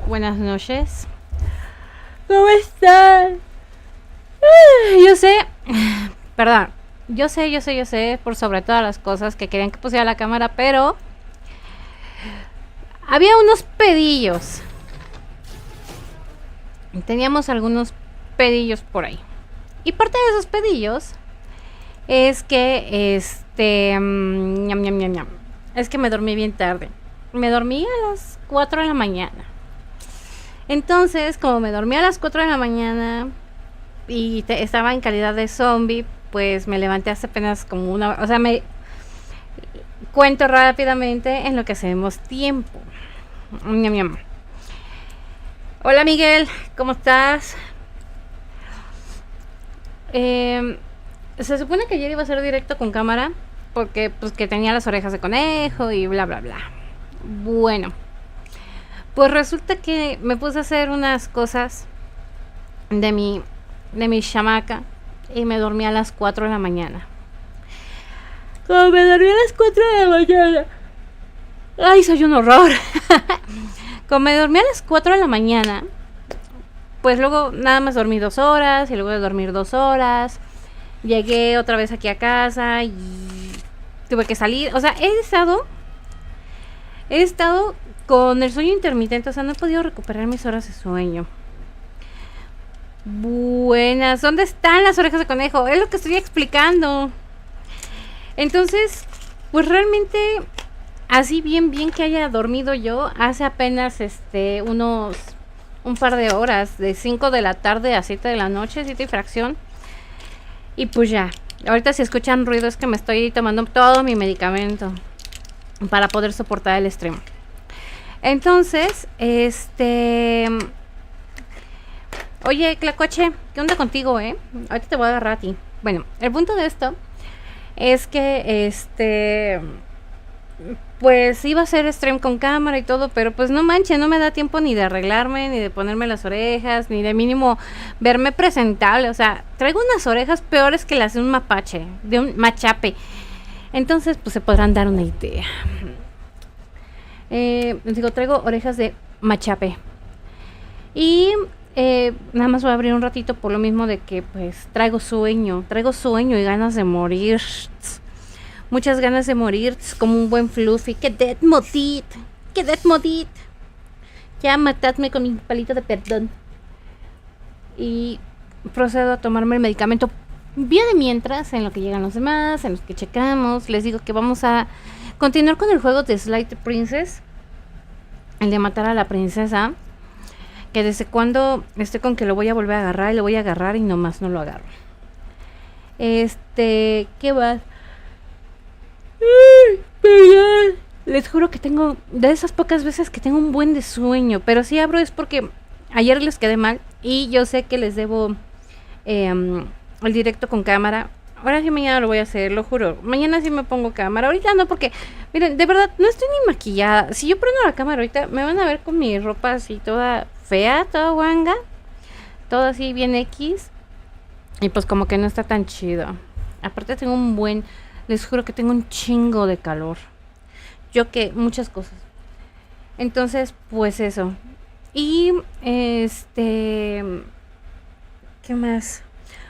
Buenas noches. ¿Cómo están? Yo sé, perdón, yo sé, por sobre todas las cosas que querían que pusiera la cámara, pero había unos pedillos. Teníamos algunos pedillos por ahí. Y parte de esos pedillos es que, es que me dormí bien tarde. Me dormí a las 4 de la mañana. Entonces, como me dormí a las 4 de la mañana y estaba en calidad de zombie, pues me levanté hace apenas como una hora. O sea, me cuento rápidamente en lo que hacemos tiempo. Hola Miguel, ¿cómo estás? Se supone que ayer iba a ser directo con cámara porque pues que tenía las orejas de conejo y bla bla bla. Bueno, pues resulta que me puse a hacer unas cosas de mi chamaca y me dormí a las 4 de la mañana. Como me dormí a las 4 de la mañana. Ay, soy un horror. Como me dormí a las 4 de la mañana, pues luego nada más dormí 2 horas y luego de dormir 2 horas llegué otra vez aquí a casa y tuve que salir. O sea, he estado con el sueño intermitente, o sea, no he podido recuperar mis horas de sueño. Buenas, ¿dónde están las orejas de conejo? Es lo que estoy explicando. Entonces, pues realmente, así bien que haya dormido yo, hace apenas un par de horas, de 5 de la tarde a 7 de la noche, 7 y fracción. Y pues ya, ahorita si escuchan ruido es que me estoy tomando todo mi medicamento para poder soportar el stream. Entonces, oye, Clacoche, ¿qué onda contigo, Ahorita te voy a agarrar a ti. Bueno, el punto de esto es que, pues iba a hacer stream con cámara y todo, pero pues no manches, no me da tiempo ni de arreglarme, ni de ponerme las orejas, ni de mínimo verme presentable. O sea, traigo unas orejas peores que las de un mapache, de un machape. Entonces, pues se podrán dar una idea. Traigo orejas de machape. Y nada más voy a abrir un ratito por lo mismo de que pues traigo sueño y ganas de morir. Muchas ganas de morir, como un buen fluffy. ¡Qué death modit! Ya matadme con mi palito de perdón. Y procedo a tomarme el medicamento bien de mientras, en lo que llegan los demás, en los que checamos. Les digo que vamos a continuar con el juego de Slay the Princess, el de matar a la princesa, que desde cuando estoy con que lo voy a volver a agarrar y lo voy a agarrar y nomás no lo agarro. ¿Qué va? Perdón. Les juro que tengo de esas pocas veces que tengo un buen de sueño, pero si abro es porque ayer les quedé mal y yo sé que les debo el directo con cámara. Ahora sí mañana lo voy a hacer, lo juro. Mañana sí me pongo cámara. Ahorita no, porque miren, de verdad no estoy ni maquillada. Si yo prendo la cámara ahorita me van a ver con mi ropa así toda fea, toda guanga, todo así bien X. Y pues como que no está tan chido. Aparte les juro que tengo un chingo de calor. Yo que muchas cosas. Entonces, pues eso. Y ¿qué más?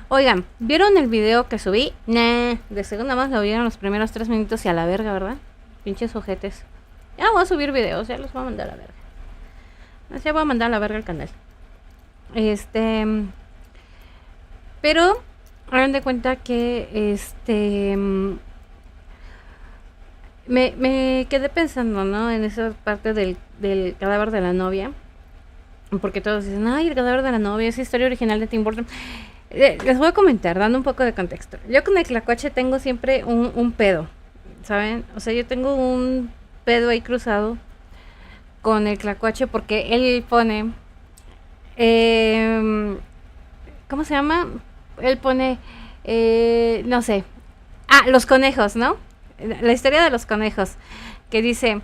Oigan, ¿vieron el video que subí? Nah, de segunda más lo vieron los primeros 3 minutos y a la verga, ¿verdad? Pinches ojetes. Ya voy a subir videos, ya los voy a mandar a la verga. Ya voy a mandar a la verga el canal. Pero hagan de cuenta que me quedé pensando, ¿no? En esa parte del cadáver de la novia. Porque todos dicen, ay, el cadáver de la novia es historia original de Tim Burton. Les voy a comentar, dando un poco de contexto. Yo con el Clacoche tengo siempre un pedo, ¿saben? O sea, yo tengo un pedo ahí cruzado con el Clacoche porque él pone ¿cómo se llama? Él pone, no sé, los conejos, ¿no? La historia de los conejos, que dice,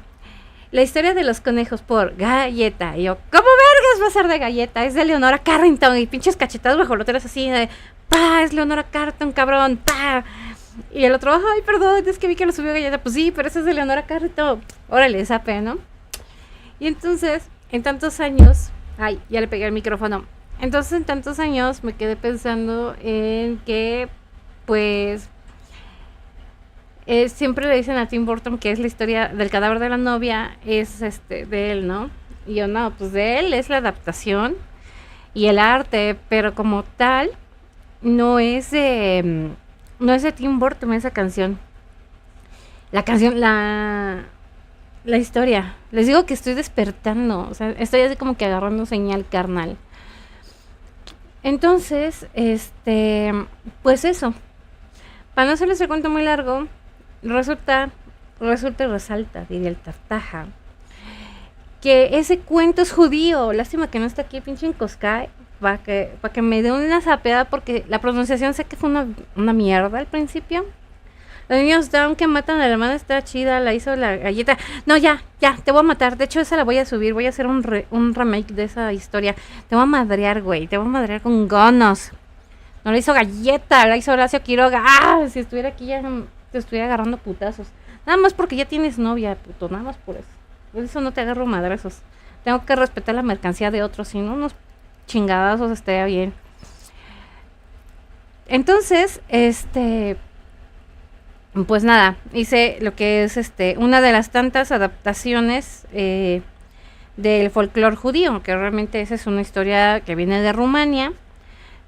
la historia de los conejos por Galleta. Y yo, ¿cómo vergas va a ser de Galleta? Es de Leonora Carrington. Y pinches cachetadas guajoloteras así de, ¡pah! Es Leonora Carrington, cabrón, ¡pah! Y el otro, ay, perdón, es que vi que lo subió Galleta. Pues sí, pero ese es de Leonora Carrington. Órale, sape, ¿no? Y entonces, en tantos años, ay, ya le pegué el micrófono. Entonces, en tantos años me quedé pensando en que, pues, siempre le dicen a Tim Burton que es la historia del cadáver de la novia, es de él, ¿no? Y yo, no, pues de él es la adaptación y el arte, pero como tal, no es de Tim Burton esa canción. La canción, la historia. Les digo que estoy despertando, o sea, estoy así como que agarrando señal carnal. Entonces, pues eso. Para no hacerles el cuento muy largo, resulta y resalta, diría el Tartaja, que ese cuento es judío. Lástima que no está aquí pinche Encoscay para que me dé una zapeada, porque la pronunciación sé que fue una mierda al principio. Los niños down que matan a la hermana está chida, la hizo la Galleta. No, ya, te voy a matar. De hecho, esa la voy a subir, voy a hacer un remake de esa historia. Te voy a madrear, güey, te voy a madrear con ganas. No la hizo Galleta, la hizo Horacio Quiroga. ¡Ah! Si estuviera aquí ya te estuviera agarrando putazos. Nada más porque ya tienes novia, puto, nada más por eso. Por eso no te agarro madrazos. Tengo que respetar la mercancía de otros, si no, unos chingadazos estaría bien. Entonces, pues nada, hice lo que es una de las tantas adaptaciones del folclore judío, que realmente esa es una historia que viene de Rumania,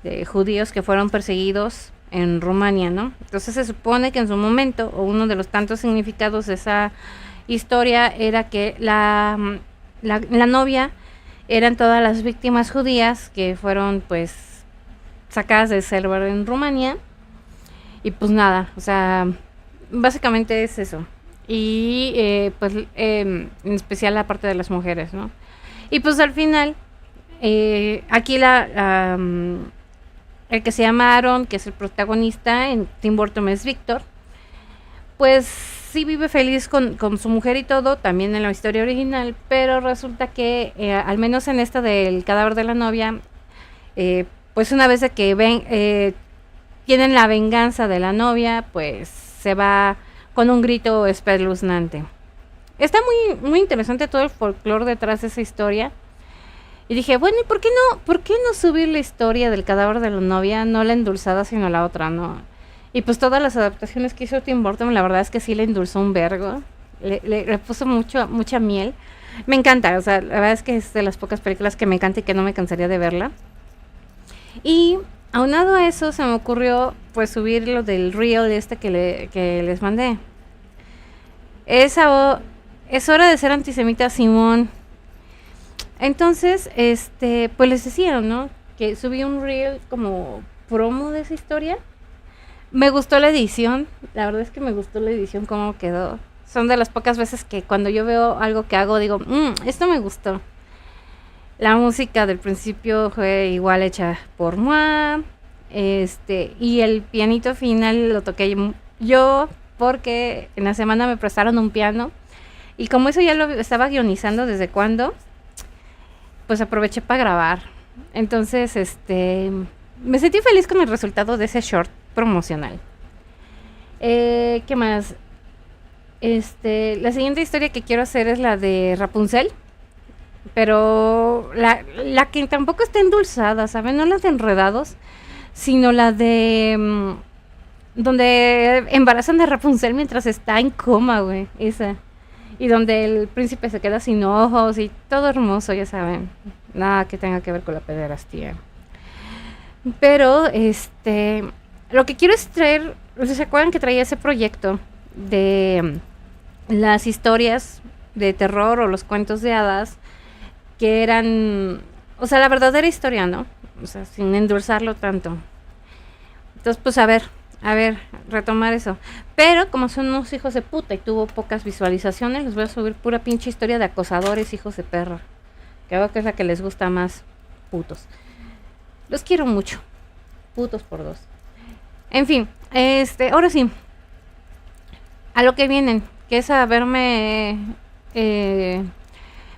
de judíos que fueron perseguidos en Rumania, ¿no? Entonces se supone que en su momento, o uno de los tantos significados de esa historia era que la novia eran todas las víctimas judías que fueron pues sacadas del server en Rumania. Y pues nada, o sea, básicamente es eso. Y pues en especial la parte de las mujeres, ¿no? Y pues al final, aquí el que se llama Aaron, que es el protagonista en Tim Burton, es Víctor, pues sí vive feliz con su mujer y todo, también en la historia original, pero resulta que al menos en esta del cadáver de la novia, pues una vez que tienen la venganza de la novia, pues se va con un grito espeluznante. Está muy, muy interesante todo el folclore detrás de esa historia. Y dije, bueno, ¿y por qué no subir la historia del cadáver de la novia? No la endulzada, sino la otra, ¿no? Y pues todas las adaptaciones que hizo Tim Burton, la verdad es que sí le endulzó un vergo. Le puso mucha miel. Me encanta, o sea, la verdad es que es de las pocas películas que me encanta y que no me cansaría de verla. Y aunado a eso, se me ocurrió pues subir lo del reel que les mandé. Es hora de ser antisemita, Simón. Entonces, pues les decía, ¿no? Que subí un reel como promo de esa historia. Me gustó la edición, la verdad es que me gustó la edición, cómo quedó. Son de las pocas veces que cuando yo veo algo que hago, digo, esto me gustó. La música del principio fue igual hecha por moi. Y el pianito final lo toqué yo, porque en la semana me prestaron un piano. Y como eso ya lo estaba guionizando desde cuando, pues aproveché para grabar. Entonces, me sentí feliz con el resultado de ese short promocional. ¿Qué más? La siguiente historia que quiero hacer es la de Rapunzel, pero la que tampoco está endulzada, ¿saben? No la de Enredados, sino la de donde embarazan a Rapunzel mientras está en coma, güey, esa. Y donde el príncipe se queda sin ojos y todo hermoso, ya saben. Nada que tenga que ver con la pederastía. Pero, lo que quiero es traer, ¿se acuerdan que traía ese proyecto de las historias de terror o los cuentos de hadas que eran, o sea, la verdadera historia, ¿no? O sea, sin endulzarlo tanto. Entonces, pues a ver, retomar eso. Pero como son unos hijos de puta y tuvo pocas visualizaciones, les voy a subir pura pinche historia de acosadores, hijos de perra. Que veo que es la que les gusta más, putos. Los quiero mucho. putos por dos. En fin, ahora sí, a lo que vienen, que es a verme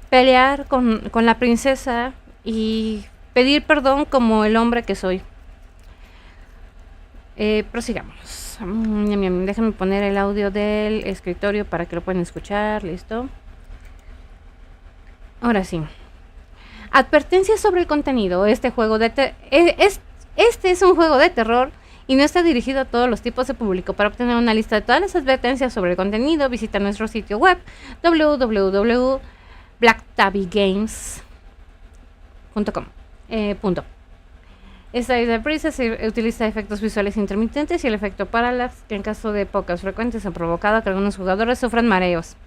pelear con la princesa y pedir perdón como el hombre que soy. Prosigamos. Déjame poner el audio del escritorio para que lo puedan escuchar. Listo. Ahora sí. Advertencias sobre el contenido. Este es un juego de terror y no está dirigido a todos los tipos de público. Para obtener una lista de todas las advertencias sobre el contenido, visita nuestro sitio web www.blacktabbygames.com. Esta isla princesa utiliza efectos visuales intermitentes y el efecto parallax, que en caso de pocas frecuentes ha provocado que algunos jugadores sufran mareos.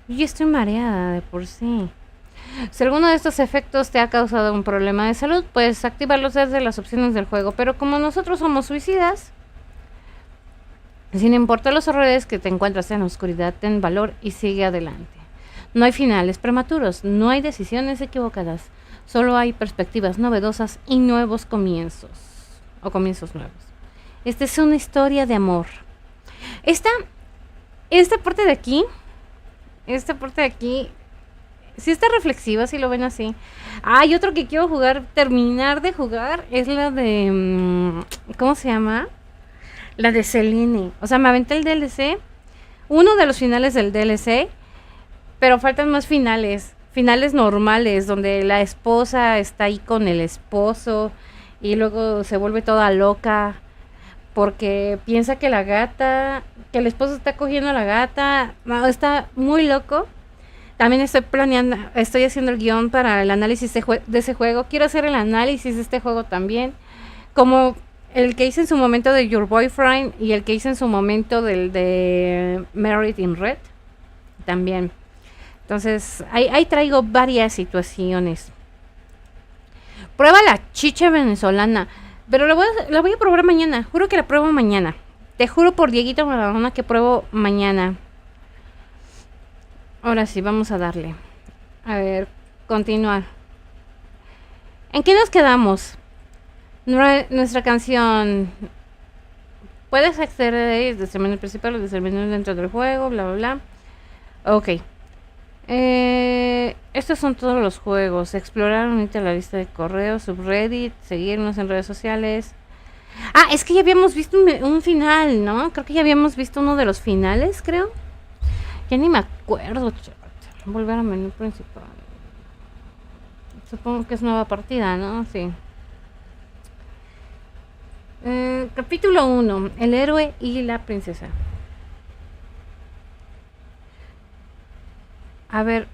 Yo ya estoy mareada de por sí. Si alguno de estos efectos te ha causado un problema de salud, puedes activarlos desde las opciones del juego, pero como nosotros somos suicidas, sin importar los horrores que te encuentras en la oscuridad, ten valor y sigue adelante. No hay finales prematuros, no hay decisiones equivocadas, solo hay perspectivas novedosas y nuevos comienzos, o comienzos nuevos. Esta es una historia de amor. Esta parte de aquí, sí está reflexiva, si lo ven así. Y otro que quiero terminar de jugar, es la de... ¿cómo se llama? La de Selene. O sea, me aventé el DLC, uno de los finales del DLC, pero faltan más finales normales, donde la esposa está ahí con el esposo y luego se vuelve toda loca porque piensa que que el esposo está cogiendo a la gata. No, está muy loco. También estoy haciendo el guión para el análisis de ese juego. Quiero hacer el análisis de este juego también, como el que hice en su momento de Your Boyfriend y el que hice en su momento del de Married in Red también. Entonces, ahí traigo varias situaciones. Prueba la chicha venezolana, pero la voy a probar mañana. Juro que la pruebo mañana. Te juro por Dieguito Maradona que pruebo mañana. Ahora sí, vamos a darle. A ver, continuar. ¿En qué nos quedamos? Nuestra canción. Puedes acceder desde el menú principal o desde el menú dentro del juego, bla, bla, bla. Ok. Estos son todos los juegos. Explorar, unirte a la lista de correos, subreddit, seguirnos en redes sociales. Es que ya habíamos visto un final, ¿no? Creo que ya habíamos visto uno de los finales, creo. Ya ni me acuerdo, chat. Volver al menú principal. Supongo que es nueva partida, ¿no? Sí. Capítulo 1. El héroe y la princesa. A ver.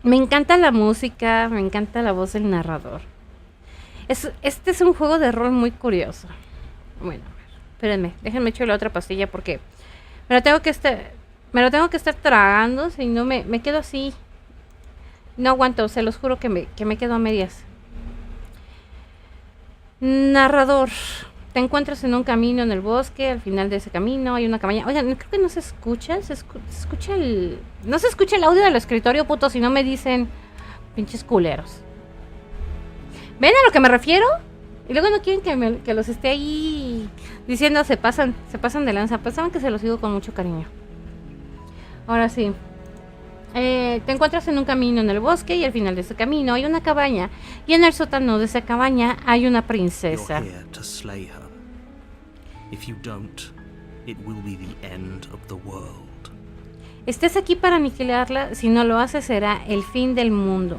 Me encanta la música, me encanta la voz del narrador. Este es un juego de rol muy curioso. Bueno, a ver, espérenme, déjenme echar la otra pastilla porque me lo tengo que estar tragando, si no me quedo así. No aguanto, se los juro que me quedo a medias. Narrador. Te encuentras en un camino en el bosque, al final de ese camino hay una cabaña. Oigan, creo que no se escucha, no se escucha el audio del escritorio, puto, si no me dicen pinches culeros. ¿Ven a lo que me refiero? Y luego no quieren que los esté ahí diciendo se pasan de lanza. Pensaban que se los digo con mucho cariño. Ahora sí. Te encuentras en un camino en el bosque y al final de ese camino hay una cabaña. Y en el sótano de esa cabaña hay una princesa. Estás aquí para aniquilarla. Si no lo haces será el fin del mundo.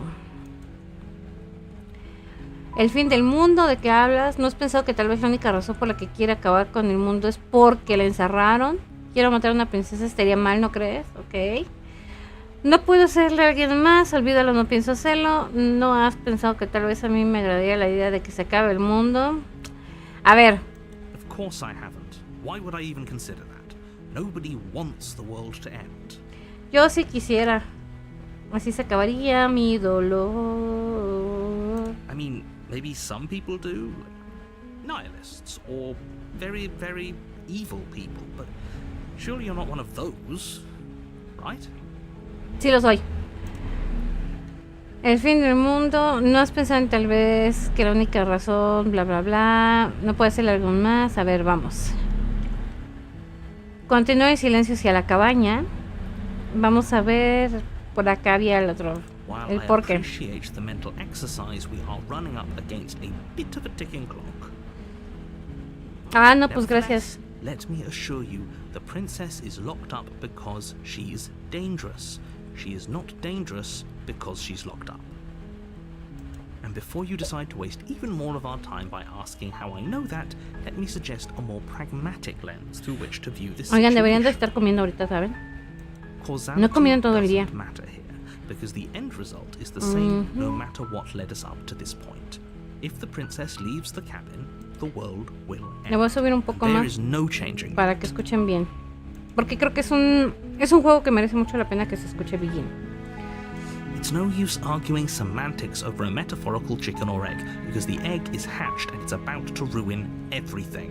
El fin del mundo, ¿de qué hablas? ¿No has pensado que tal vez la única razón por la que quiere acabar con el mundo es porque la encerraron? Quiero matar a una princesa, estaría mal, ¿no crees? Ok. No puedo hacerle a alguien más, olvídalo, no pienso hacerlo. ¿No has pensado que tal vez a mí me agradaría la idea de que se acabe el mundo? A ver. Of course I haven't. Why would I even consider that? Nobody wants the world to end. Yo sí quisiera. Así se acabaría mi dolor. I mean, maybe some people do, nihilists or very, very evil people, but surely you're not one of those, right? Sí lo soy. El fin del mundo. ¿No has pensado en tal vez que la única razón, bla, bla, bla? ¿No puede ser algo más? A ver, vamos. Continúa en silencio hacia la cabaña. Vamos a ver. Por acá había el otro. While El I porqué. appreciate the mental exercise, we are running up against a bit of a ticking clock. Ah, no, pues gracias. Let me assure you, the princess is locked up because she's dangerous. She is not dangerous because she's locked up. And before you decide to waste even more of our time by asking how I know that, let me suggest a more pragmatic lens through which to view this Oigan, deberían de situation. estar comiendo ahorita, ¿saben? Causality No he comido en todo el día. doesn't matter here, because the end result is the same no matter what led us up to this point. If the princess leaves the cabin, the world will end. Le voy a subir un poco There más is no changing. para que escuchen bien. Porque creo que es un juego que merece mucho la pena que se escuche bien. It's no use arguing semantics over a metaphorical chicken or egg, because the egg is hatched and it's about to ruin everything.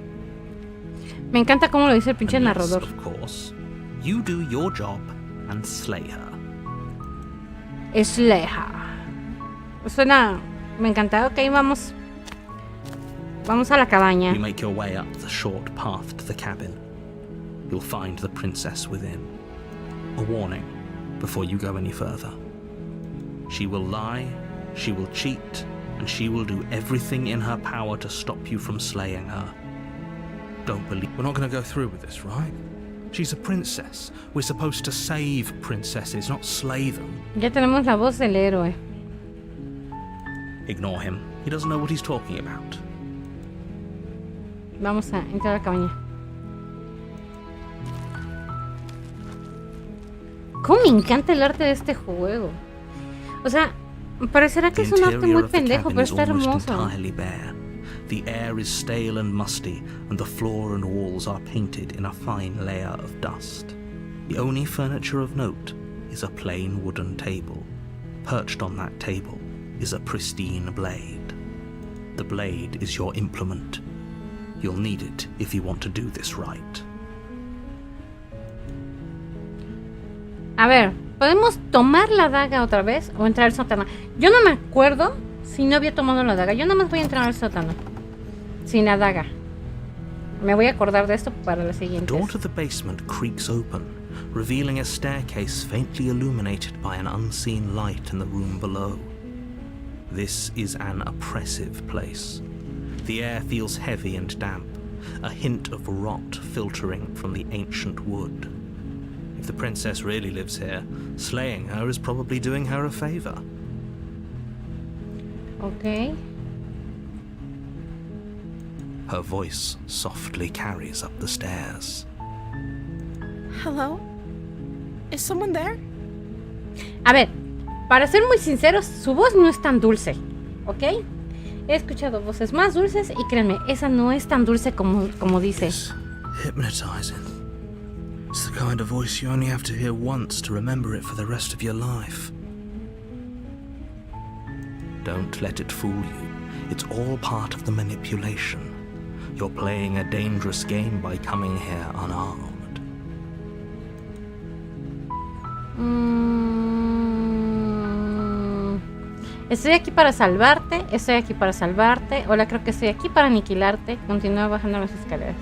Me encanta cómo lo dice el pinche Unless, narrador. of course, you do your job and slay her. Esleja. Suena... Me encanta. Ok, vamos. Vamos a la cabaña. You make your way up the short path to the cabin. You'll find the princess within. A warning before you go any further. She will lie, she will cheat, and she will do everything in her power to stop you from slaying her. Don't believe... We're not going to go through with this, right? She's a princess. We're supposed to save princesses, not slay them. Ya tenemos la voz del héroe. Ignore him. He doesn't know what he's talking about. Vamos a entrar a la cabaña. Cómo me encanta el arte de este juego. O sea, parecerá que es un arte muy pendejo, pero está hermoso. Entirely bare. The air is stale and musty, and the floor and walls are painted in a fine layer of dust. The only furniture of note is a plain wooden table. Perched on that table is a pristine blade. The blade is your implement. You'll need it if you want to do this right. A ver, ¿podemos tomar la daga otra vez o entrar al sótano? Yo no me acuerdo si no había tomado la daga. Yo nada más voy a entrar al sótano sin la daga. Me voy a acordar de esto para la The siguiente. door to the basement creaks open, revealing a staircase faintly illuminated by an unseen light in the room below. This is an oppressive place. The air feels heavy and damp, a hint of rot filtering from the ancient wood. If the princess really lives here, slaying her is probably doing her a favor. Ok. Her voice softly carries up the stairs. Hello? Is someone there? A ver, para ser muy sinceros, su voz no es tan dulce, ¿ok? He escuchado voces más dulces y créanme, esa no es tan dulce como dice. It's hypnotizing. It's the kind of voice you only have to hear once to remember it for the rest of your life. Don't let it fool you. It's all part of the manipulation. You're playing a dangerous game by coming here unarmed. Estoy aquí para salvarte, estoy aquí para salvarte. Hola, creo que estoy aquí para aniquilarte. Continúa bajando las escaleras.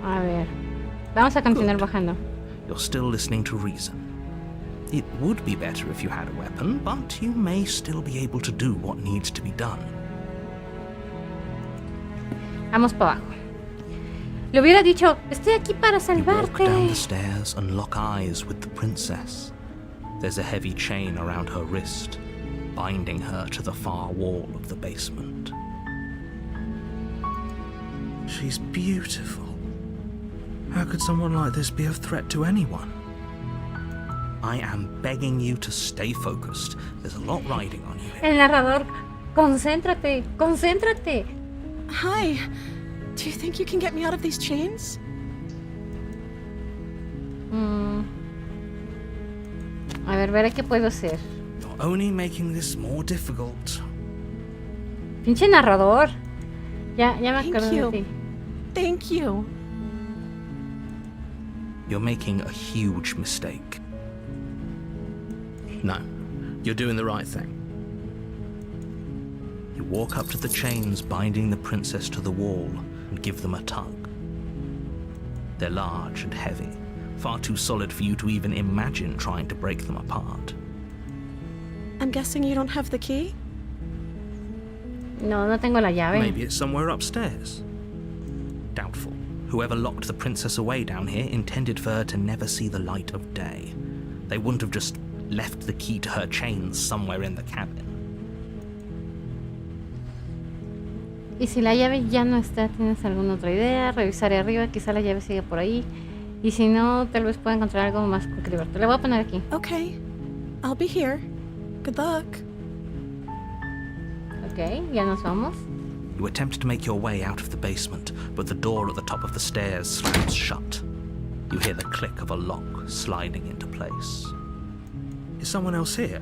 A ver, vamos a continuar bajando. You're still listening to reason. It would be better if you had a weapon, but you may still be able to do what needs to be done. Vamos para abajo. Le hubiera dicho, estoy aquí para You walk down the salvarte. stairs and lock eyes with the princess. There's a heavy chain around her wrist, binding her to the far wall of the basement. She's beautiful. How could someone like this be of threat to anyone? I am begging you to stay focused. There's a lot riding on you here. El narrador, concéntrate, concéntrate. Hi. Do you think you can get me out of these chains? A ver, veré qué puedo hacer. You're only making this more difficult. Pinche narrador. Ya me Thank acuerdo de you. ti. Thank you. You're making a huge mistake. No, you're doing the right thing. You walk up to the chains binding the princess to the wall and give them a tug. They're large and heavy, far too solid for you to even imagine trying to break them apart. I'm guessing you don't have the key? No, no tengo la llave. Maybe it's somewhere upstairs. Doubtful. Whoever locked the princess away down here intended for her to never see the light of day. They wouldn't have just left the key to her chains somewhere in the cabin. Y si la llave ya no está, ¿tienes alguna otra idea? Revisaré arriba, quizá la llave sigue por ahí. Y si no, tal vez pueda encontrar algo más que liberarte. La voy a poner aquí. Okay. I'll be here. Good luck. Ok, ya nos vamos. You attempt to make your way out of the basement, but the door at the top of the stairs slams shut. You hear the click of a lock sliding into place. Is someone else here?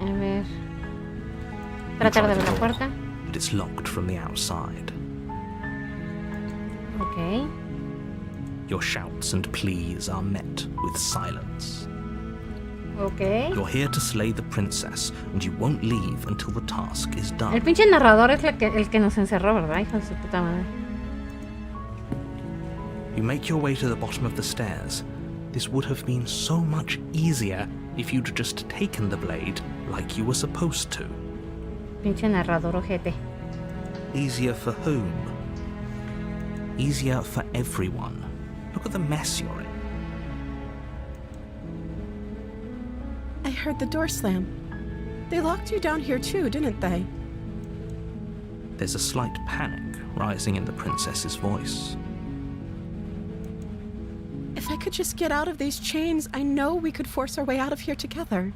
A ver. Tratar de abrir la puerta. But it's locked from the outside. Ok. Your shouts and pleas are met with silence. Ok. You're here to slay the princess, and you won't leave until the task is El done. pinche narrador es el que nos encerró, ¿verdad? Hijo de su puta madre. You make your way to the bottom of the stairs. This would have been so much easier if you'd just taken the blade like you were supposed to. Pinche narrador ojete. Easier for whom? Easier for everyone. Look at the mess you're in. I heard the door slam. They locked you down here too, didn't they? There's a slight panic rising in the princess's voice. If I could just get out of these chains, I know we could force our way out of here together.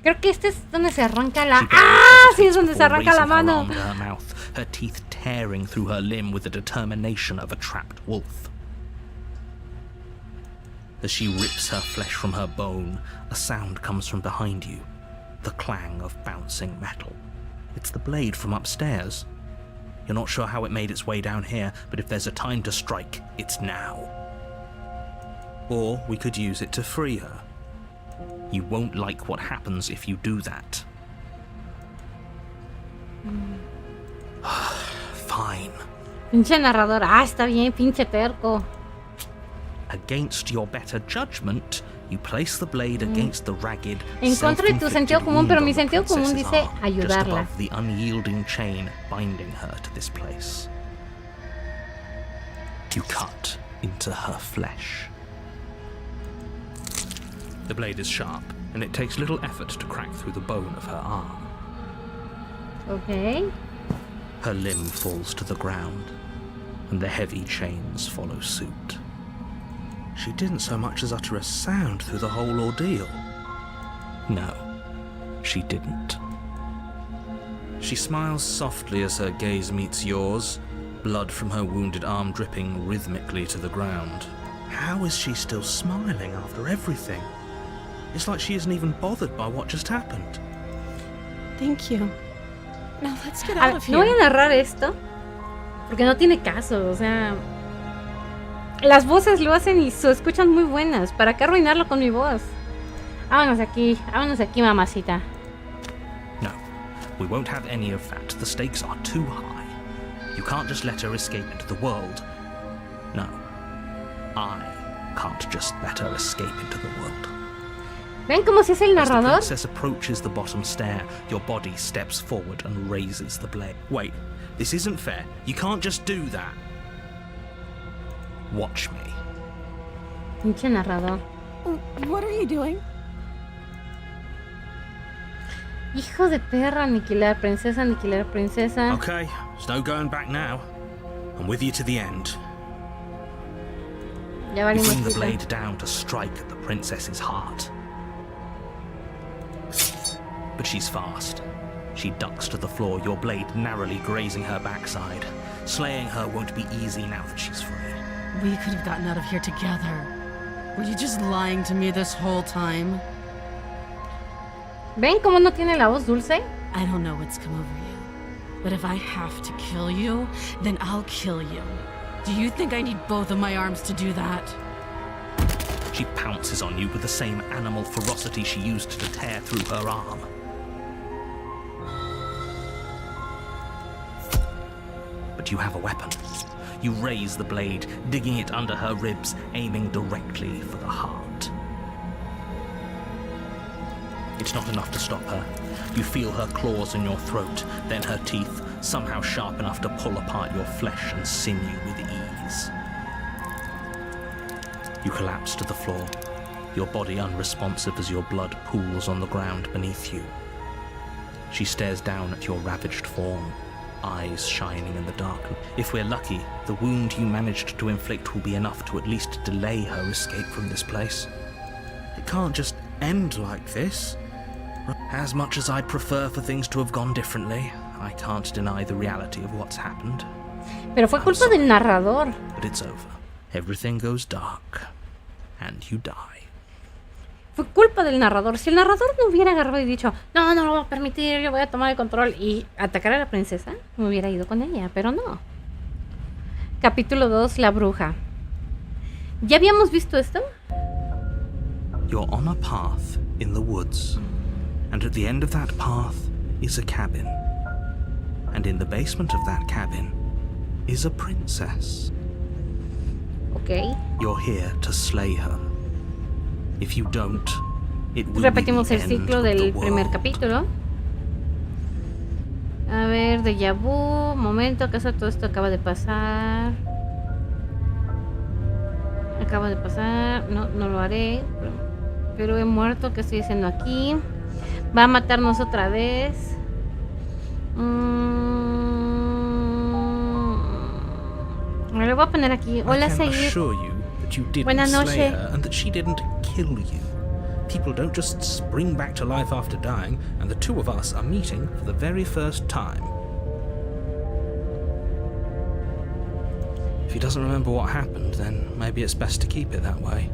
Creo que este es donde se arranca la... She ¡Ah! Sí, es donde se before arranca la raising her mano. arm to her mouth, her teeth tearing through her limb with the determination of a trapped wolf. As she rips her flesh from her bone, a sound comes from behind you, the clang of bouncing metal. It's the blade from upstairs. You're not sure how it made its way down here, but if there's a time to strike, it's now. Or we could use it to free her. You won't like what happens if you do that. Fine. Pinche narrador. Ah, está bien, pinche terco. Against your better judgment, you place the blade against the ragged, En contra de tu sentido común, pero mi sentido común princess's dice arm, ayudarla. just above the unyielding chain binding her to this place. You cut into her flesh. The blade is sharp, and it takes little effort to crack through the bone of her arm. Ok. Her limb falls to the ground, and the heavy chains follow suit. She didn't so much as utter a sound through the whole ordeal. No, she didn't. She smiles softly as her gaze meets yours, blood from her wounded arm dripping rhythmically to the ground. How is she still smiling after everything? It's like she isn't even bothered by what just happened. Thank you. Now let's get out of No voy a here. narrar esto porque no tiene caso, o sea, las voces lo hacen y se escuchan muy buenas. ¿Para qué arruinarlo con mi voz? Vámonos aquí, mamacita. No, we won't have any of that. The stakes are too high. You can't just let her escape into the world. No, I can't just let her escape into the world. ¿Ven cómo se hace el As the narrador? princess approaches the bottom stair, your body steps forward and raises the blade. Wait, this isn't fair. You can't just do that. Watch me. Pinche narrador. What are you doing? Hijo de perra, aniquilar princesa. Okay, there's no going back now. I'm with you to the end. Ya You valimos bring the pito. blade down to strike at the princess's heart. But she's fast. She ducks to the floor, your blade narrowly grazing her backside. Slaying her won't be easy now that she's free. We could have gotten out of here together. Were you just lying to me this whole time? ¿Ven cómo no tiene la voz dulce? I don't know what's come over you, but if I have to kill you, then I'll kill you. Do you think I need both of my arms to do that? She pounces on you with the same animal ferocity she used to tear through her arm. But you have a weapon. You raise the blade, digging it under her ribs, aiming directly for the heart. It's not enough to stop her. You feel her claws in your throat, then her teeth, somehow sharp enough to pull apart your flesh and sinew with ease. You collapse to the floor, your body unresponsive as your blood pools on the ground beneath you. She stares down at your ravaged form, eyes shining in the dark. If we're lucky, the wound you managed to inflict will be enough to at least delay her escape from this place. It can't just end like this. As much as I'd prefer for things to have gone differently, I can't deny the reality of what's happened. Pero fue culpa del narrador. But it's over. Everything goes dark, and you die. Fue culpa del narrador. Si el narrador no hubiera agarrado y dicho, no lo voy a permitir, yo voy a tomar el control y atacar a la princesa, me hubiera ido con ella, pero no. Capítulo 2, la bruja. ¿Ya habíamos visto esto? You're on a path in the woods, and at the end of that path is a cabin. And in the basement of that cabin is a princess. Ok. You're here to slay her. If you don't, it will Repetimos be el the ciclo end del of the primer world. capítulo. A ver, déjà vu. Momento, ¿acaso todo esto acaba de pasar? Acaba de pasar. No lo haré. Pero he muerto. ¿Qué estoy haciendo aquí? Va a matarnos otra vez. Me lo voy a poner aquí. Hola, I can Said. assure you that you didn't Buenas slay noches. her and that she didn't kill you. People don't just spring back to life after dying, and the two of us are meeting for the very first time. If he doesn't remember what happened, then maybe it's best to keep it that way.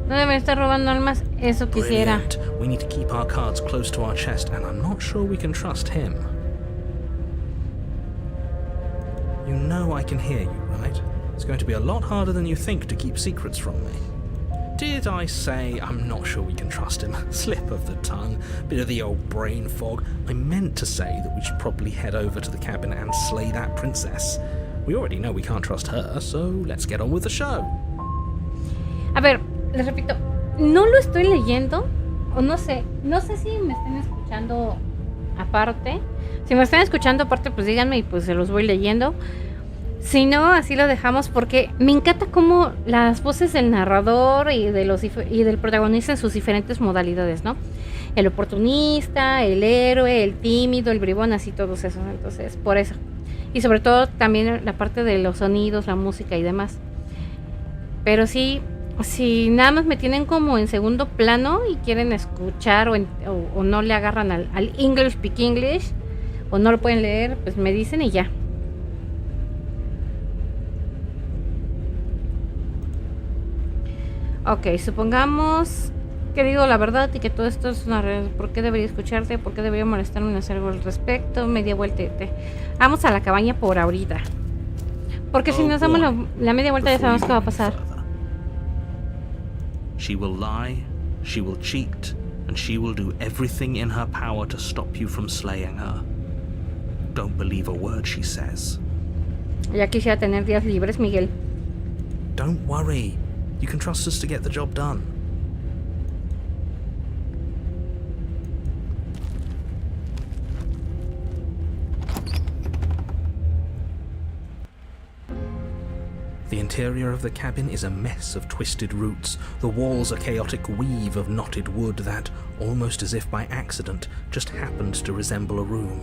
No deben estar robando almas. Eso quisiera. Brilliant. We need to keep our cards close to our chest, and I'm not sure we can trust him. You know I can hear you, right? It's going to be a lot harder than you think to keep secrets from me. Did I say I'm not sure we can trust him? Slip of the tongue, bit of the old brain fog. I meant to say that we should probably head over to the cabin and slay that princess. We already know we can't trust her, so let's get on with the show. A ver, les repito, no lo estoy leyendo, o no sé si me están escuchando aparte. Si me están escuchando aparte, pues díganme y pues se los voy leyendo. Si no, así lo dejamos porque me encanta cómo las voces del narrador y del protagonista en sus diferentes modalidades, ¿no? El oportunista, el héroe, el tímido, el bribón, así todos esos. Entonces, por eso. Y sobre todo también la parte de los sonidos, la música y demás. Pero sí, si nada más me tienen como en segundo plano y quieren escuchar o no le agarran al English Speak English o no lo pueden leer, pues me dicen y ya. Ok, supongamos que digo la verdad y que todo esto es una... ¿Por qué debería escucharte? ¿Por qué debería molestarme en hacer algo al respecto? Media vuelta. Vamos a la cabaña por ahorita. Porque si nos damos la media vuelta ya sabemos qué va a pasar. She will lie, she will cheat, and she will do everything in her power to stop you from slaying her. Don't believe a word she says. Ya quisiera tener días libres, Miguel. Don't worry. You can trust us to get the job done. The interior of the cabin is a mess of twisted roots. The walls a chaotic weave of knotted wood that, almost as if by accident, just happened to resemble a room.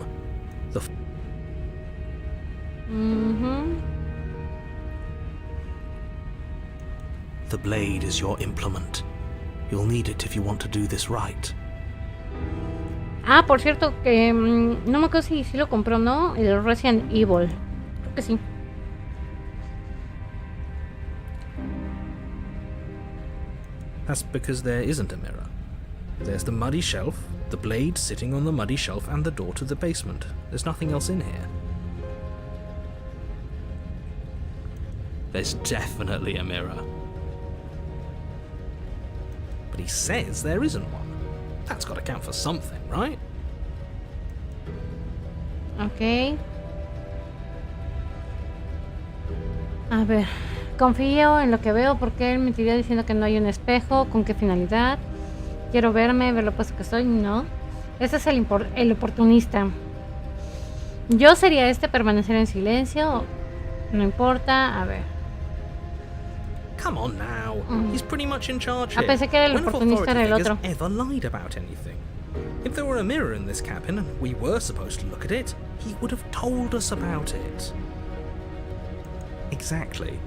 The blade is your implement. You'll need it if you want to do this right. Ah, por cierto, que no me acuerdo si lo compró o no, el Resident Evil. Creo que sí. That's because there isn't a mirror. There's the muddy shelf, the blade sitting on the muddy shelf, and the door to the basement. There's nothing else in here. There's definitely a mirror. But he says there isn't one. That's got to count for something, right? Ok. A ver, confío en lo que veo porque él mentiría diciendo que no hay un espejo. ¿Con qué finalidad? Quiero verme, ver lo puesto que soy. No. Ese es el oportunista. Yo sería permanecer en silencio. No importa. A ver. Come on now. He's pretty much in charge here. Pensé que era el When have oportunista era el authority otro. figures ever lied about anything? If there were a mirror in this cabin and we were supposed to look at it, he would have told us about it. Exactly.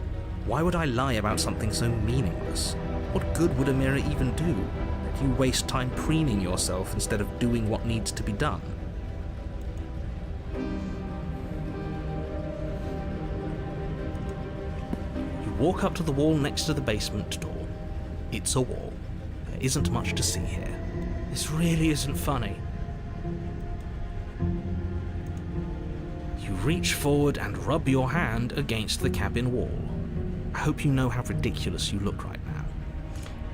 Why would I lie about something so meaningless? What good would a mirror even do? That you waste time preening yourself instead of doing what needs to be done? Walk up to the wall next to the basement door. It's a wall. There isn't much to see here. This really isn't funny. You reach forward and rub your hand against the cabin wall. I hope you know how ridiculous you look right now.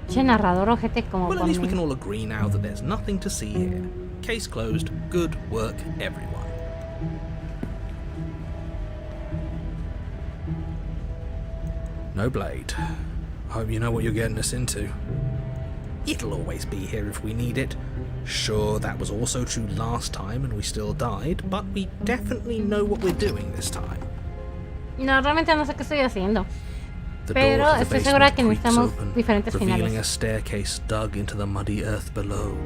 Che, narrador ojete como Well, at least we conmigo. can all agree now that there's nothing to see here. Case closed. Good work, everyone. No blade. I hope you know what you're getting us into. It'll always be here if we need it. Sure, that was also true last time and we still died, but we definitely know what we're doing this time. No, realmente no sé qué estoy haciendo. The Pero door to the estoy segura basement que creaks necesitamos open, diferentes revealing a finales. staircase dug into the muddy earth below.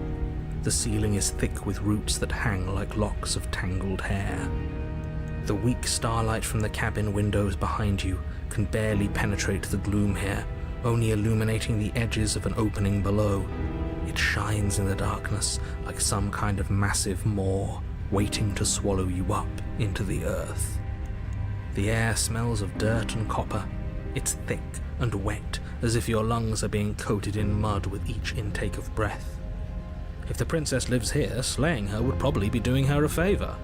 The ceiling is thick with roots that hang like locks of tangled hair. The weak starlight from the cabin windows behind you can barely penetrate the gloom here, only illuminating the edges of an opening below. It shines in the darkness like some kind of massive maw, waiting to swallow you up into the earth. The air smells of dirt and copper. It's thick and wet, as if your lungs are being coated in mud with each intake of breath. If the princess lives here, slaying her would probably be doing her a favor.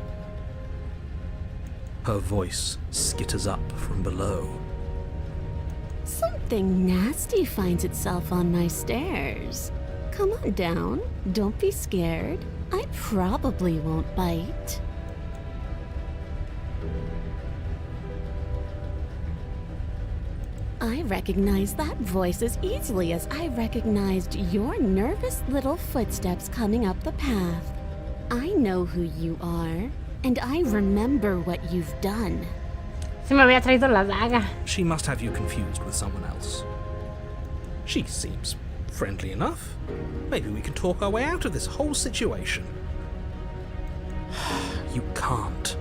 Her voice skitters up from below. Something nasty finds itself on my stairs. Come on down. Don't be scared. I probably won't bite. I recognize that voice as easily as I recognized your nervous little footsteps coming up the path. I know who you are, and I remember what you've done. Se me había traído la daga. She must have you confused with someone else. She seems friendly enough. Maybe we can talk our way out of this whole situation. You can't.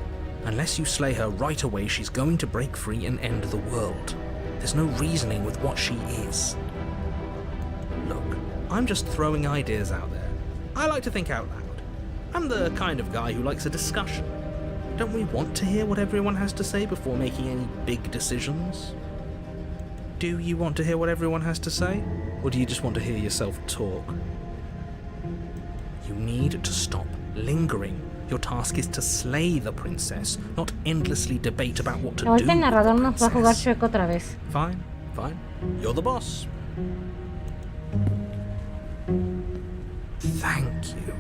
Unless you slay her right away, she's going to break free and end the world. There's no reasoning with what she is. Look, I'm just throwing ideas out there. I like to think out loud. I'm the kind of guy who likes a discussion. Don't we want to hear what everyone has to say before making any big decisions? Do you want to hear what everyone has to say? Or do you just want to hear yourself talk? You need to stop lingering. Your task is to slay the princess, not endlessly debate about what to do with Ahorita el narrador the nos va a jugar princess. chueco otra vez. Fine, fine. You're the boss. Thank you.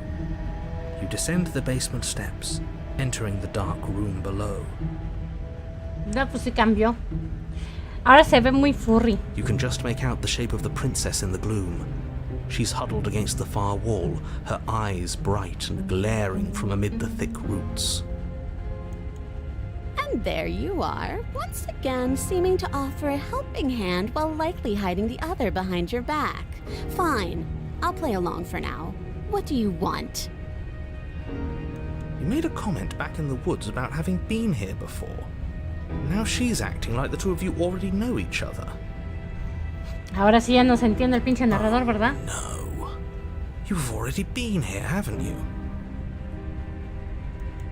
You descend the basement steps, entering the dark room below. Ya, pues sí cambió. Ahora se ve muy furry. You can just make out the shape of the princess in the gloom. She's huddled against the far wall, her eyes bright and glaring from amid the thick roots. And there you are, once again seeming to offer a helping hand while likely hiding the other behind your back. Fine, I'll play along for now. What do you want? You made a comment back in the woods about having been here before. Now she's acting like the two of you already know each other. Ahora sí ya no se entiende el pinche narrador, ¿verdad? No. You've already been here, haven't you?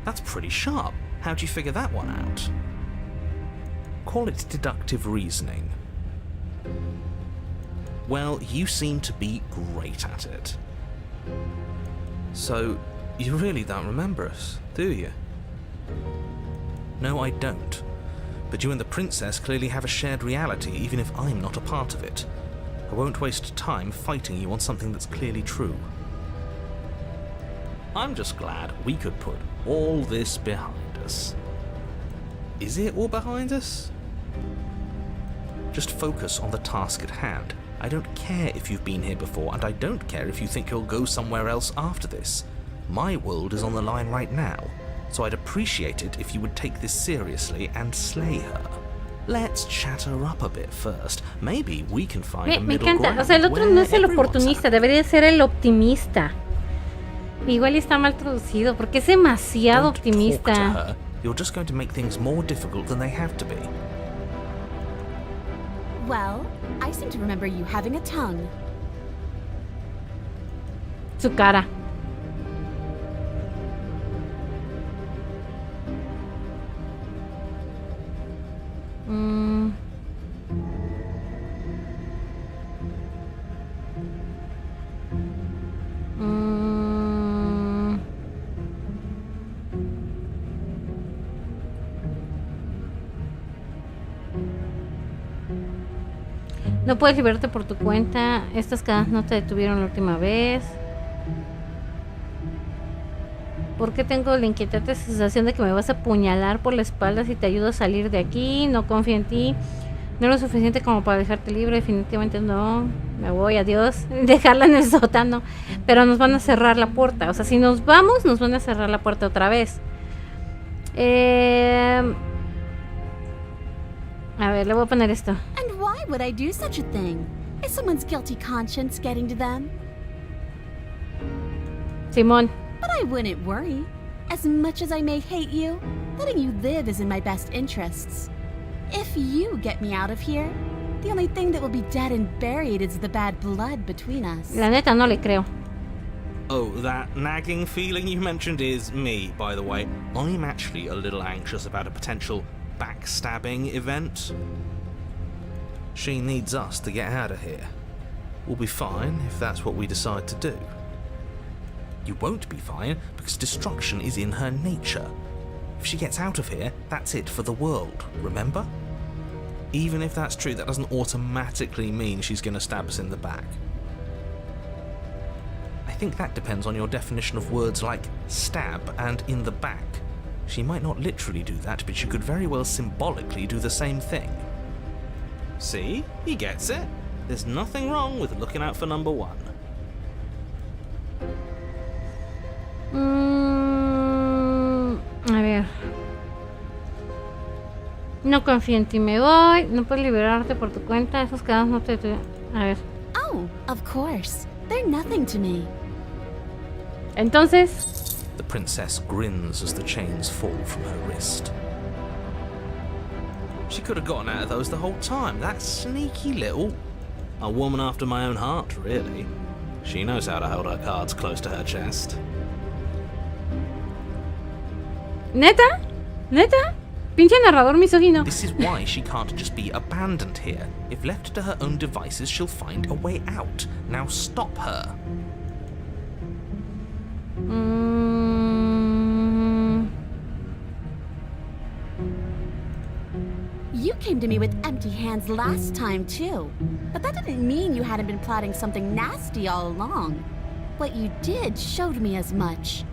That's pretty sharp. How'd you figure that one out? Call it deductive reasoning. Well, you seem to be great at it. So, you really don't remember us, do you? No, I don't. But you and the princess clearly have a shared reality, even if I'm not a part of it. I won't waste time fighting you on something that's clearly true. I'm just glad we could put all this behind us. Is it all behind us? Just focus on the task at hand. I don't care if you've been here before, and I don't care if you think you'll go somewhere else after this. My world is on the line right now, so I'd appreciate it if you would take this seriously and slay her. Let's chat her up a bit first. Maybe we can find a Me middle encanta. ground O sea, el otro where no es el everyone's oportunista, happy. debería ser el optimista. Igual y está mal traducido, porque es demasiado Don't talk to optimista. her. You're just going to make things more difficult than they have to be. Well, I seem to remember you having a tongue. Su cara. Mm. Mm. No puedes liberarte por tu cuenta. Estas cadenas no te detuvieron la última vez. ¿Por qué tengo la inquietante sensación de que me vas a apuñalar por la espalda si te ayudo a salir de aquí? No confío en ti. No es lo suficiente como para dejarte libre. Definitivamente no. Me voy, adiós. Dejarla en el sótano. Pero nos van a cerrar la puerta. O sea, si nos vamos, nos van a cerrar la puerta otra vez. A ver, le voy a poner esto. And why would I do such a thing? Is someone's guilty conscience getting to them? Simón. But I wouldn't worry. As much as I may hate you, letting you live is in my best interests. If you get me out of here, the only thing that will be dead and buried is the bad blood between us. La neta, no le creo. Oh, that nagging feeling you mentioned is me, by the way. I'm actually a little anxious about a potential backstabbing event. She needs us to get out of here. We'll be fine if that's what we decide to do. You won't be fine because destruction is in her nature. If she gets out of here, that's it for the world, remember? Even if that's true, that doesn't automatically mean she's going to stab us in the back. I think that depends on your definition of words like stab and in the back. She might not literally do that, but she could very well symbolically do the same thing. See? He gets it. There's nothing wrong with looking out for number one. A ver. No confío en ti, me voy. No puedes liberarte por tu cuenta. Esos cadenas no te... A ver. Oh, of course. They're nothing to me. Entonces... The princess grins as the chains fall from her wrist. She could have gotten out of those the whole time. That sneaky little... A woman after my own heart, really. She knows how to hold her cards close to her chest. ¿Neta? ¿Neta? Pinche narrador misógino. This is why she can't just be abandoned here. If left to her own devices, she'll find a way out. Now stop her. You came to me with empty hands last time, too. But that didn't mean you hadn't been plotting something nasty all along. What you did showed me as much.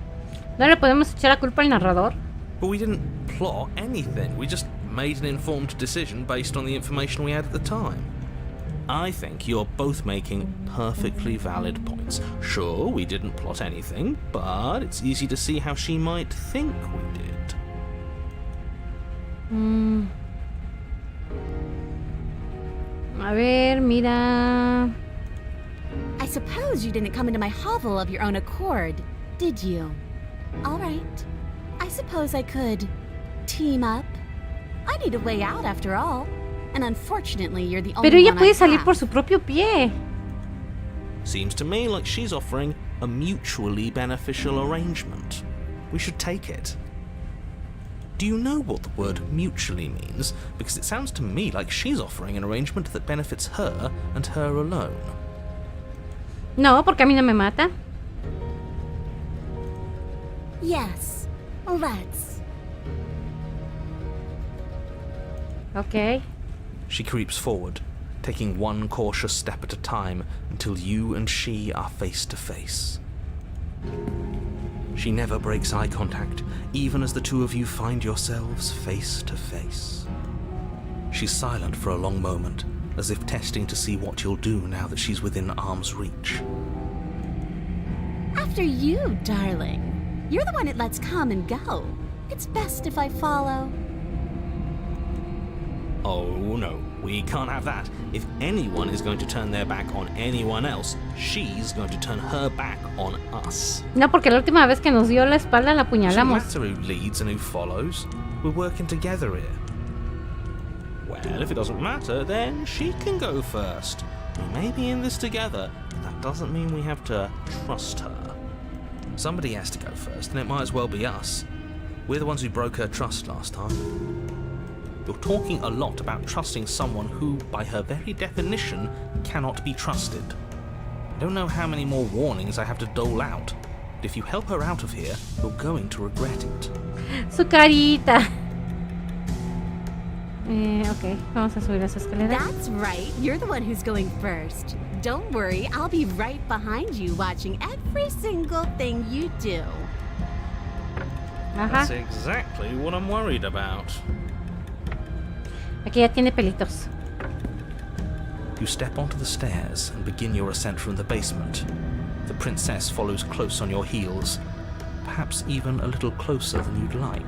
¿No le podemos echar la culpa al narrador? But we didn't plot anything. We just made an informed decision based on the information we had at the time. I think you're both making perfectly valid points. Sure, we didn't plot anything, but it's easy to see how she might think we did. A ver, mira... I suppose you didn't come into my hovel of your own accord, did you? All right. I suppose I could team up. I need a way out after all. And unfortunately, you're the only Pero ella one puede I salir have. por su propio pie. Seems to me like she's offering a mutually beneficial arrangement. We should take it. Do you know what the word mutually means? Because it sounds to me like she's offering an arrangement that benefits her and her alone. No, porque a mí no me mata. Yes. Let's. Ok. She creeps forward, taking one cautious step at a time until you and she are face to face. She never breaks eye contact, even as the two of you find yourselves face to face. She's silent for a long moment, as if testing to see what you'll do now that she's within arm's reach. After you, darling. You're the one that lets come and go. It's best if I follow. Oh no, we can't have that. If anyone is going to turn their back on anyone else, she's going to turn her back on us. No, porque la última vez que nos dio la espalda la It doesn't apuñalamos. matter who leads and who follows. We're working together here. Well, if it doesn't matter, then she can go first. We may be in this together, but that doesn't mean we have to trust her. Somebody has to go first, and it might as well be us. We're the ones who broke her trust last time. You're talking a lot about trusting someone who, by her very definition, cannot be trusted. I don't know how many more warnings I have to dole out, but if you help her out of here, you're going to regret it. Su carita. Ok, vamos a subir esa escalera. That's right. You're the one who's going first. Don't worry, I'll be right behind you watching every single thing you do. Ajá. That's exactly what I'm worried about. Aquí ya tiene pelitos. You step onto the stairs and begin your ascent from the basement. The princess follows close on your heels, perhaps even a little closer than you'd like.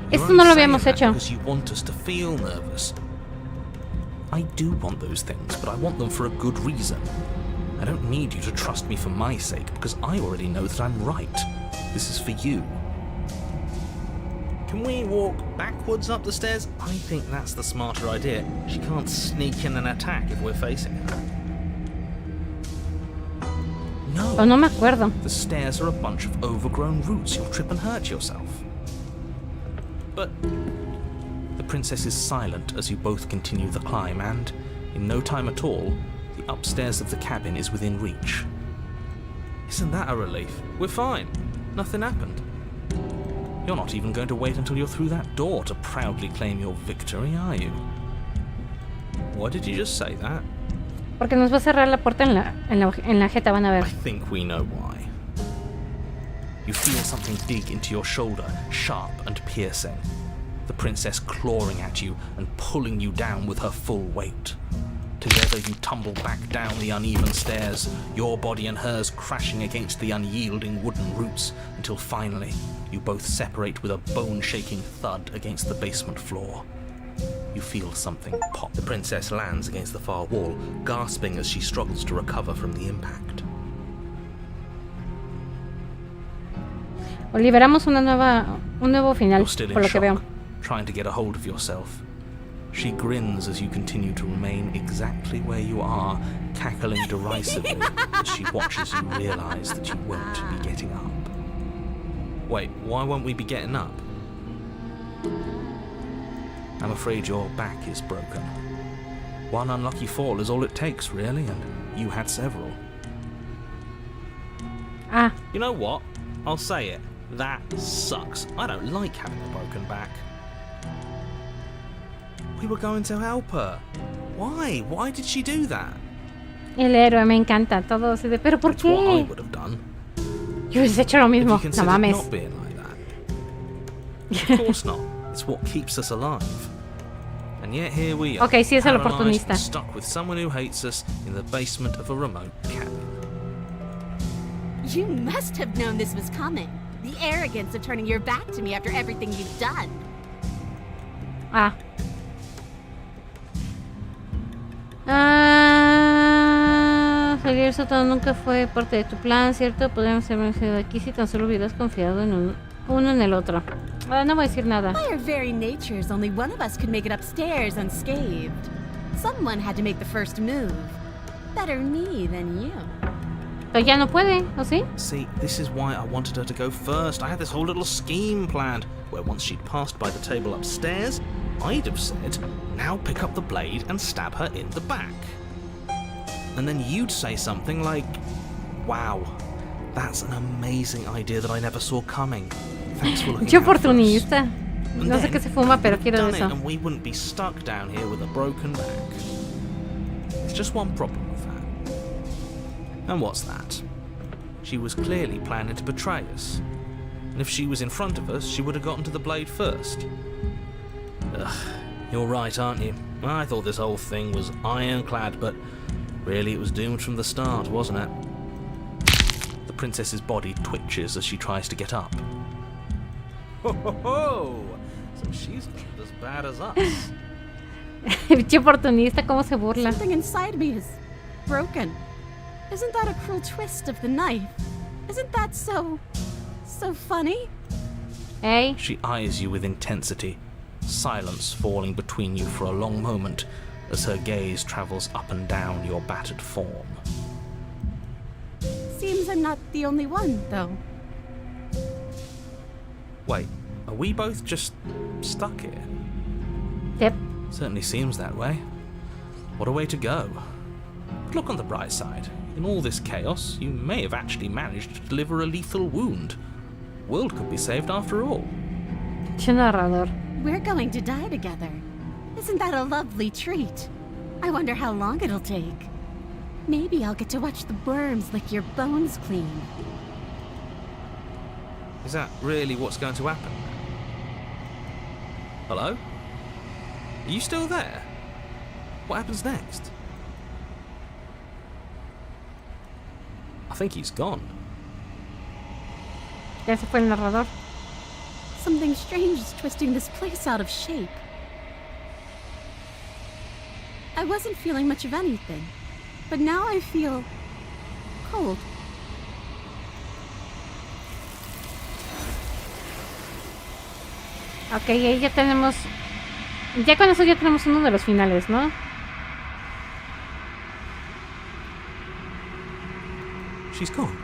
You're Esto no lo only habíamos saying that hecho. because you want us to feel nervous. I do want those things, but I want them for a good reason. I don't need you to trust me for my sake, because I already know that I'm right. This is for you. Can we walk backwards up the stairs? I think that's the smarter idea. She can't sneak in and attack if we're facing her. No. Oh, no me acuerdo. The stairs are a bunch of overgrown roots. You'll trip and hurt yourself. But the princess is silent as you both continue the climb, and in no time at all, the upstairs of the cabin is within reach. Isn't that a relief? We're fine. Nothing happened. You're not even going to wait until you're through that door to proudly claim your victory, are you? Why did you just say that? Porque nos va a cerrar la puerta en la jeta, van a I ver. think we know why. You feel something dig into your shoulder, sharp and piercing. The princess clawing at you and pulling you down with her full weight. Together you tumble back down the uneven stairs, your body and hers crashing against the unyielding wooden roots, until finally you both separate with a bone-shaking thud against the basement floor. You feel something pop. The princess lands against the far wall, gasping as she struggles to recover from the impact. O liberamos un nuevo final, You're still por in lo que veo. shock, trying to get a hold of yourself. She grins as you continue to remain exactly where you are, cackling derisively as she watches you realize that you won't be getting up. Wait, why won't we be getting up? I'm afraid your back is broken. One unlucky fall is all it takes, really, and you had several. Ah, You know what? I'll say it. That sucks. I don't like having a broken back. We were going to help her. Why? Why did she do that? el héroe, me encanta. Todo así de, ¿pero por That's what I qué? would have done. Yo hubiese hecho lo If mismo. you No considered mames. not being like that. Of course not. It's what keeps us alive. And yet here we are. Ok, sí es el paralysed oportunista. and stuck with someone who hates us in the basement of a remote cabin. You must have known this was coming. The arrogance of turning your back to me after everything you've done. Ah. Salir del sótano nunca fue parte de tu plan, ¿cierto? Podríamos habernos ido de aquí si tan solo hubieras confiado en uno en el otro. No voy a decir nada. By our very natures, only one of us could make it upstairs unscathed. Someone had to make the first move. Better me than you. Pero ya no puede, ¿o sí? See, this is why I wanted her to go first. I had this whole little scheme planned, where once she'd passed by the table upstairs, I'd have said, now pick up the blade and stab her in the back. And then you'd say something like, wow, that's an amazing idea that I never saw coming. Thanks for looking Qué out for us." oportunista. And No sé then qué se fuma, pero we'd quiero done eso. it and we wouldn't be stuck down here with a broken back. There's just one problem with that. And what's that? She was clearly planning to betray us. And if she was in front of us, she would have gotten to the blade first. Ugh, you're right, aren't you? I thought this whole thing was ironclad, but really it was doomed from the start, wasn't it? The princess's body twitches as she tries to get up. Ho ho ho! So she's not as bad as us. Bicho oportunista, cómo se burla. Something inside me is broken. Isn't that a cruel twist of the knife? Isn't that so funny? Hey, She eyes you with intensity, silence falling between you for a long moment as her gaze travels up and down your battered form. Seems I'm not the only one, though. Wait, are we both just stuck here? yep. Certainly seems that way. What a way to go. But look on the bright side. In all this chaos, you may have actually managed to deliver a lethal wound. World could be saved after all. Bicho narrador. We're going to die together. Isn't that a lovely treat? I wonder how long it'll take. Maybe I'll get to watch the worms lick your bones clean. Is that really what's going to happen? Hello? Are you still there? What happens next? I think he's gone. Ya se fue el narrador. Something strange is twisting this place out of shape. I wasn't feeling much of anything, but now I feel cold. Ok, ahí ya tenemos... Ya con eso ya tenemos uno de los finales, ¿no? She's gone.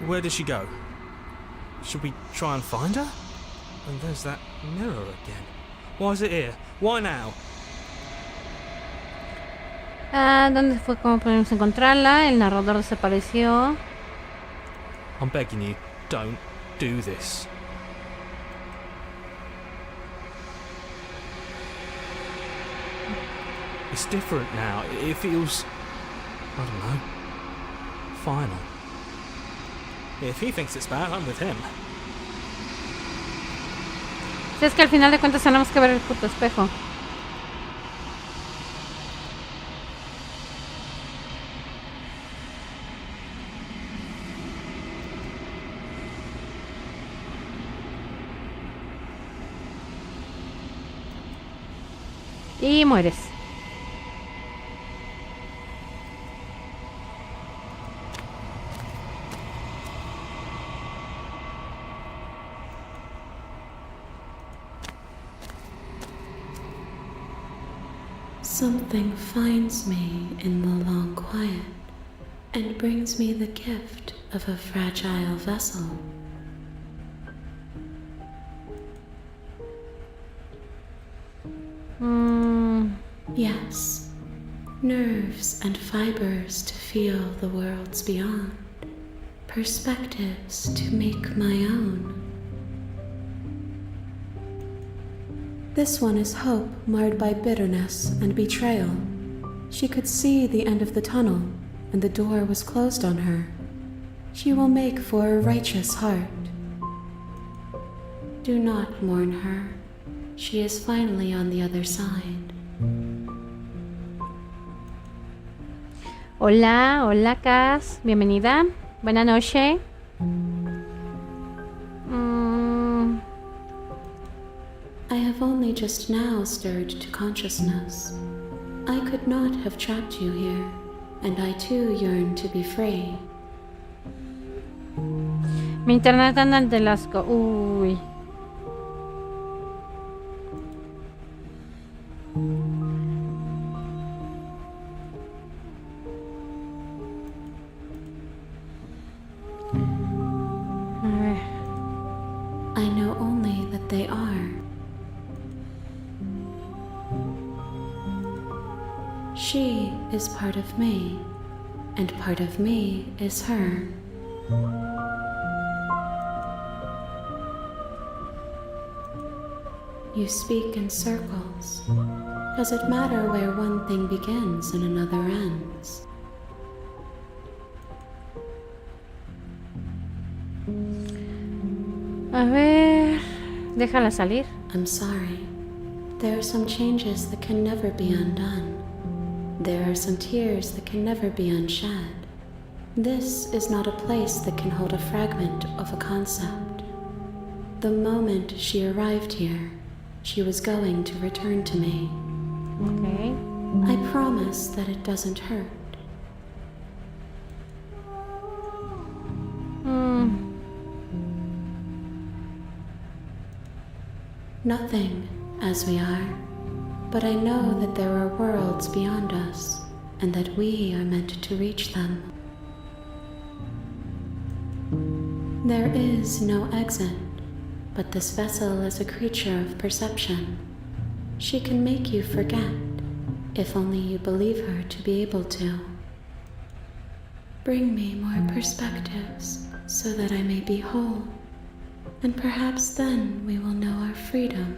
Where did she go? Should we try and find her? And there's that mirror again. Why is it here? Why now? Ah, ¿dónde fue? ¿Cómo podemos encontrarla? El narrador desapareció. I'm begging you, don't do this. It's different now. It feels... I don't know. Final. If he thinks it's bad, I'm with him. Si es que al final de cuentas tenemos que ver el puto espejo. Y mueres. Something finds me in the long quiet and brings me the gift of a fragile vessel. Yes, nerves and fibers to feel the worlds beyond, perspectives to make my own. This one is hope marred by bitterness and betrayal. She could see the end of the tunnel, and the door was closed on her. She will make for a righteous heart. Do not mourn her. She is finally on the other side. Hola, hola Cas, bienvenida. Buenas noches. I have only just now stirred to consciousness. I could not have trapped you here, and I too yearn to be free. Mi internet anda en el asco. Uy. A ver. I know only that they are. She is part of me, and part of me is her. You speak in circles. Does it matter where one thing begins and another ends? A ver, déjala salir. I'm sorry. There are some changes that can never be undone. There are some tears that can never be unshed. This is not a place that can hold a fragment of a concept. The moment she arrived here, she was going to return to me. Okay. I promise that it doesn't hurt. Nothing, as we are, but I know that there are worlds beyond us, and that we are meant to reach them. There is no exit, but this vessel is a creature of perception. She can make you forget, if only you believe her to be able to. Bring me more perspectives, so that I may be whole, and perhaps then we will know our freedom.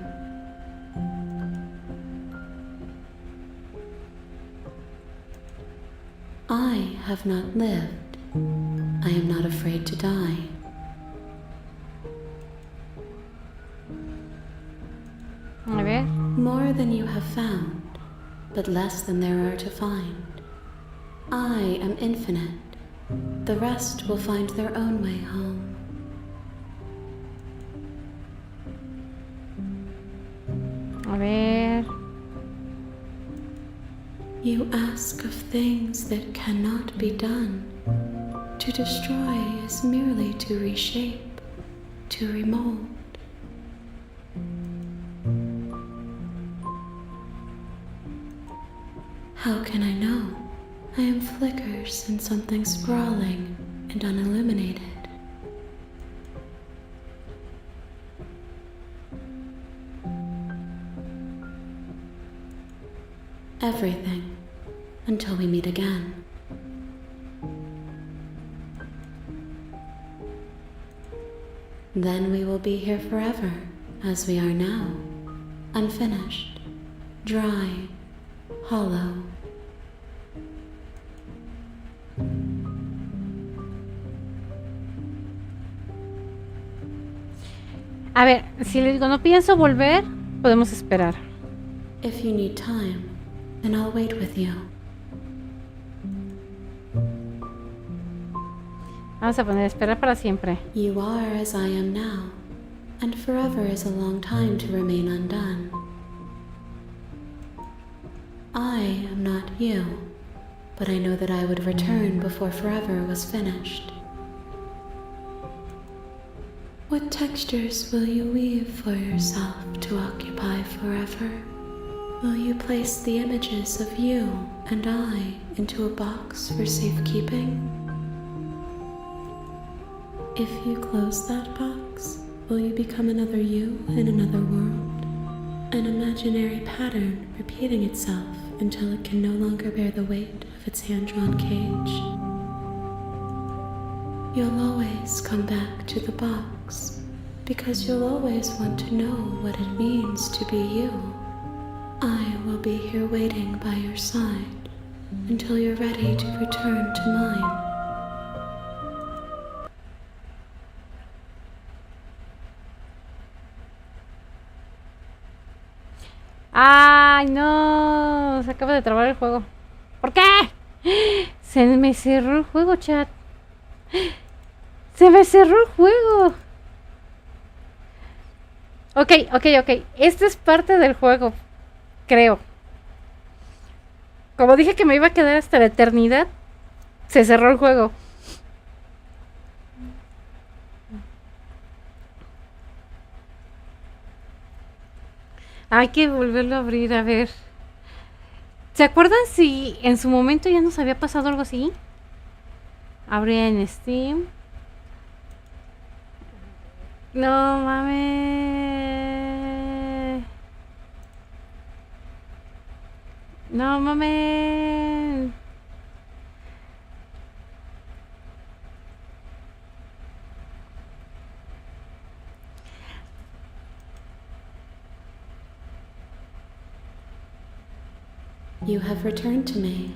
I have not lived. I am not afraid to die. A ver. More than you have found, but less than there are to find. I am infinite. The rest will find their own way home. A ver. You ask of things that cannot be done. To destroy is merely to reshape, to remold. How can I know? I am flickers in something sprawling and unilluminated. Everything, until we meet again. Then we will be here forever, as we are now, unfinished, dry, hollow. A ver, si le digo no pienso volver, podemos esperar. If you need time, then I'll wait with you. Vamos a poner esperar para siempre. You are as I am now, and forever is a long time to remain undone. I am not you, but I know that I would return before forever was finished. What textures will you weave for yourself to occupy forever? Will you place the images of you and I into a box for safekeeping? If you close that box, will you become another you in another world? An imaginary pattern repeating itself until it can no longer bear the weight of its hand-drawn cage. You'll always come back to the box, because you'll always want to know what it means to be you. I will be here waiting by your side until you're ready to return to mine. ¡Ay, no! Se acaba de trabar el juego. ¿Por qué? Se me cerró el juego, chat. Se me cerró el juego. Ok. Esto es parte del juego, creo. Como dije que me iba a quedar hasta la eternidad, se cerró el juego. Hay que volverlo a abrir, a ver. ¿Se acuerdan si en su momento ya nos había pasado algo así? Abrí en Steam. No mames. No mames. You have returned to me.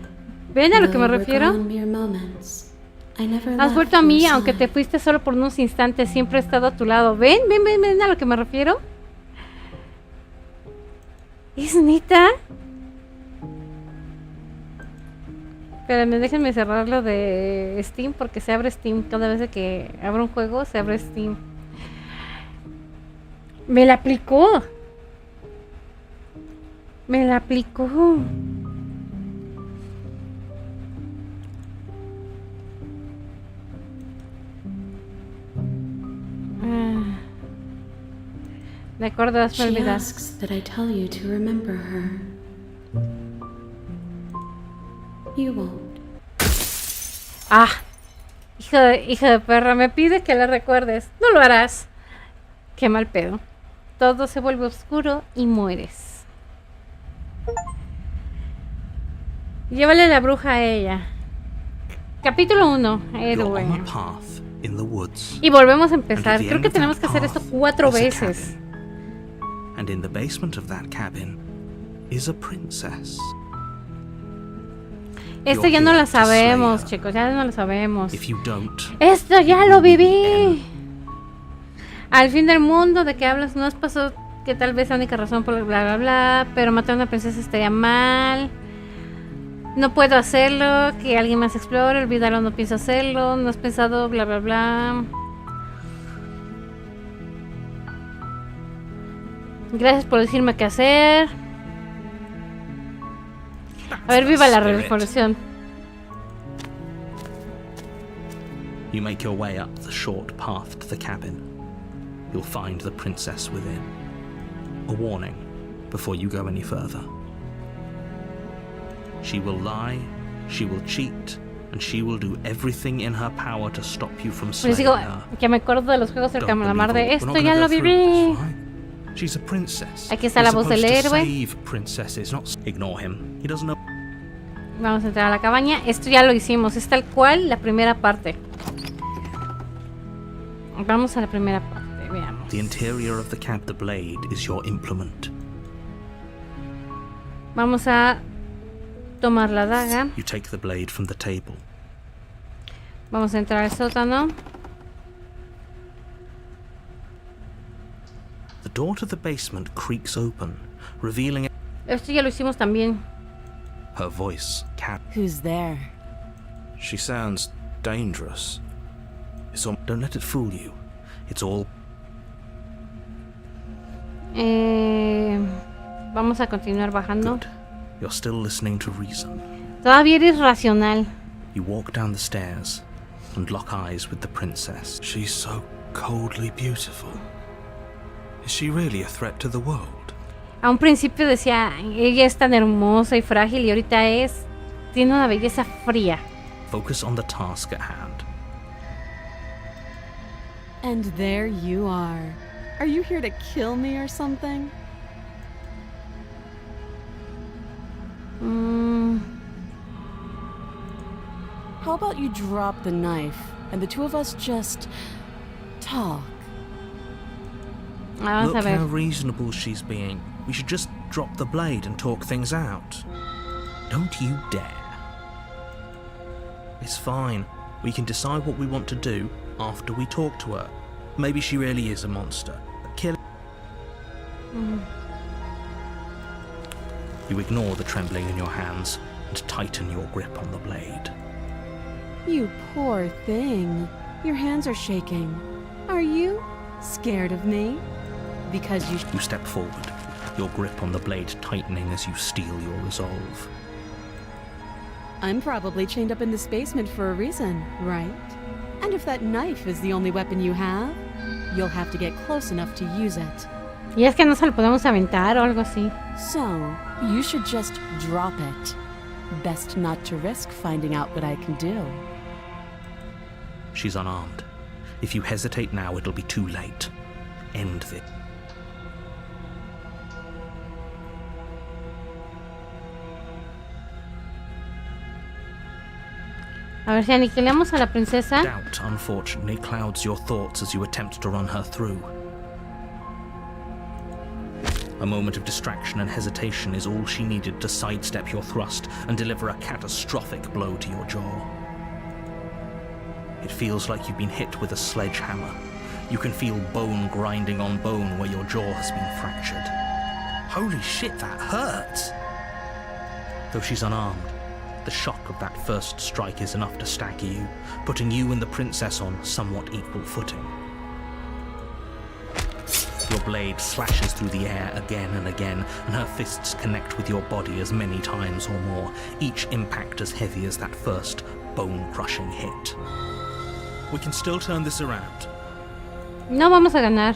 ¿Ven a lo que me Though we're refiero? gone mere moments, I never Has left vuelto a your mí, side. aunque te fuiste solo por unos instantes, siempre he estado a tu lado. ¿Ven? ¿Ven a lo que me refiero? ¿Es neta? Espérenme, déjenme cerrar lo de Steam porque se abre Steam. Cada vez que abro un juego, se abre Steam. ¡Me la aplicó! ¡Me la aplicó! De acuerdo, hazme She olvidar. asks that I tell you to remember her. You won't. ¡Ah! Hija de perra, me pide que la recuerdes. No lo harás. Qué mal pedo. Todo se vuelve oscuro y mueres. Llévale la bruja a ella. Capítulo 1. You're Héroe. on a path in the woods. Y volvemos a And empezar. at the Creo end que of that tenemos que hacer esto path 4 is a veces. cabin. And in the basement of that cabin is a princess. Esto You're ya no here lo to slay sabemos, her. chicos. Ya no lo sabemos. If you don't, Esto ya lo viví. Al fin del mundo, ¿de qué hablas? No has pasado que tal vez la única razón por bla bla bla, pero matar a una princesa estaría mal. No puedo hacerlo, que alguien más explore, olvídalo, no pienso hacerlo, no has pensado bla bla bla. Gracias por decirme qué hacer. A ver, viva la revolución. you make your way up the short path to the cabin. You'll find the princess within. A warning before you go any further. She will lie, she will cheat, and she will do everything in her power to stop you from Les slaying digo her. que me acuerdo de los juegos del Don't calamar believe de all. We're esto not ya gonna lo go through viví. this, right? She's a princess. Aquí está We're la voz del supposed to héroe. save princesses, not ignore him. He doesn't know. Vamos a entrar a la cabaña. Esto ya lo hicimos. Es tal cual la primera parte. Vamos a la primera parte. Veamos. The interior of the cab, the blade, is your implement. Vamos a tomar la daga. You take the blade from the table. Vamos a entrar al sótano. The door to the basement creaks open, revealing Esto ya lo hicimos también. her voice. Cat. Who's there? She sounds dangerous. Don't let it fool you. It's all. Vamos a continuar bajando. Good. You're still listening to reason. Todavía eres racional. You walk down the stairs and lock eyes with the princess. She's so coldly beautiful. Is she really a threat to the world? A un principio decía, ella es tan hermosa y frágil y ahorita tiene una belleza fría. Focus on the task at hand. And there you are. Are you here to kill me or something? How about you drop the knife and the two of us just talk? Vamos a Look ver. how reasonable she's being. We should just drop the blade and talk things out. Don't you dare. It's fine. We can decide what we want to do after we talk to her. Maybe she really is a monster. Kill. You ignore the trembling in your hands and tighten your grip on the blade. You poor thing. Your hands are shaking. Are you scared of me? Because you You step forward, your grip on the blade tightening as you steel your resolve. I'm probably chained up in this basement for a reason, right? And if that knife is the only weapon you have, you'll have to get close enough to use it. Y es que no se lo podemos aventar o algo así. So, you should just drop it. Best not to risk finding out what I can do. She's unarmed. If you hesitate now, it'll be too late. End this. A ver si aniquilamos a la princesa. Doubt, unfortunately, clouds your thoughts as you attempt to run her through. A moment of distraction and hesitation is all she needed to sidestep your thrust and deliver a catastrophic blow to your jaw. It feels like you've been hit with a sledgehammer. You can feel bone grinding on bone where your jaw has been fractured. Holy shit, that hurts! Though she's unarmed, the shock of that first strike is enough to stagger you, putting you and the princess on somewhat equal footing. Your blade slashes through the air again and again, and her fists connect with your body as many times or more, each impact as heavy as that first bone-crushing hit. We can still turn this around. No vamos a ganar.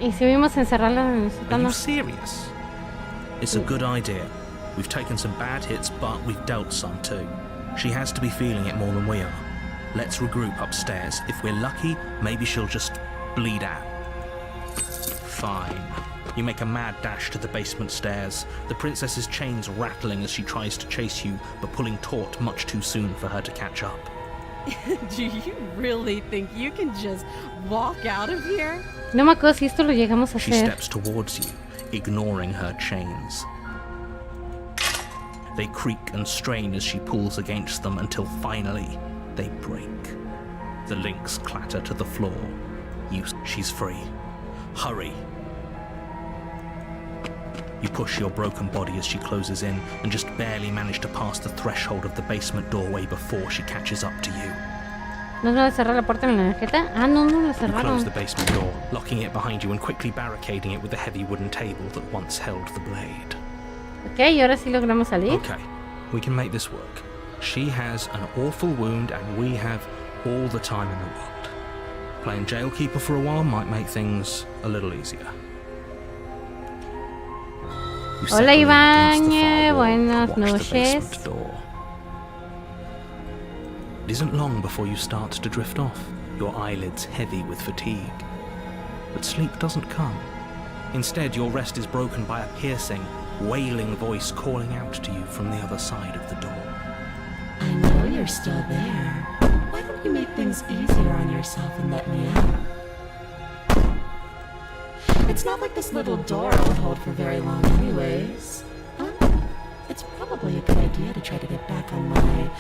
¿Y si vimos encerrarla en el Are you sótano? serious? It's a good idea. We've taken some bad hits, but we've dealt some too. She has to be feeling it more than we are. Let's regroup upstairs. If we're lucky, maybe she'll just bleed out. Fine. You make a mad dash to the basement stairs, the princess's chains rattling as she tries to chase you, but pulling taut much too soon for her to catch up. Do you really think you can just walk out of here? No me acuerdo si esto lo llegamos a She hacer. steps towards you, ignoring her chains. They creak and strain as she pulls against them until finally they break. The links clatter to the floor. She's free. Hurry. You push your broken body as she closes in and just barely manage to pass the threshold of the basement doorway before she catches up to you. ¿No se va a cerrar la puerta en la tarjeta? Ah, no, no la You close cerraron. the basement door, locking it behind you and quickly barricading it with the heavy wooden table that once held the blade. Ok, y ahora sí logramos salir. Okay, we can make this work. She has an awful wound and we have all the time in the world. Playing jailkeeper for a while might make things a little easier. You Hola, settle in against the Ibañez, far wall buenas to watch the noches. basement door. It isn't long before you start to drift off, your eyelids heavy with fatigue. But sleep doesn't come. Instead, your rest is broken by a piercing, wailing voice calling out to you from the other side of the door. I know you're still there. Why don't you make things easier on yourself and let me out? It's not like this little door will hold for very long anyways. It's probably a good idea to try to get back on my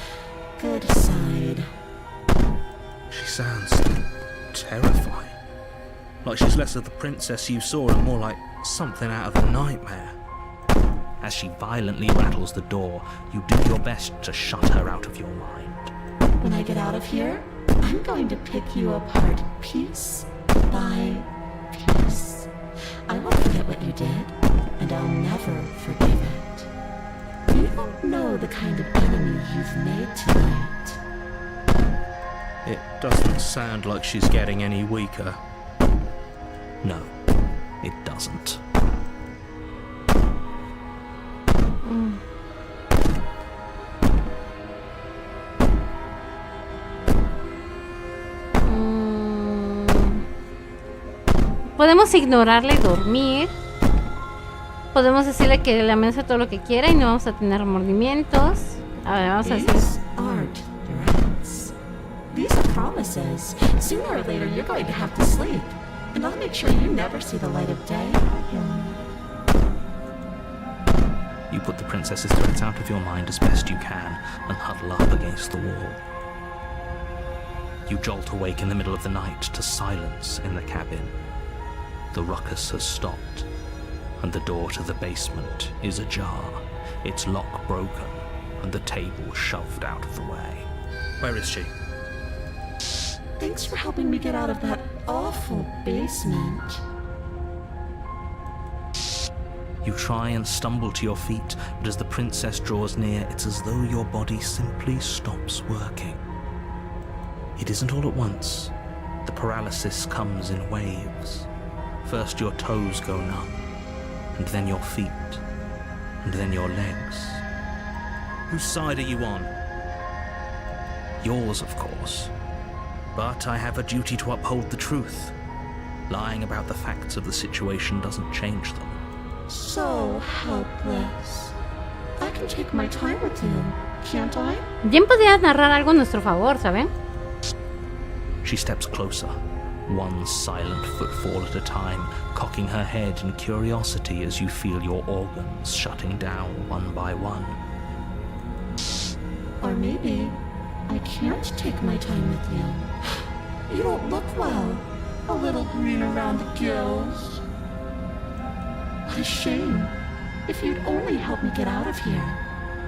good side. She sounds terrifying. Like she's less of the princess you saw and more like something out of a nightmare. As she violently rattles the door, you do your best to shut her out of your mind. When I get out of here, I'm going to pick you apart piece by piece. I won't forget what you did, and I'll never forgive it. You don't know the kind of enemy you've made tonight. It doesn't sound like she's getting any weaker. No, it doesn't. Podemos ignorarla y dormir. Podemos decirle que le amenaza todo lo que quiera y no vamos a tener remordimientos. A ver, vamos a decir. These aren't threats. These are promises. Sooner or later, you're going to have to sleep. And I'll make sure you never see the light of day. You put the princess's threats out of your mind as best you can and huddle up against the wall. You jolt awake in the middle of the night to silence in the cabin. The ruckus has stopped, and the door to the basement is ajar, its lock broken, and the table shoved out of the way. Where is she? Thanks for helping me get out of that awful basement. You try and stumble to your feet, but as the princess draws near, it's as though your body simply stops working. It isn't all at once. The paralysis comes in waves. First your toes go numb, and then your feet, and then your legs. Whose side are you on? Yours, of course. But I have a duty to uphold the truth. Lying about the facts of the situation doesn't change them. So helpless. I can take my time with you, can't I? Bien podría narrar algo a nuestro favor, ¿saben? She steps closer, one silent footfall at a time, cocking her head in curiosity as you feel your organs shutting down one by one. Or maybe I can't take my time with you. You don't look well. A little green around the gills. What a shame. If you'd only help me get out of here,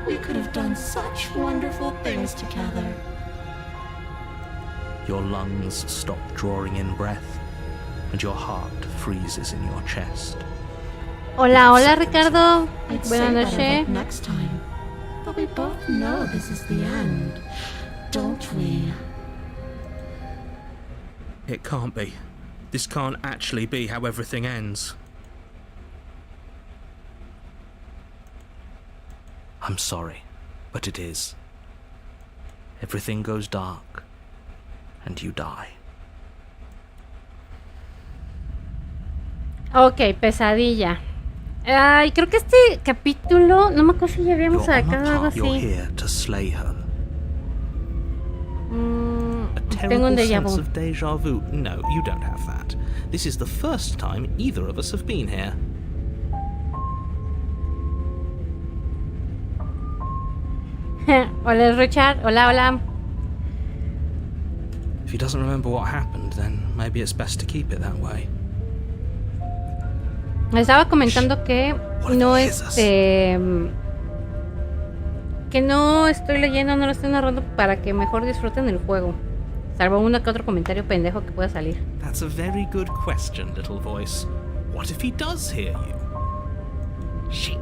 we could have done such wonderful things together. Your lungs stop drawing in breath, and your heart freezes in your chest. Hola, hola Ricardo. I'd say Buenas better noches. next time. But we both know this is the end, don't we? It can't be. This can't actually be how everything ends. I'm sorry, but it is. Everything goes dark, and you die. Ok, pesadilla. Ay, creo que este capítulo, no me acuerdo si ya habíamos You're on sacado algo matar. You're así. here to slay her. A Tengo un terrible déjà sense vu. of déjà vu. No, you don't have that. This is the first time either of us have been here. Hola Richard, hola, hola. If he doesn't remember what happened, then maybe it's best to keep it that way. Estaba comentando que no que no estoy leyendo, no lo estoy narrando para que mejor disfruten el juego. Salvo uno que otro comentario pendejo que pueda salir. That's a very good question, little voice. What if he does hear you? Shit.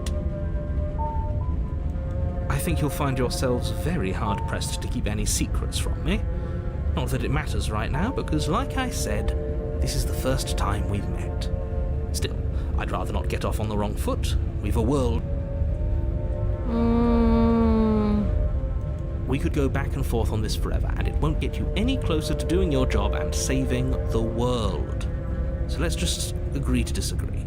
I think you'll find yourselves very hard-pressed to keep any secrets from me. Not that it matters right now, because like I said, this is the first time we've met. Still, I'd rather not get off on the wrong foot. We've a world. We could go back and forth on this forever, and it won't get you any closer to doing your job and saving the world. So let's just agree to disagree.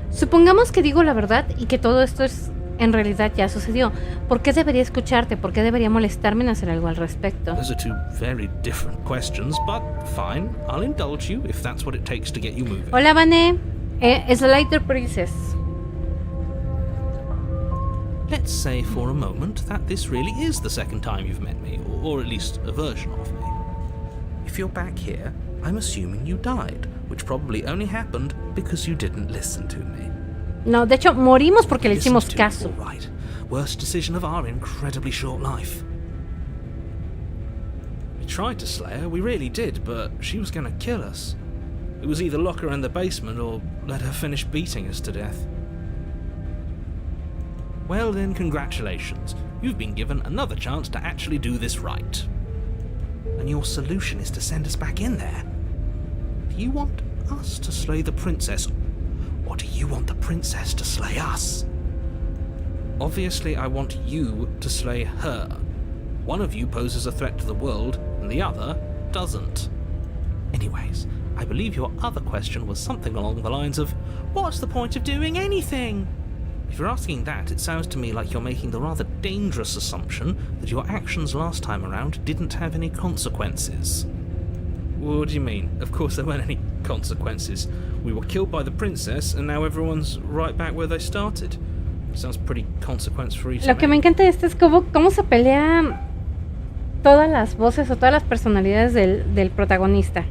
Supongamos que digo la verdad y que todo esto es en realidad ya sucedió. ¿Por qué debería escucharte? ¿Por qué debería molestarme en hacer algo al respecto? Those are two very different questions, but fine. I'll indulge you if that's what it takes to get you moving. Hola, Vane. Slider Princess. Let's say for a moment that this really is the second time you've met me, or at least a version of me. If you're back here, I'm assuming you died, which probably only happened because you didn't listen to me. No, de hecho, morimos porque le Listened hicimos to, caso. all right. Worst decision of our incredibly short life. We tried to slay her, we really did, but she was gonna kill us. It was either lock her in the basement or let her finish beating us to death. Well then, congratulations. You've been given another chance to actually do this right. And your solution is to send us back in there. Do you want us to slay the princess, or do you want the princess to slay us? Obviously, I want you to slay her. One of you poses a threat to the world, and the other doesn't. Anyways, I believe your other question was something along the lines of, what's the point of doing anything? If you're asking that, it sounds to me like you're making the rather dangerous assumption that your actions last time around didn't have any consequences. What do you mean? Of course there weren't any consequences. We were killed by the princess, and now everyone's right back where they started. Sounds pretty consequence-free to Lo que me encanta de esto es cómo se pelea todas las voces o todas las personalidades del protagonista.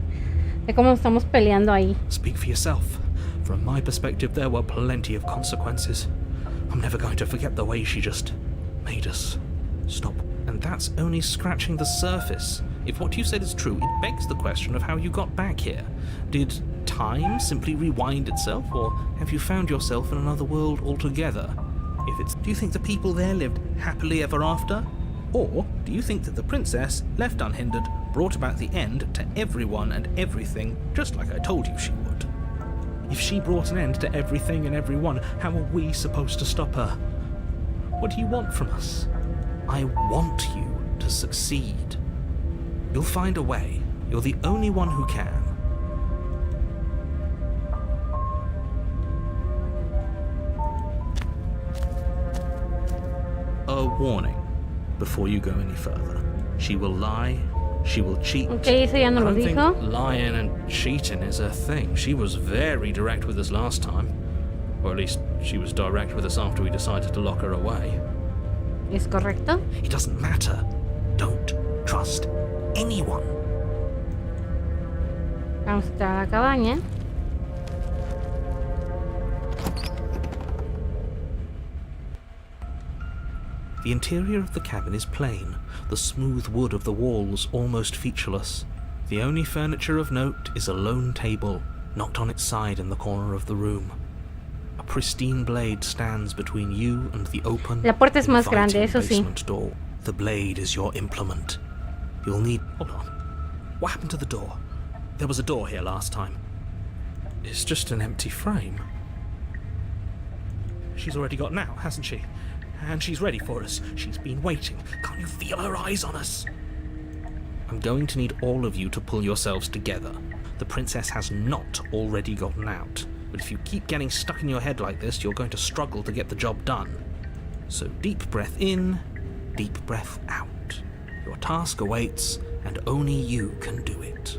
De cómo estamos peleando ahí. Speak for yourself. From my perspective, there were plenty of consequences. I'm never going to forget the way she just made us stop. And that's only scratching the surface. If what you said is true, it begs the question of how you got back here. Did time simply rewind itself, or have you found yourself in another world altogether? If it's, do you think the people there lived happily ever after? Or do you think that the princess, left unhindered, brought about the end to everyone and everything, just like I told you she would? If she brought an end to everything and everyone, how are we supposed to stop her? What do you want from us? I want you to succeed. You'll find a way. You're the only one who can. A warning. before you go any further. She will lie, she will cheat. Ok, eso ya no I lo don't think dijo. lying and cheating is her thing. She was very direct with us last time. Or at least she was direct with us after we decided to lock her away. ¿Es correcto? It doesn't matter. Don't trust anyone. Vamos a entrar a la cabaña. The interior of the cabin is plain, the smooth wood of the walls almost featureless. The only furniture of note is a lone table, knocked on its side in the corner of the room. A pristine blade stands between you and the open, La puerta es más inviting grande, eso sí. basement door. The blade is your implement. You'll need... Hold on. What happened to the door? There was a door here last time. It's just an empty frame. She's already got now, hasn't she? And she's ready for us. She's been waiting. Can't you feel her eyes on us? I'm going to need all of you to pull yourselves together. The princess has not already gotten out. But if you keep getting stuck in your head like this, you're going to struggle to get the job done. So deep breath in, deep breath out. Your task awaits, and only you can do it.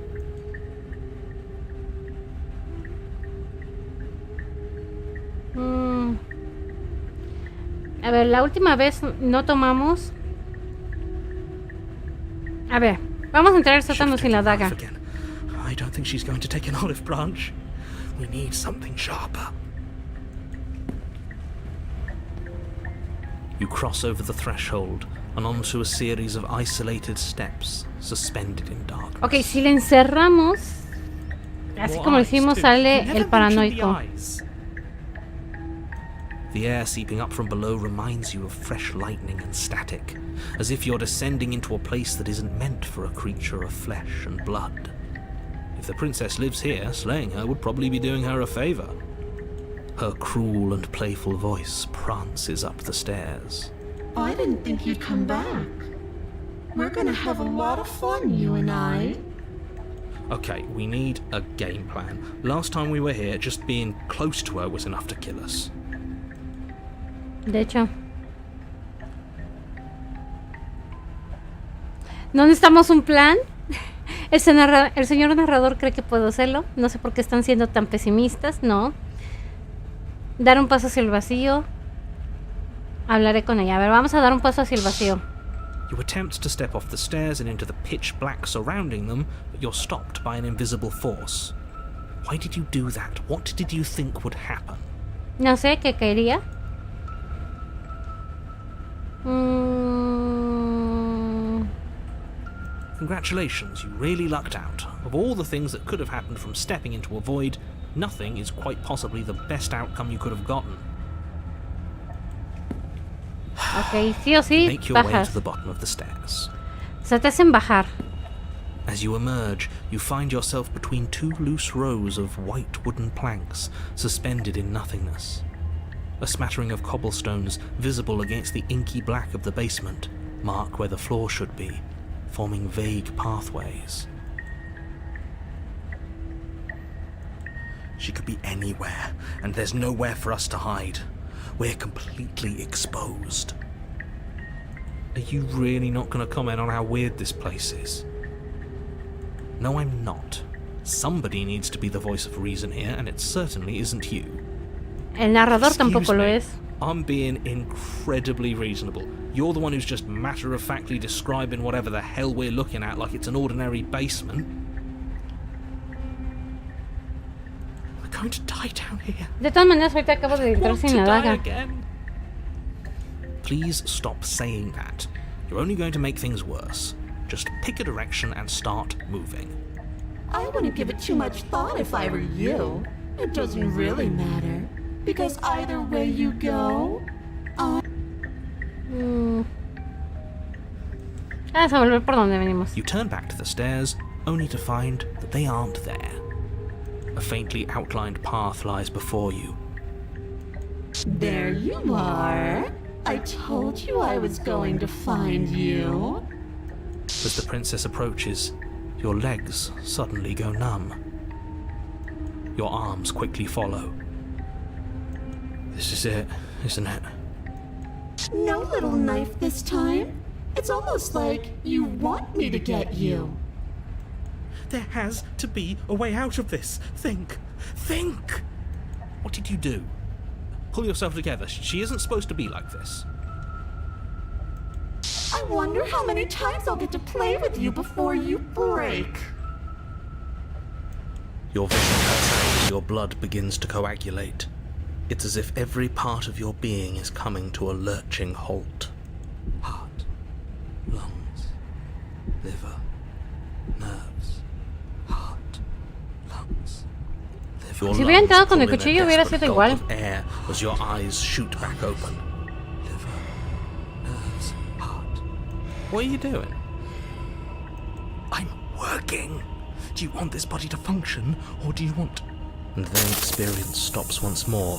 A ver, la última vez no tomamos. A ver, vamos a entrar Sacando sin la daga. Again. I don't think she's going to take an olive branch. We need something sharper. You cross over the threshold and onto a series of isolated steps suspended in darkness. Ok, si le encerramos, así como lo hicimos, sale el paranoico. The air seeping up from below reminds you of fresh lightning and static, as if you're descending into a place that isn't meant for a creature of flesh and blood. If the princess lives here, slaying her would probably be doing her a favor. Her cruel and playful voice prances up the stairs. I didn't think you'd come back. We're gonna have a lot of fun, you and I. Okay, we need a game plan. Last time we were here, just being close to her was enough to kill us. De hecho, no necesitamos un plan. El señor narrador cree que puedo hacerlo. No sé por qué están siendo tan pesimistas. No. Dar un paso hacia el vacío. Hablaré con ella. A ver, vamos a dar un paso hacia el vacío. You attempt to step off the stairs and into the pitch black surrounding them, but you're stopped by an invisible force. Why did you do that? What did you think would happen? No sé qué caería. Congratulations, you really lucked out. Of all the things that could have happened from stepping into a void, nothing is quite possibly the best outcome you could have gotten. Ok, sí o sí, Make your way bajas. to the bottom of the stairs. Se te hacen bajar. As you emerge, you find yourself between two loose rows of white wooden planks suspended in nothingness. A smattering of cobblestones, visible against the inky black of the basement, mark where the floor should be, forming vague pathways. She could be anywhere, and there's nowhere for us to hide. We're completely exposed. Are you really not going to comment on how weird this place is? No, I'm not. Somebody needs to be the voice of reason here, and it certainly isn't you. El narrador Excuse tampoco lo me, es. I'm being incredibly reasonable. You're the one who's just matter-of-factly describing whatever the hell we're looking at like it's an ordinary basement. We're going to die down here. De todas maneras, ahorita acabo de entrar Want sin to la die daga. again. Please stop saying that. You're only going to make things worse. Just pick a direction and start moving. I wouldn't give it too much thought if I were you. It doesn't really matter. Because either way you go, Vamos a volver por donde venimos. You turn back to the stairs, only to find that they aren't there. A faintly outlined path lies before you. there you are. I told you I was going to find you. As the princess approaches, your legs suddenly go numb. Your arms quickly follow. This is it, isn't it? No little knife this time. It's almost like you want me to get you. There has to be a way out of this. Think. Think! What did you do? Pull yourself together. She isn't supposed to be like this. I wonder how many times I'll get to play with you before you break. Your vision cuts out as your blood begins to coagulate. It's as if every part of your being is coming to a lurching halt. Heart, lungs, liver, nerves, heart, lungs, liver. Si hubiera entrado con el cuchillo hubiera sido igual. Air as your eyes shoot back open. Liver, nerves, heart. What are you doing? I'm working. Do you want this body to function, or do you want... And then experience stops once more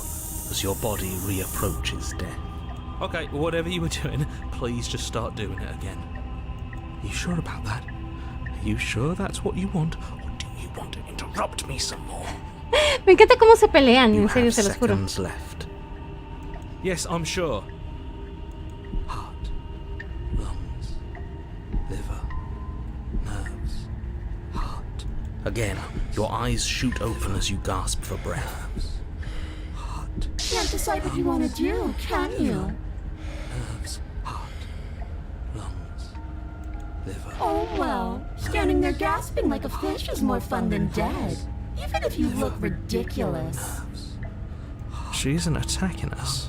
as your body reapproaches death. Okay, whatever you were doing, please just start doing it again. Are you sure about that? Are you sure that's what you want, or do you want to interrupt me some more? Me encanta cómo se pelean, You en serio, have se los juro. seconds left. Yes, I'm sure. Heart, lungs, liver, nerves, heart. Again, your eyes shoot open as you gasp for breath. Heart, Can't decide what you want to do, can you? nerves, heart, lungs, liver. Oh well, standing there gasping like a fish is more fun than dead. Even if you look ridiculous. She isn't attacking us.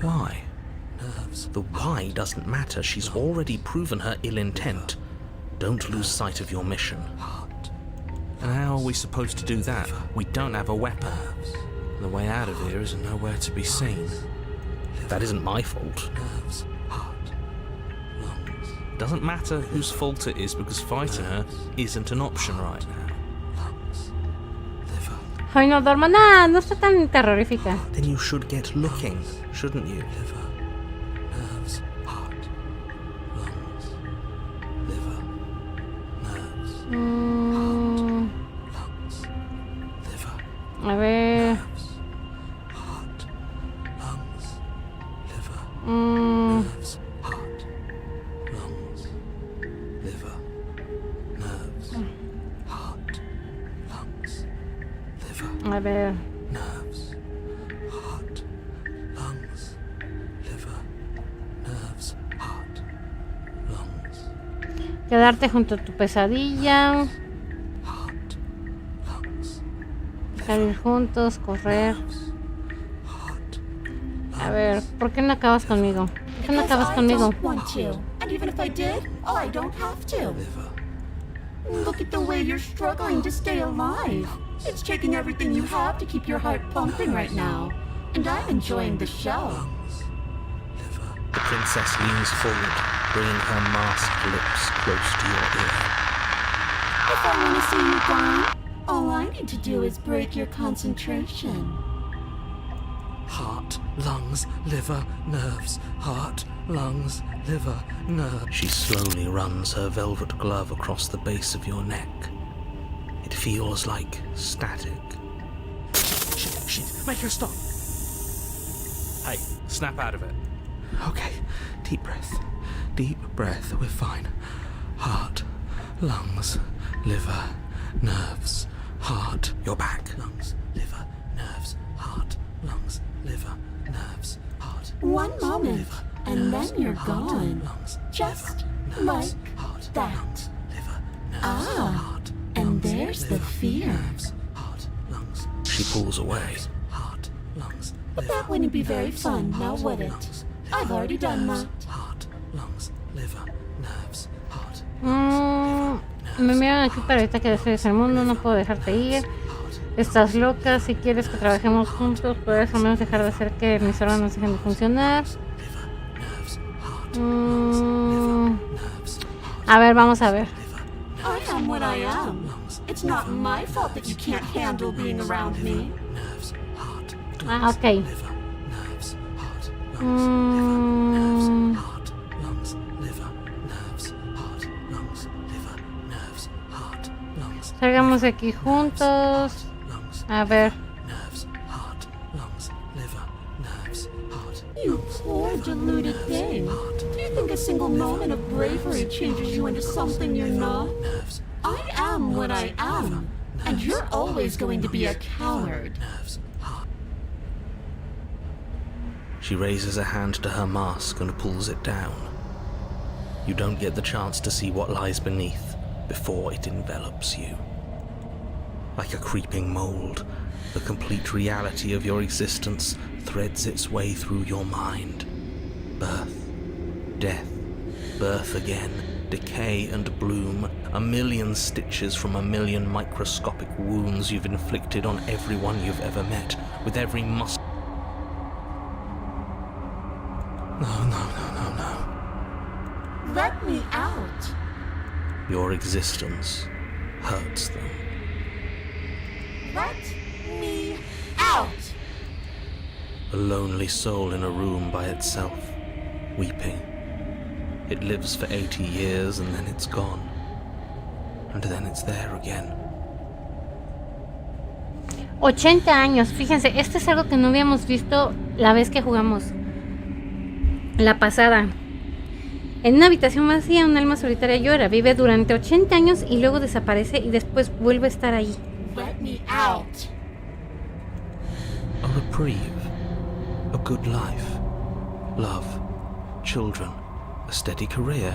Why? The why doesn't matter. She's already proven her ill intent. Don't lose sight of your mission. And how are we supposed to do that? We don't have a weapon. The way out of here is nowhere to be seen. That isn't my fault. Doesn't matter whose fault it is, because fighting her isn't an option right now. Ay, no duermo. Nada, no está tan terrorífica. Then you should get looking, shouldn't you? A ver. A ver. Nerves, heart, lungs, liver, nerves, heart, lungs, Quedarte junto a tu pesadilla. heart, lungs, Salir juntos, correr. heart, A ver, ¿por qué no acabas conmigo? ¿Por qué no acabas I conmigo? don't want to. And even if I did, I don't have to. liver. Look at the way you're struggling to stay alive. It's taking everything you have to keep your heart pumping right now. And I'm enjoying the show. The princess leans forward, bringing her masked lips close to your ear. If I want to see you gone, all I need to do is break your concentration. Heart, lungs, liver, nerves, heart, lungs, liver, nerves. She slowly runs her velvet glove across the base of your neck. It feels like static. Shit, make her stop. Hey, snap out of it. Okay, deep breath, we're fine. Heart, lungs, liver, nerves, heart. You're back. Lungs, liver, nerves, heart, lungs, liver, nerves, heart. One moment, Liver, and nerves, then you're heart, gone. lungs, Just liver, nerves, like heart, that. lungs, liver, nerves, Ah, heart, and lungs, there's the liver, fear. nerves, heart, lungs. She pulls away. Heart, lungs, But liver, that wouldn't be very nerves, fun, now heart, would it? lungs, I've already done nerves, that. Heart, lungs, liver, nerves, heart, Me miran aquí para ahorita que desees el mundo. No puedo dejarte ir. Estás loca. Si quieres que trabajemos juntos, puedes al menos dejar de hacer que mis órganos dejen de funcionar. A ver, vamos a ver. I am what I am. It's not my fault that you can't handle being around me. Ah, ok. heart, lungs, liver, nerves, heart, lungs, liver, nerves, heart, lungs, Salgamos de aquí juntos. lungs, A ver. nerves, heart, lungs, liver, nerves, heart, You lungs, Poor deluded thing. Do you think a single moment of bravery changes you into something you're not? I am what I am, and you're always going to be a coward. She raises a hand to her mask and pulls it down. You don't get the chance to see what lies beneath before it envelops you. Like a creeping mold, the complete reality of your existence threads its way through your mind. Birth, death, birth again, decay and bloom, a million stitches from a million microscopic wounds you've inflicted on everyone you've ever met, with every muscle. No. Let me out. Your existence hurts them. Let me out. A lonely soul in a room by itself, weeping. It lives for 80 years and then it's gone. And then it's there again. 80 años, fíjense, este es algo que no habíamos visto la vez que jugamos. La pasada. En una habitación vacía, un alma solitaria llora, vive durante 80 años y luego desaparece y después vuelve a estar ahí. Let me out. A reprieve, a good life, love, children, a steady career,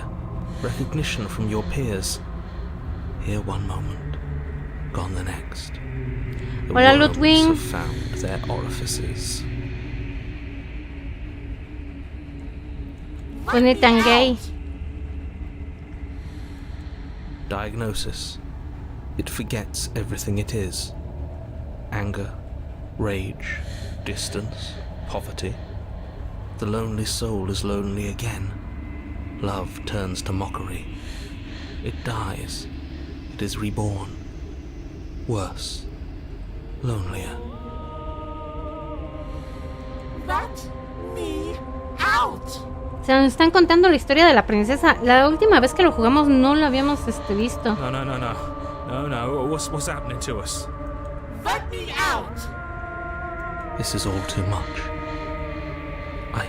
recognition from your peers. Here one moment, gone the next. The Hola, worlds Ludwig. have found their orifices. Pone tan gay. Diagnosis. It forgets everything it is. Anger, rage, distance, poverty. The lonely soul is lonely again. Love turns to mockery. It dies. It is reborn. Worse. Lonelier. Let me out. Se nos están contando la historia de la princesa. La última vez que lo jugamos no lo habíamos visto. No. What's happening to us? Let me out. This is all too much. I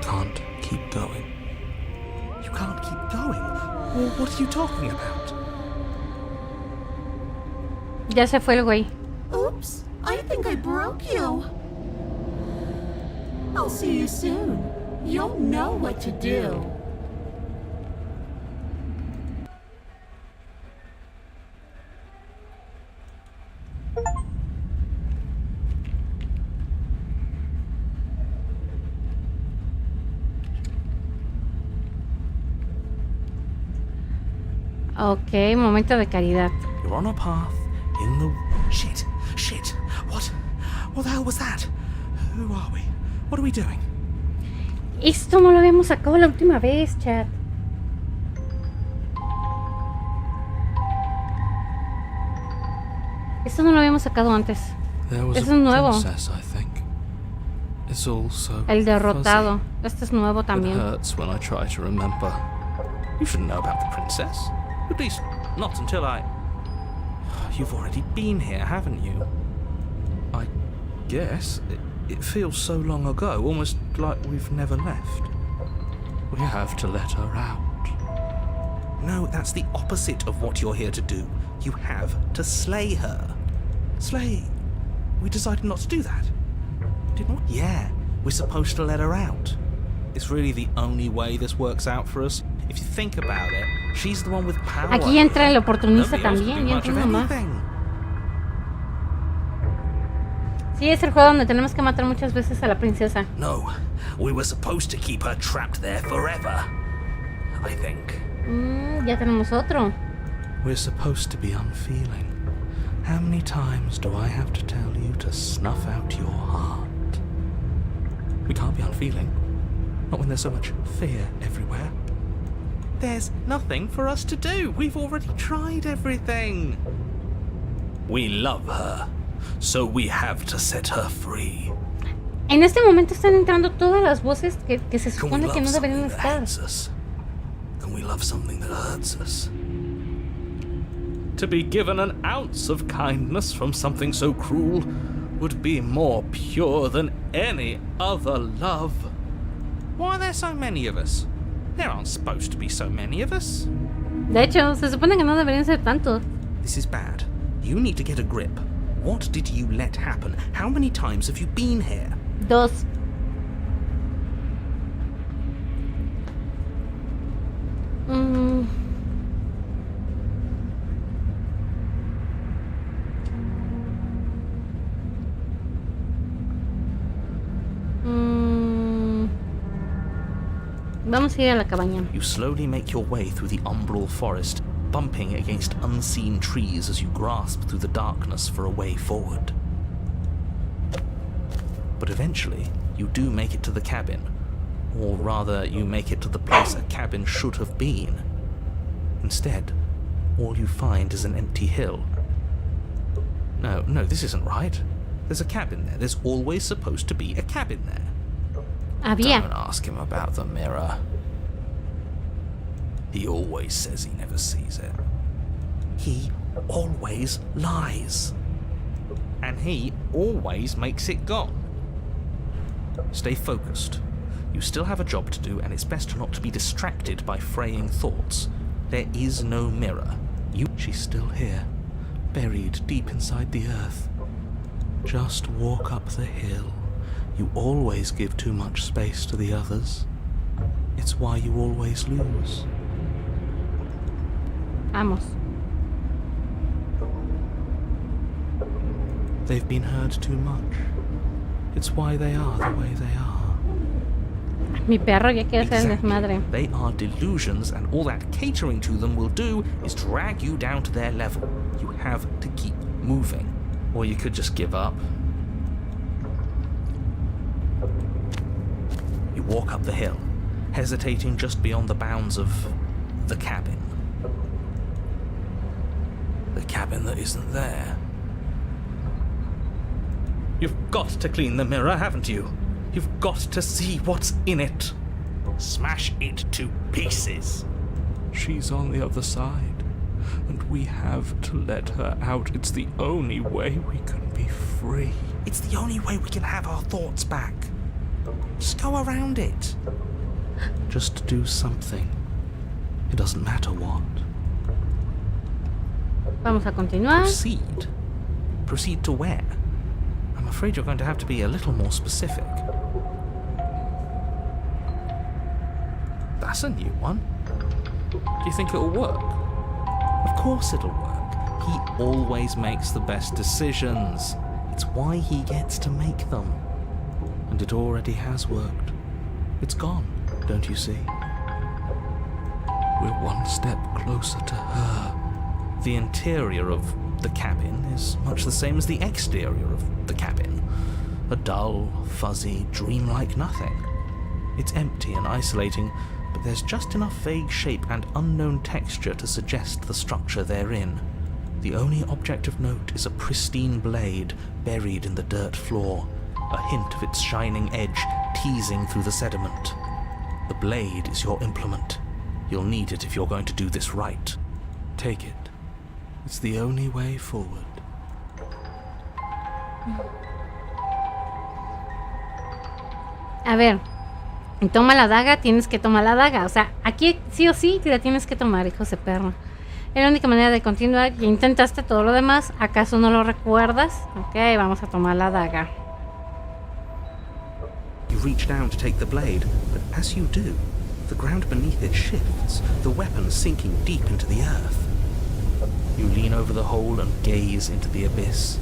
can't keep going. You can't keep going? Well, what are you talking about? Ya se fue el güey. Oops, I think I broke you. I'll see you soon. You'll know what to do. Ok, momento de caridad. You're on a path in the... Shit! What the hell was that? Who are we? What are we doing? Esto no lo habíamos sacado la última vez, chat. Esto no lo habíamos sacado antes. Eso es nuevo. Princess, I think. It's all so El derrotado. fuzzy. Este es nuevo It también. hurts when I try to remember. You shouldn't know about the princess. At least, not until I... You've already been here, haven't you? I guess it feels so long ago, almost like we've never left. We have to let her out. No, that's the opposite of what you're here to do. You have to slay her. Slay? We decided not to do that. Didn't we? Yeah, we're supposed to let her out. It's really the only way this works out for us. If you think about it, she's the one with power. Aquí entra el oportunista Nobody else can también, do ya much of entiendo más. anything. Sí, es el juego donde tenemos que matar muchas veces a la princesa. No, we were supposed to keep her trapped there forever. I think. Ya tenemos otro. We're supposed to be unfeeling. How many times do I have to tell you to snuff out your heart? We can't be unfeeling. Not when there's so much fear everywhere. There's nothing for us to do. We've already tried everything. We love her, so we have to set her free. En este momento están entrando todas las voces que se Can we supone que love no deberían something that estar. hates us? Can we love something that hurts us? To be given an ounce of kindness from something so cruel would be more pure than any other love. Why are there so many of us? There aren't supposed to be so many of us. De hecho, se supone que no deberían ser tantos. This is bad. You need to get a grip. What did you let happen? How many times have you been here? 2. Vamos a ir a la cabaña. You slowly make your way through the umbral forest, bumping against unseen trees as you grasp through the darkness for a way forward. But eventually, you do make it to the cabin. Or rather, you make it to the place a cabin should have been. Instead, all you find is an empty hill. No, this isn't right. There's a cabin there. There's always supposed to be a cabin there. Había. Don't ask him about the mirror. He always says he never sees it. He always lies. And he always makes it gone. Stay focused. You still have a job to do, and it's best not to be distracted by fraying thoughts. There is no mirror. She's still here, buried deep inside the earth. Just walk up the hill. You always give too much space to the others. It's why you always lose. Vamos. They've been heard too much. It's why they are the way they are. Mi perro ya quiere hacer el desmadre. They are delusions, and all that catering to them will do is drag you down to their level. You have to keep moving. Or you could just give up. You walk up the hill, hesitating just beyond the bounds of the cabin. The cabin that isn't there. You've got to clean the mirror, haven't you? You've got to see what's in it. Smash it to pieces. She's on the other side, and we have to let her out. It's the only way we can be free. It's the only way we can have our thoughts back. Just go around it. Just do something. It doesn't matter what. Vamos a continuar. Proceed. Proceed to where? I'm afraid you're going to have to be a little more specific. That's a new one. Do you think it'll work? Of course it'll work. He always makes the best decisions. It's why he gets to make them. And it already has worked. It's gone, don't you see? We're one step closer to her. The interior of the cabin is much the same as the exterior of the cabin. A dull, fuzzy, dreamlike nothing. It's empty and isolating, but there's just enough vague shape and unknown texture to suggest the structure therein. The only object of note is a pristine blade buried in the dirt floor, a hint of its shining edge teasing through the sediment. The blade is your implement. You'll need it if you're going to do this right. Take it. It's the only way forward. A ver, toma la daga, tienes que tomar la daga. O sea, aquí sí o sí te la tienes que tomar, hijos de perro. Es la única manera de continuar. Ya intentaste todo lo demás. ¿Acaso no lo recuerdas? Ok, vamos a tomar la daga. You reach down to take the blade, but as you do, the ground beneath it shifts, the weapon sinking deep into the earth. You lean over the hole and gaze into the abyss.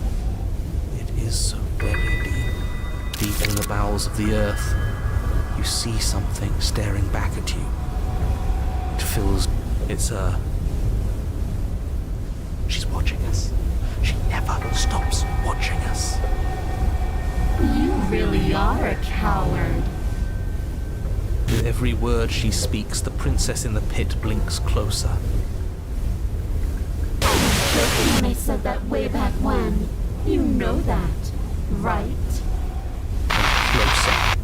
It is so very deep, deep in the bowels of the earth. You see something staring back at you. It feels... it's she's watching us. She never stops watching us. You really are a coward. With every word she speaks, the princess in the pit blinks closer. When I said that way back when, you know that, right? Closer.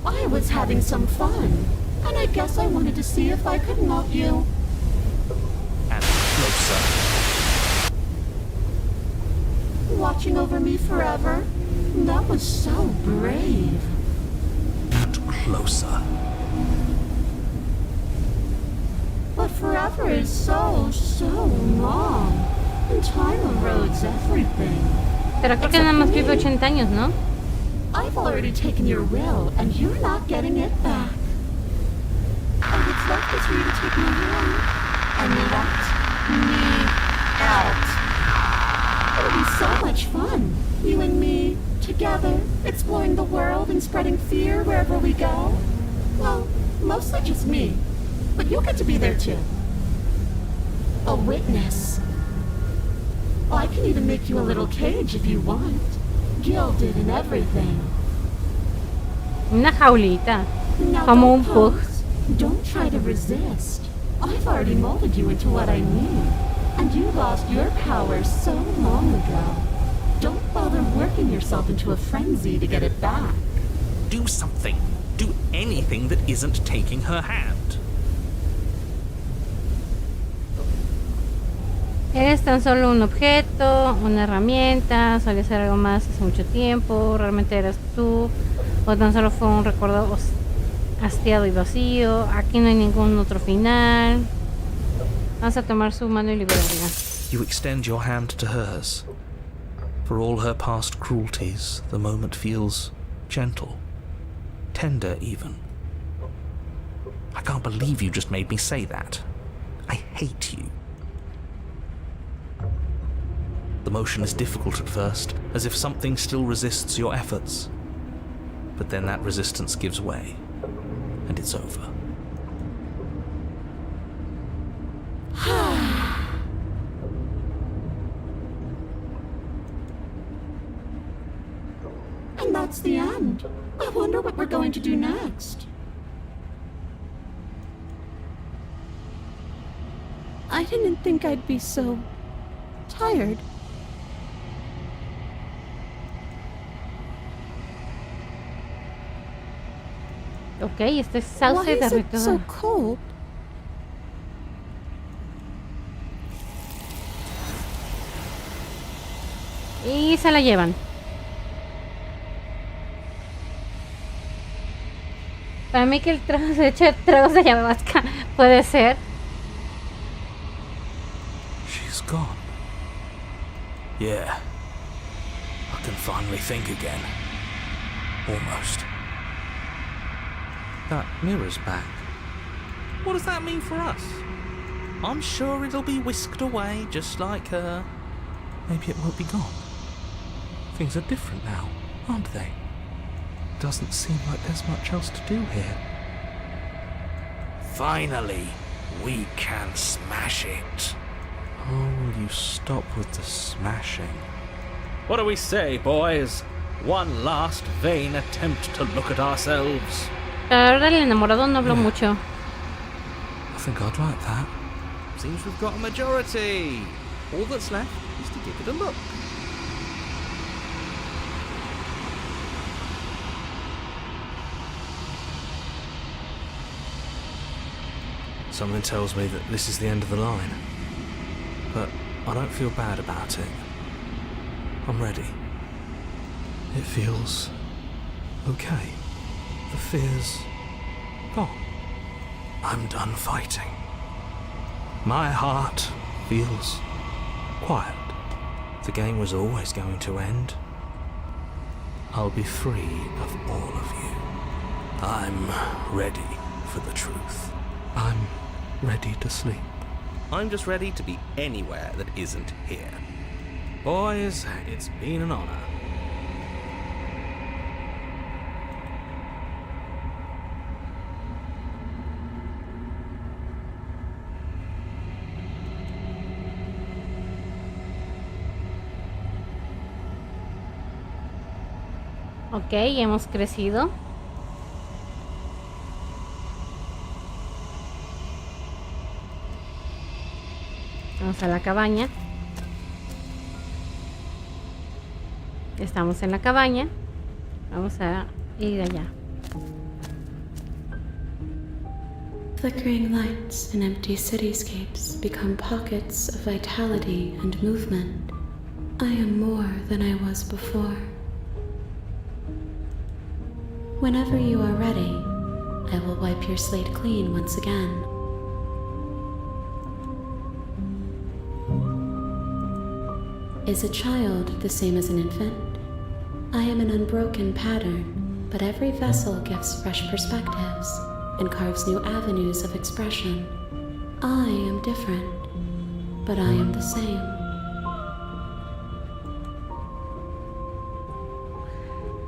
I was having some fun, and I guess I wanted to see if I could knock you. And closer. Watching over me forever? That was so brave. closer. But forever is so long. And time erodes everything. Pero creo que nada más vive 80 años, ¿no? I've already taken your will, and you're not getting it back. And what's left is for you to take me in. And me out. It'll be so much fun. You and me, together, exploring the world and spreading fear wherever we go. Well, mostly just me. But you'll get to be there too. A witness. I can even make you a little cage if you want. Gilded and everything. Una jaulita. Now Como don't un pug. pose. Don't try to resist. I've already molded you into what I need. And you lost your power so long ago. Don't bother working yourself into a frenzy to get it back. Do something. Do anything that isn't taking her hand. Eres tan solo un objeto, una herramienta, solía ser algo más hace mucho tiempo, realmente eras tú, o tan solo fue un recuerdo hastiado y vacío, aquí no hay ningún otro final. Vamos a tomar su mano y liberarla. You extend your hand to hers. For all her past cruelties, the moment feels gentle, tender even. I can't believe you just made me say that. I hate you. The motion is difficult at first, as if something still resists your efforts. But then that resistance gives way, and it's over. And that's the end. I wonder what we're going to do next. I didn't think I'd be so tired. Ok, este es salsa Why y is it so derretida. cold? Y se la llevan. Para mí que el trago se eche tragos de ayahuasca puede ser. She's gone. Yeah. I can finally think again. Almost. That mirror's back. What does that mean for us? I'm sure it'll be whisked away just like her. Maybe it won't be gone. Things are different now, aren't they? Doesn't seem like there's much else to do here. Finally, we can smash it. Oh, will you stop with the smashing? What do we say, boys? One last vain attempt to look at ourselves. La verdad, el enamorado no habló mucho. I think I'd like that. Seems we've got a majority. All that's left is to give it a look. Something tells me that this is the end of the line. But I don't feel bad about it. I'm ready. It feels okay. The fear's gone. I'm done fighting. My heart feels quiet. The game was always going to end. I'll be free of all of you. I'm ready for the truth. I'm ready to sleep. I'm just ready to be anywhere that isn't here. Boys, it's been an honor. Ok, hemos crecido. Vamos a la cabaña. Estamos en la cabaña. Vamos a ir allá. Flickering lights and empty cityscapes become pockets of vitality and movement. I am more than I was before. Whenever you are ready, I will wipe your slate clean once again. Is a child the same as an infant? I am an unbroken pattern, but every vessel gives fresh perspectives and carves new avenues of expression. I am different, but I am the same.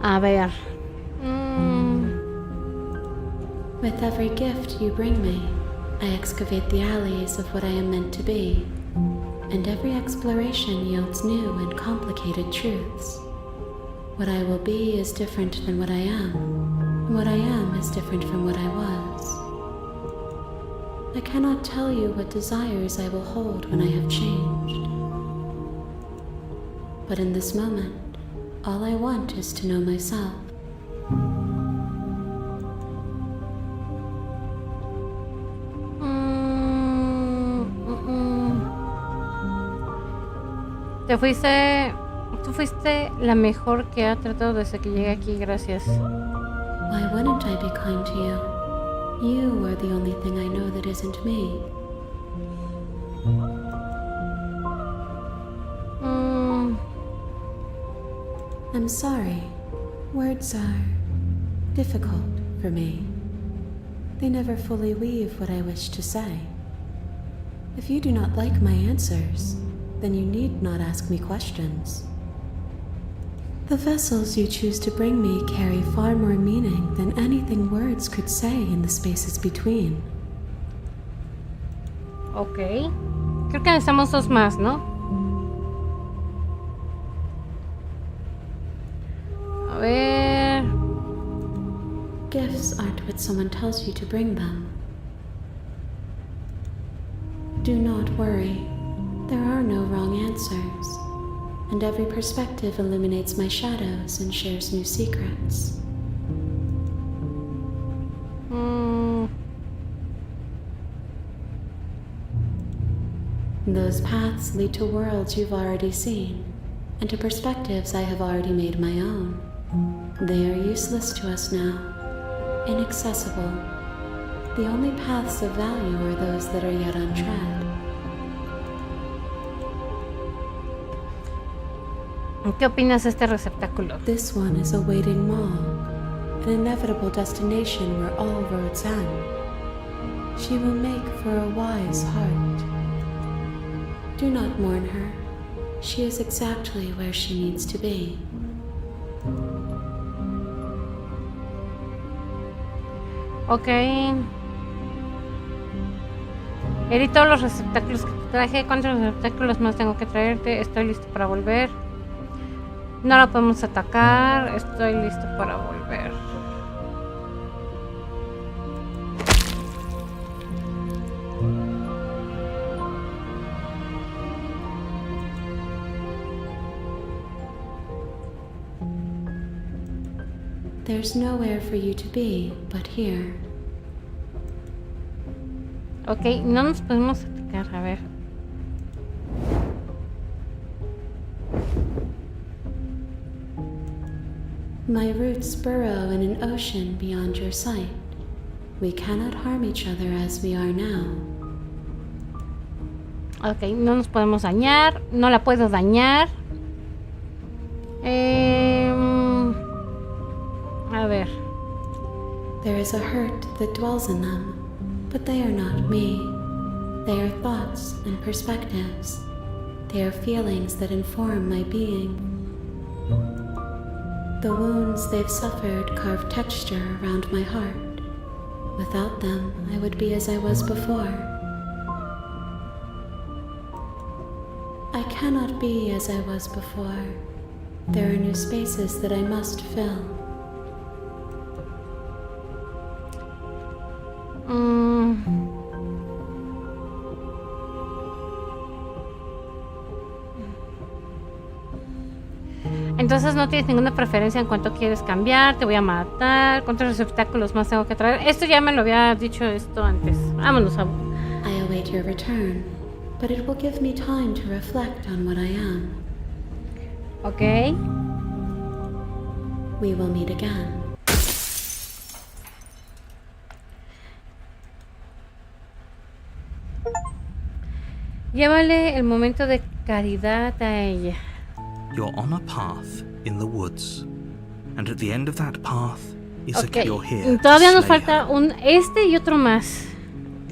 A ver. With every gift you bring me, I excavate the alleys of what I am meant to be, and every exploration yields new and complicated truths. What I will be is different than what I am, and what I am is different from what I was. I cannot tell you what desires I will hold when I have changed. But in this moment, all I want is to know myself. Tú fuiste la mejor que ha tratado desde que llegué aquí, gracias. Why wouldn't I be kind to you? You are the only thing I know that isn't me. I'm sorry. Words are difficult for me. They never fully weave what I wish to say. If you do not like my answers, then you need not ask me questions. The vessels you choose to bring me carry far more meaning than anything words could say in the spaces between. Ok. Creo que necesitamos dos más, ¿no? A ver. Gifts aren't what someone tells you to bring them. Do not worry. There are no wrong answers, and every perspective illuminates my shadows and shares new secrets. Those paths lead to worlds you've already seen, and to perspectives I have already made my own. They are useless to us now, inaccessible. The only paths of value are those that are yet untread. ¿Qué opinas de este receptáculo? This one is a waiting mall, an inevitable destination where all roads end. She will make for a wise heart. Do not mourn her. She is exactly where she needs to be. Ok. Herí todos los receptáculos que te traje. ¿Cuántos receptáculos más tengo que traerte? Estoy listo para volver. No la podemos atacar. Estoy listo para volver. There's nowhere for you to be but here. Ok, no nos podemos atacar. A ver. My roots burrow in an ocean beyond your sight. We cannot harm each other as we are now. Ok, no nos podemos dañar. No la puedo dañar. A ver. There is a hurt that dwells in them, but they are not me. They are thoughts and perspectives. They are feelings that inform my being. The wounds they've suffered carve texture around my heart. Without them, I would be as I was before. I cannot be as I was before. There are new spaces that I must fill. Entonces no tienes ninguna preferencia en cuánto quieres cambiar. Te voy a matar. ¿Cuántos receptáculos más tengo que traer? Esto ya me lo había dicho esto antes. Vámonos a... I await your return, but it will give me time to reflect on what I am. Ok. We will meet again. Llévale el momento de caridad a ella. You're on a path in the woods, and at the end of that path is a Ok, you're here. todavía to nos slay falta her. y otro más. Ok.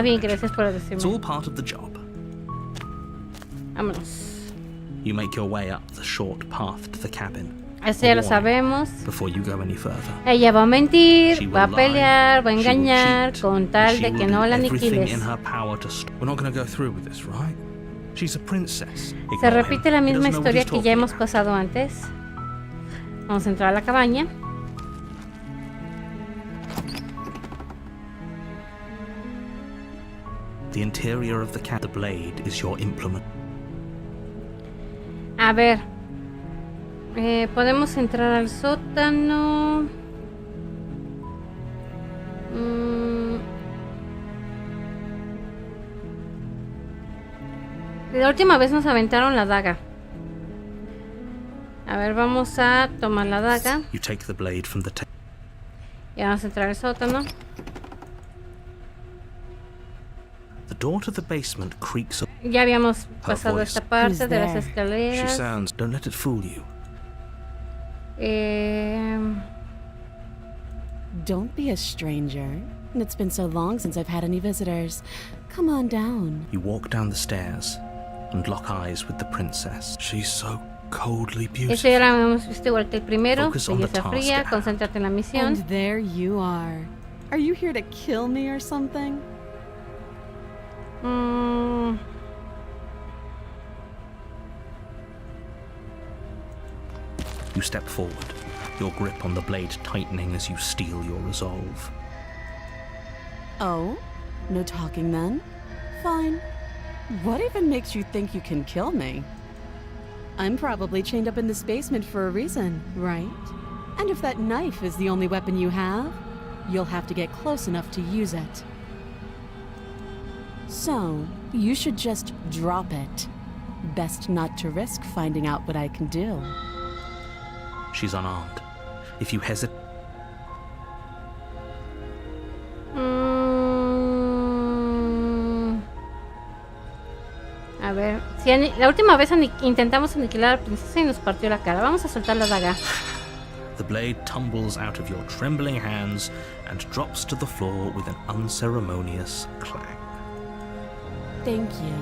Bien, gracias por It's all decirme. part of the job. Vámonos. You make your way up the short path to the cabin. Esto ya lo sabemos. Before you go any further. Ella va a mentir, She will va a lie, pelear, va a she will engañar cheat, con and tal she de will que do no la everything aniquiles. in her power to We're not going to go through with this, right? She's a princess. Se Ignore repite him. la He misma doesn't know what historia he's que ya hemos talking about. pasado antes. Vamos a entrar a la cabaña. The interior of the blade is your implement. A ver. Podemos entrar al sótano. La última vez nos aventaron la daga. A ver, vamos a tomar la daga. You take the blade from the Y vamos a entrar al sótano. The door to the basement creaks. Ya habíamos pasado voice. esta parte Who's de las there? She escaleras. sounds. Don't let it fool you. Don't be a stranger. It's been so long since I've had any visitors. Come on down. You walk down the stairs and lock eyes with the princess. She's so coldly beautiful. Esto ya lo hemos visto igual que el primero. Focus on the Belleza task fría, at hand. concéntrate en la misión. And there you are. Are you here to kill me or something? You step forward, your grip on the blade tightening as you steel your resolve. Oh? No talking then? Fine. What even makes you think you can kill me? I'm probably chained up in this basement for a reason, right? And if that knife is the only weapon you have, you'll have to get close enough to use it. So, you should just drop it. Best not to risk finding out what I can do. She's unarmed. If you hesitate, A ver, si la última vez intentamos aniquilar a la princesa y nos partió la cara. Vamos a soltar la daga. the blade tumbles out of your trembling hands and drops to the floor with an unceremonious clang. Thank you.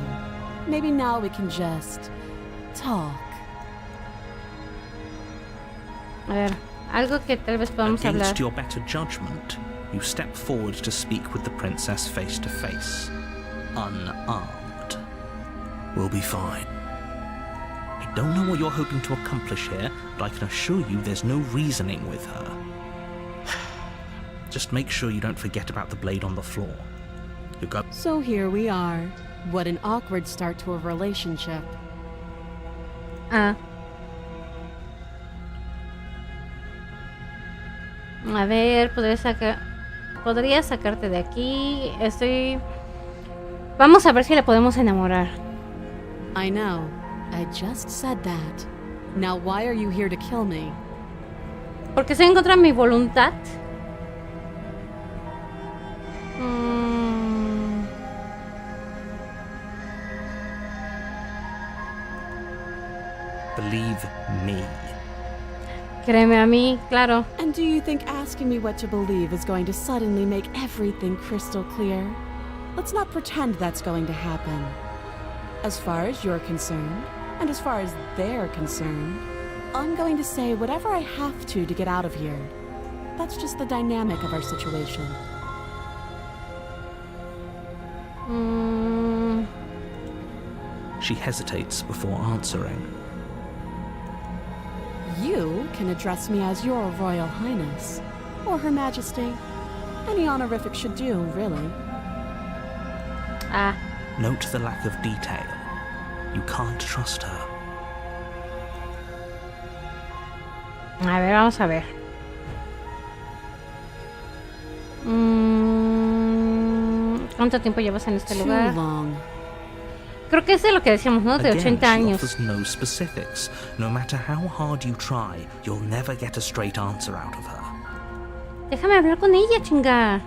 Maybe now we can just talk. A ver, algo que tal vez podamos hablar. Against your better judgment, you step forward to speak with the princess face to face. Unarmed. We'll be fine. I don't know what you're hoping to accomplish here, but I can assure you there's no reasoning with her. Just make sure you don't forget about the blade on the floor. You go. So here we are. What an awkward start to a relationship. A ver, podría sacarte de aquí. Vamos a ver si le podemos enamorar. I know. I just said that. Now why are you here to kill me? Porque estoy en contra de mi voluntad. Believe me. Créeme a mí, claro. And do you think asking me what to believe is going to suddenly make everything crystal clear? Let's not pretend that's going to happen. As far as you're concerned, and as far as they're concerned, I'm going to say whatever I have to get out of here. That's just the dynamic of our situation. She hesitates before answering. You can address me as Your Royal Highness, or Her Majesty. Any honorific should do, really. Note the lack of detail. You can't trust her. A ver, vamos a ver. ¿Cuánto tiempo llevas en este Too lugar? long. Creo que es de lo que decíamos, ¿no? De Again, 80 she años. offers no specifics. No matter how hard you try, you'll never get a straight answer out of her. Déjame hablar con ella, chinga.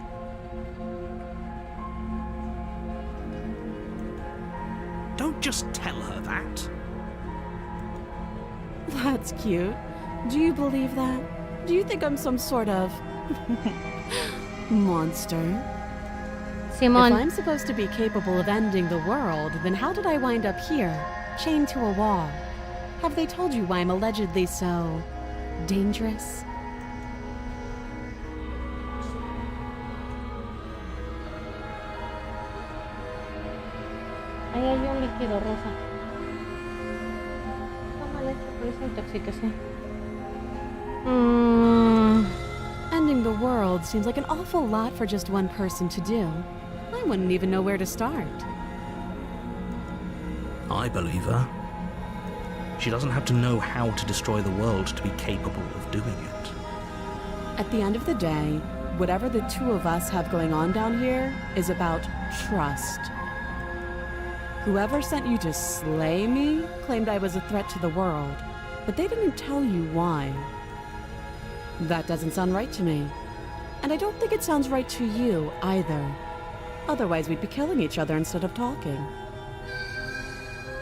Just tell her that. That's cute. Do you believe that? Do you think I'm some sort of monster? Simón. If I'm supposed to be capable of ending the world, then how did I wind up here, chained to a wall? Have they told you why I'm allegedly so dangerous? Ahí hay un líquido rosa. Tómale, por esa intoxicación. Ending the world seems like an awful lot for just one person to do. I wouldn't even know where to start. I believe her. She doesn't have to know how to destroy the world to be capable of doing it. At the end of the day, whatever the two of us have going on down here is about trust. Whoever sent you to slay me claimed I was a threat to the world, but they didn't tell you why. That doesn't sound right to me. And I don't think it sounds right to you either. Otherwise, we'd be killing each other instead of talking.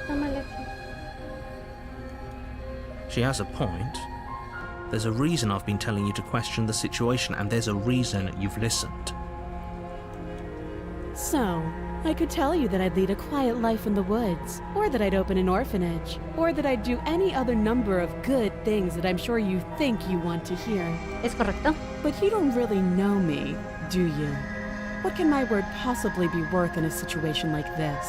Tómale. She has a point. There's a reason I've been telling you to question the situation, and there's a reason you've listened. So, I could tell you that I'd lead a quiet life in the woods, or that I'd open an orphanage, or that I'd do any other number of good things that I'm sure you think you want to hear. ¿Es correcto? But you don't really know me, do you? What can my word possibly be worth in a situation like this?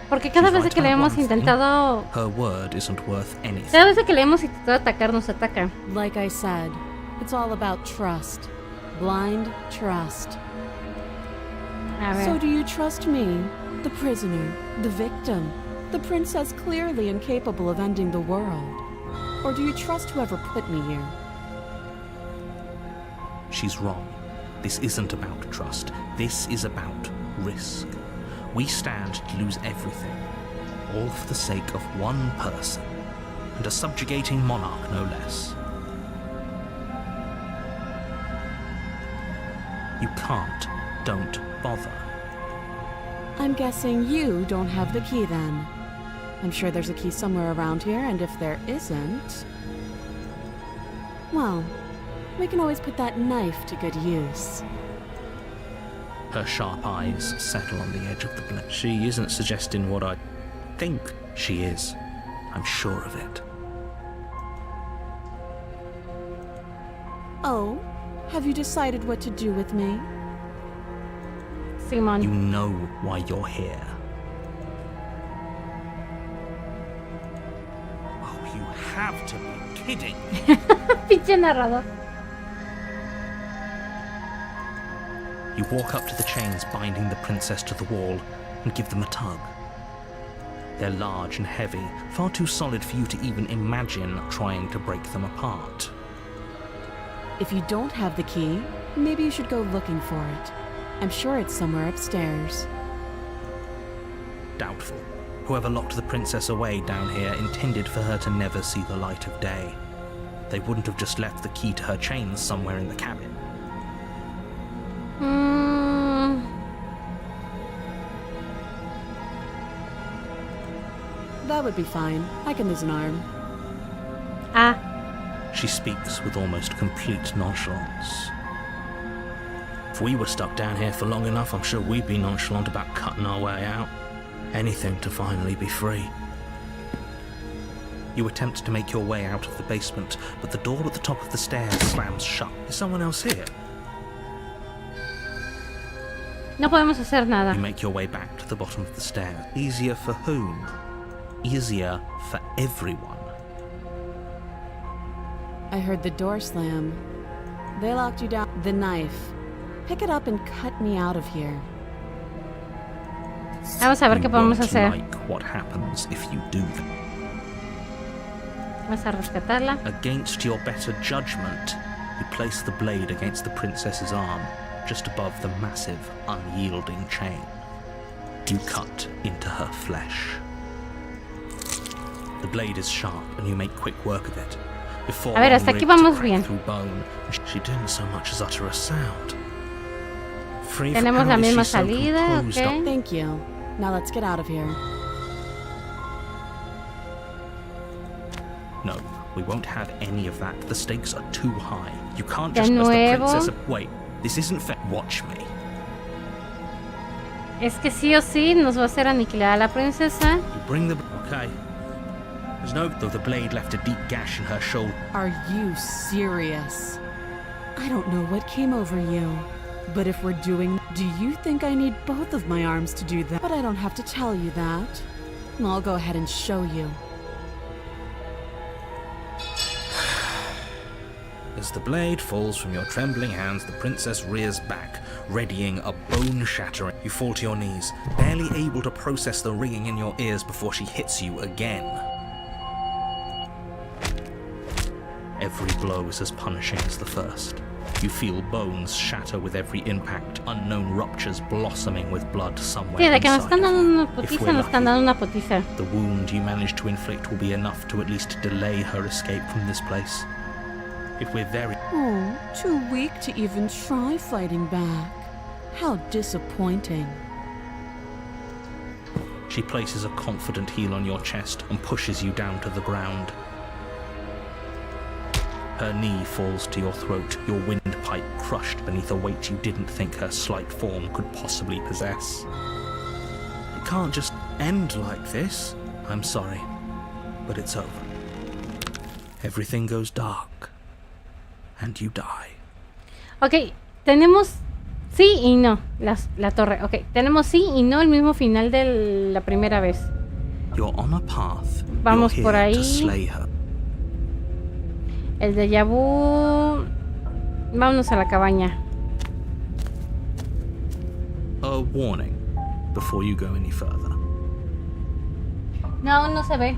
Porque cada She's vez right que le about hemos one thing. intentado... Her word isn't worth anything. Cada vez que le hemos intentado atacar, nos ataca. Like I said, it's all about trust. Blind trust. A ver. So do you trust me, the prisoner, the victim, the princess clearly incapable of ending the world? Or do you trust whoever put me here? She's wrong. This isn't about trust. This is about risk. We stand to lose everything, all for the sake of one person, and a subjugating monarch no less. You can't. Don't bother. I'm guessing you don't have the key then. I'm sure there's a key somewhere around here, and if there isn't... well, we can always put that knife to good use. Her sharp eyes settle on the edge of the blade. She isn't suggesting what I think she is. I'm sure of it. Oh, have you decided what to do with me? Simón. You know why you're here. Oh, you have to be kidding. Pinche narrador. You walk up to the chains binding the princess to the wall and give them a tug. They're large and heavy, far too solid for you to even imagine trying to break them apart. If you don't have the key, maybe you should go looking for it. I'm sure it's somewhere upstairs. Doubtful. Whoever locked the princess away down here intended for her to never see the light of day. They wouldn't have just left the key to her chains somewhere in the cabin. That would be fine. I can lose an arm. Ah, She speaks with almost complete nonchalance. If we were stuck down here for long enough, I'm sure we'd be nonchalant about cutting our way out. Anything to finally be free. You attempt to make your way out of the basement, but the door at the top of the stairs slams shut. Is someone else here? no podemos hacer nada. You make your way back to the bottom of the stairs. Easier for whom? Easier for everyone. I heard the door slam. They locked you down. The knife. Pick it up and cut me out of here. Vamos a ver You qué podemos won't hacer. like what happens if you do that. Vamos a rescatarla. Against your better judgment, you place the blade against the princess's arm, just above the massive, unyielding chain. You cut into her flesh. The blade is sharp, and you make quick work of it. Before A ver, hasta aquí rigged to vamos crack bien. through bone, she didn't so much as utter a sound. Free Tenemos la how is she misma so salida, composed ok. up? Thank you. Now let's get out of here. We won't have any of that. The stakes are too high. You can't De just as the nuevo. princess. Wait, this isn't fair. Watch me. Es que sí o sí nos va a hacer aniquilar a la princesa. You bring the. Okay. There's no. Though the blade left a deep gash in her shoulder. Are you serious? I don't know what came over you, but if we're doing... Do you think I need both of my arms to do that? But I don't have to tell you that. I'll go ahead and show you. As the blade falls from your trembling hands, the princess rears back, readying a bone-shattering. You fall to your knees, barely able to process the ringing in your ears before she hits you again. Every blow is as punishing as the first. You feel bones shatter with every impact, unknown ruptures blossoming with blood somewhere Sí, de que nos inside están of dando you. una If putiza, we're nos están lucky, dando una putiza. the wound you manage to inflict will be enough to at least delay her escape from this place. If we're very... Oh, too weak to even try fighting back. How disappointing. She places a confident heel on your chest and pushes you down to the ground. Her knee falls to your throat, your windpipe crushed beneath a weight you didn't think her slight form could possibly possess. It can't just end like this. I'm sorry, but it's over. Everything goes dark, and you die. Ok, tenemos sí y no, la torre. Ok, tenemos sí y no el mismo final de la primera vez. You're on a path. Vamos You're por here ahí. to slay her. El déjà vu... Vámonos a la cabaña. A warning before you go any further. No, no se ve.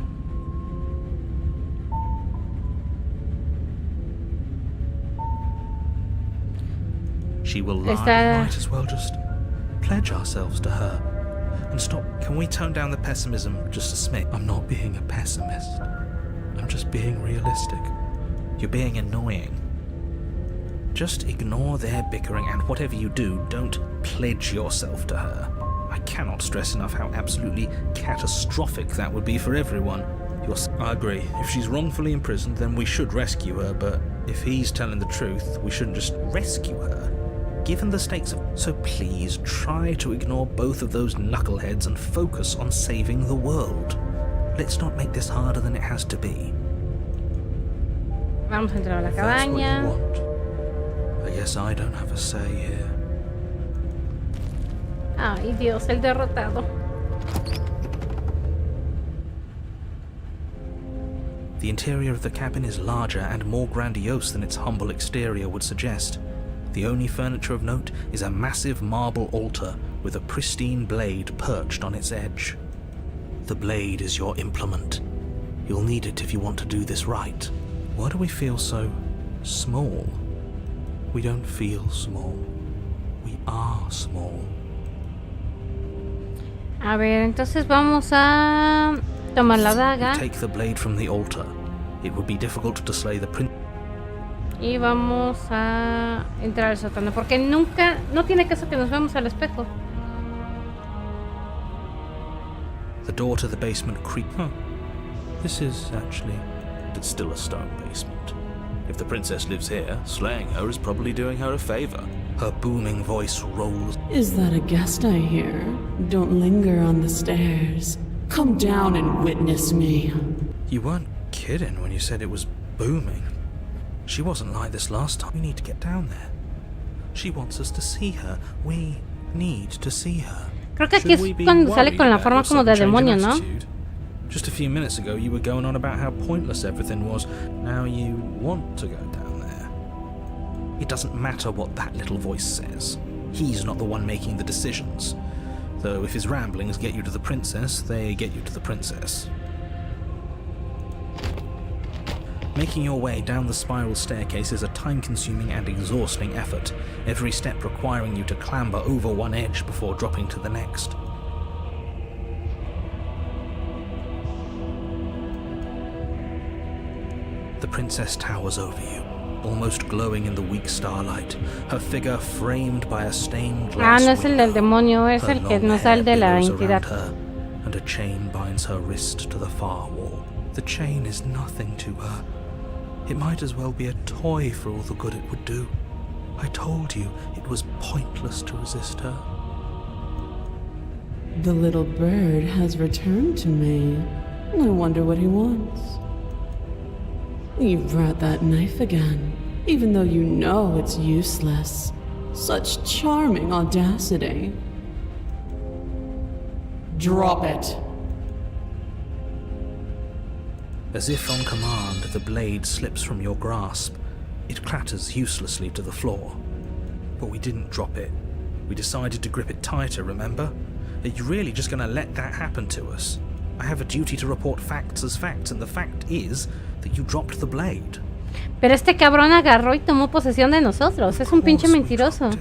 She will lie. Está- Might as well just pledge ourselves to her. And stop. Can we tone down the pessimism just a smidge? I'm not being a pessimist. I'm just being realistic. You're being annoying. Just ignore their bickering, and whatever you do, don't pledge yourself to her. I cannot stress enough how absolutely catastrophic that would be for everyone. I agree. If she's wrongfully imprisoned, then we should rescue her, but if he's telling the truth, we shouldn't just rescue her. Given the stakes of... So please, try to ignore both of those knuckleheads and focus on saving the world. Let's not make this harder than it has to be. Vamos a entrar a la If that's what you cabaña. want, I guess I don't have a say here. Ay, Dios, el derrotado. The interior of the cabin is larger and more grandiose than its humble exterior would suggest. The only furniture of note is a massive marble altar with a pristine blade perched on its edge. The blade is your implement. You'll need it if you want to do this right. Why do we feel so small? We don't feel small. We are small. A ver, entonces vamos a tomar la daga You take the blade from the altar. It would be difficult to slay the prince. y vamos a entrar al sótano. Porque nunca, no tiene caso que nos veamos al espejo. The door to the basement creaks. Huh. This is actually... It's still a stone basement. If the princess lives here, slaying her is probably doing her a favor. Her booming voice rolls. Is that a guest I hear? Don't linger on the stairs. Come down and witness me. You weren't kidding when you said it was booming. She wasn't like this last time. We need to get down there. She wants us to see her. We need to see her. Creo que aquí Should es we be cuando sale worried con la about forma your como de sudden change in demonio, ¿no? attitude? Just a few minutes ago, you were going on about how pointless everything was. Now you want to go down there. It doesn't matter what that little voice says. He's not the one making the decisions. Though if his ramblings get you to the princess, they get you to the princess. Making your way down the spiral staircase is a time-consuming and exhausting effort, every step requiring you to clamber over one edge before dropping to the next. The princess towers over you, almost glowing in the weak starlight, her figure framed by a stained glass Ah, no es el del window. demonio, es Her el que long nos da hair el de la billows entidad. around her, and a chain binds her wrist to the far wall. The chain is nothing to her. It might as well be a toy for all the good it would do. I told you it was pointless to resist her. The little bird has returned to me. I wonder what he wants. You brought that knife again, even though you know it's useless. Such charming audacity. Drop it. As if on command, the blade slips from your grasp. It clatters uselessly to the floor. But we didn't drop it. We decided to grip it tighter, remember? Are you really just going to let that happen to us? I have a duty to report facts as facts, and the fact is that you dropped the blade. Pero este cabrón agarró y tomó posesión de nosotros. Es un pinche mentiroso.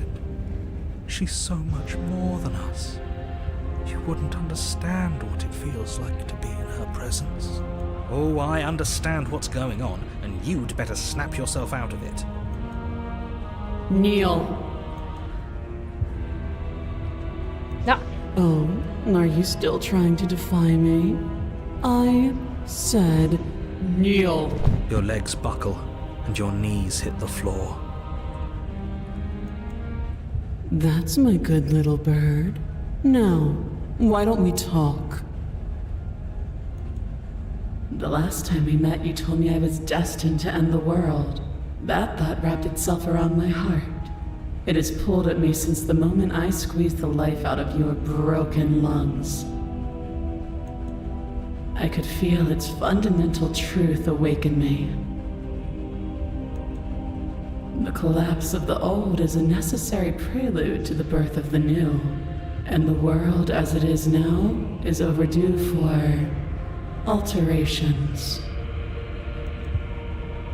She's so much more than us. You wouldn't understand what it feels like to be in her presence. Oh, I understand what's going on, and you'd better snap yourself out of it. Kneel. No. Oh, are you still trying to defy me? I said kneel. Your legs buckle, and your knees hit the floor. That's my good little bird. Now, why don't we talk? The last time we met, you told me I was destined to end the world. That thought wrapped itself around my heart. It has pulled at me since the moment I squeezed the life out of your broken lungs. I could feel its fundamental truth awaken me. The collapse of the old is a necessary prelude to the birth of the new, and the world as it is now is overdue for alterations.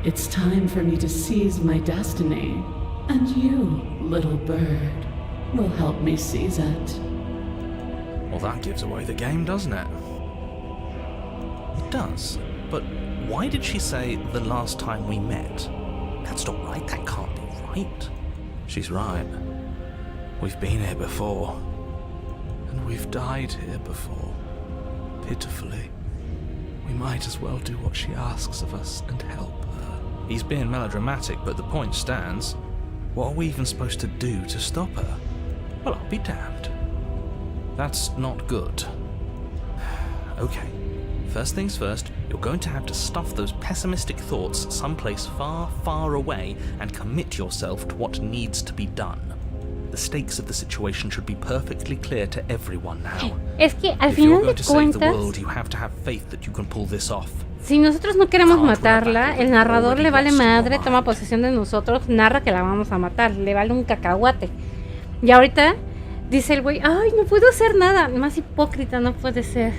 It's time for me to seize my destiny, and you, little bird, will help me seize it. Well, that gives away the game, doesn't it? It does. But why did she say the last time we met? That's not right. That can't be right. She's right. We've been here before. And we've died here before. Pitifully. We might as well do what she asks of us and help her. He's being melodramatic, but the point stands. What are we even supposed to do to stop her? Well, I'll be damned. That's not good. Okay. First things first, you're going to have to stuff those pessimistic thoughts someplace far, far away and commit yourself to what needs to be done. The stakes of the situation should be perfectly clear to everyone now. Es que al If you're final going de to save the cuentas, world, you have to have faith that you can pull this off. si nosotros no queremos matarla, el narrador le vale madre, toma posesión de nosotros, narra que la vamos a matar, le vale un cacahuate. Y ahorita dice el güey, ay, no puedo hacer nada. Más hipócrita no puede ser.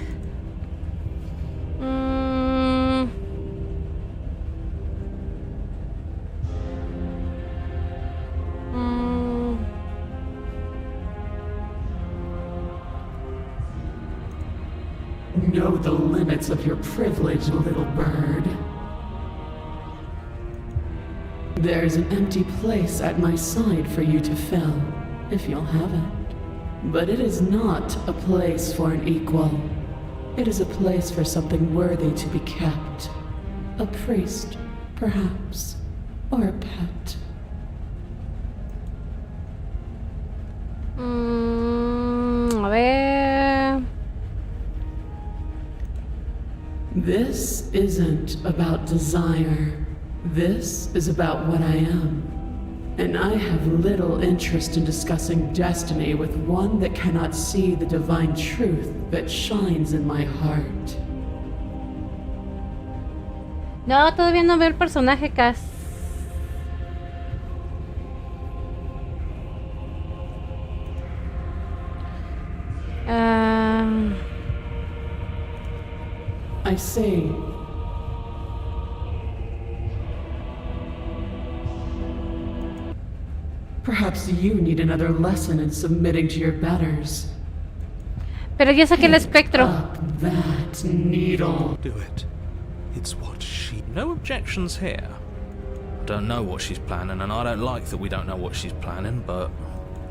Know the limits of your privilege, little bird. There's an empty place at my side for you to fill, if you'll have it. But it is not a place for an equal. It is a place for something worthy to be kept. A priest, perhaps, or a pet. A ver. This isn't about desire. This is about what I am. And I have little interest in discussing destiny with one that cannot see the divine truth that shines in my heart. No, todavía no veo el personaje, Cass. I see. Perhaps you need another lesson in submitting to your betters. Pero ya saqué el espectro. Up that needle. Do it. It's what she... No objections here. Don't know what she's planning, and I don't like that we don't know what she's planning, but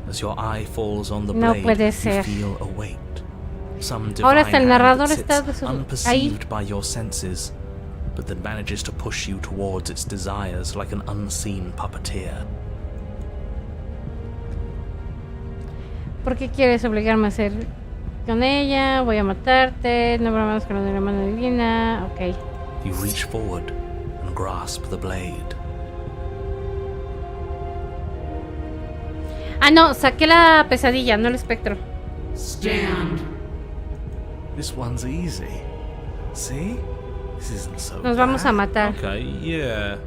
as your eye falls on the No blade, puede you ser. feel a weight. Some Ahora divine hasta el hand narrador that está sits ahí. unperceived by your senses, but that manages to push you towards its desires like an unseen puppeteer. ¿Por qué quieres obligarme a hacer con ella? Voy a matarte. No bromas con la mano divina. Ok. You reach forward and grasp the blade. Ah, no, saqué la pesadilla, no el espectro. Stand. This one's easy. See? This isn't so Nos vamos a matar. Okay, yeah.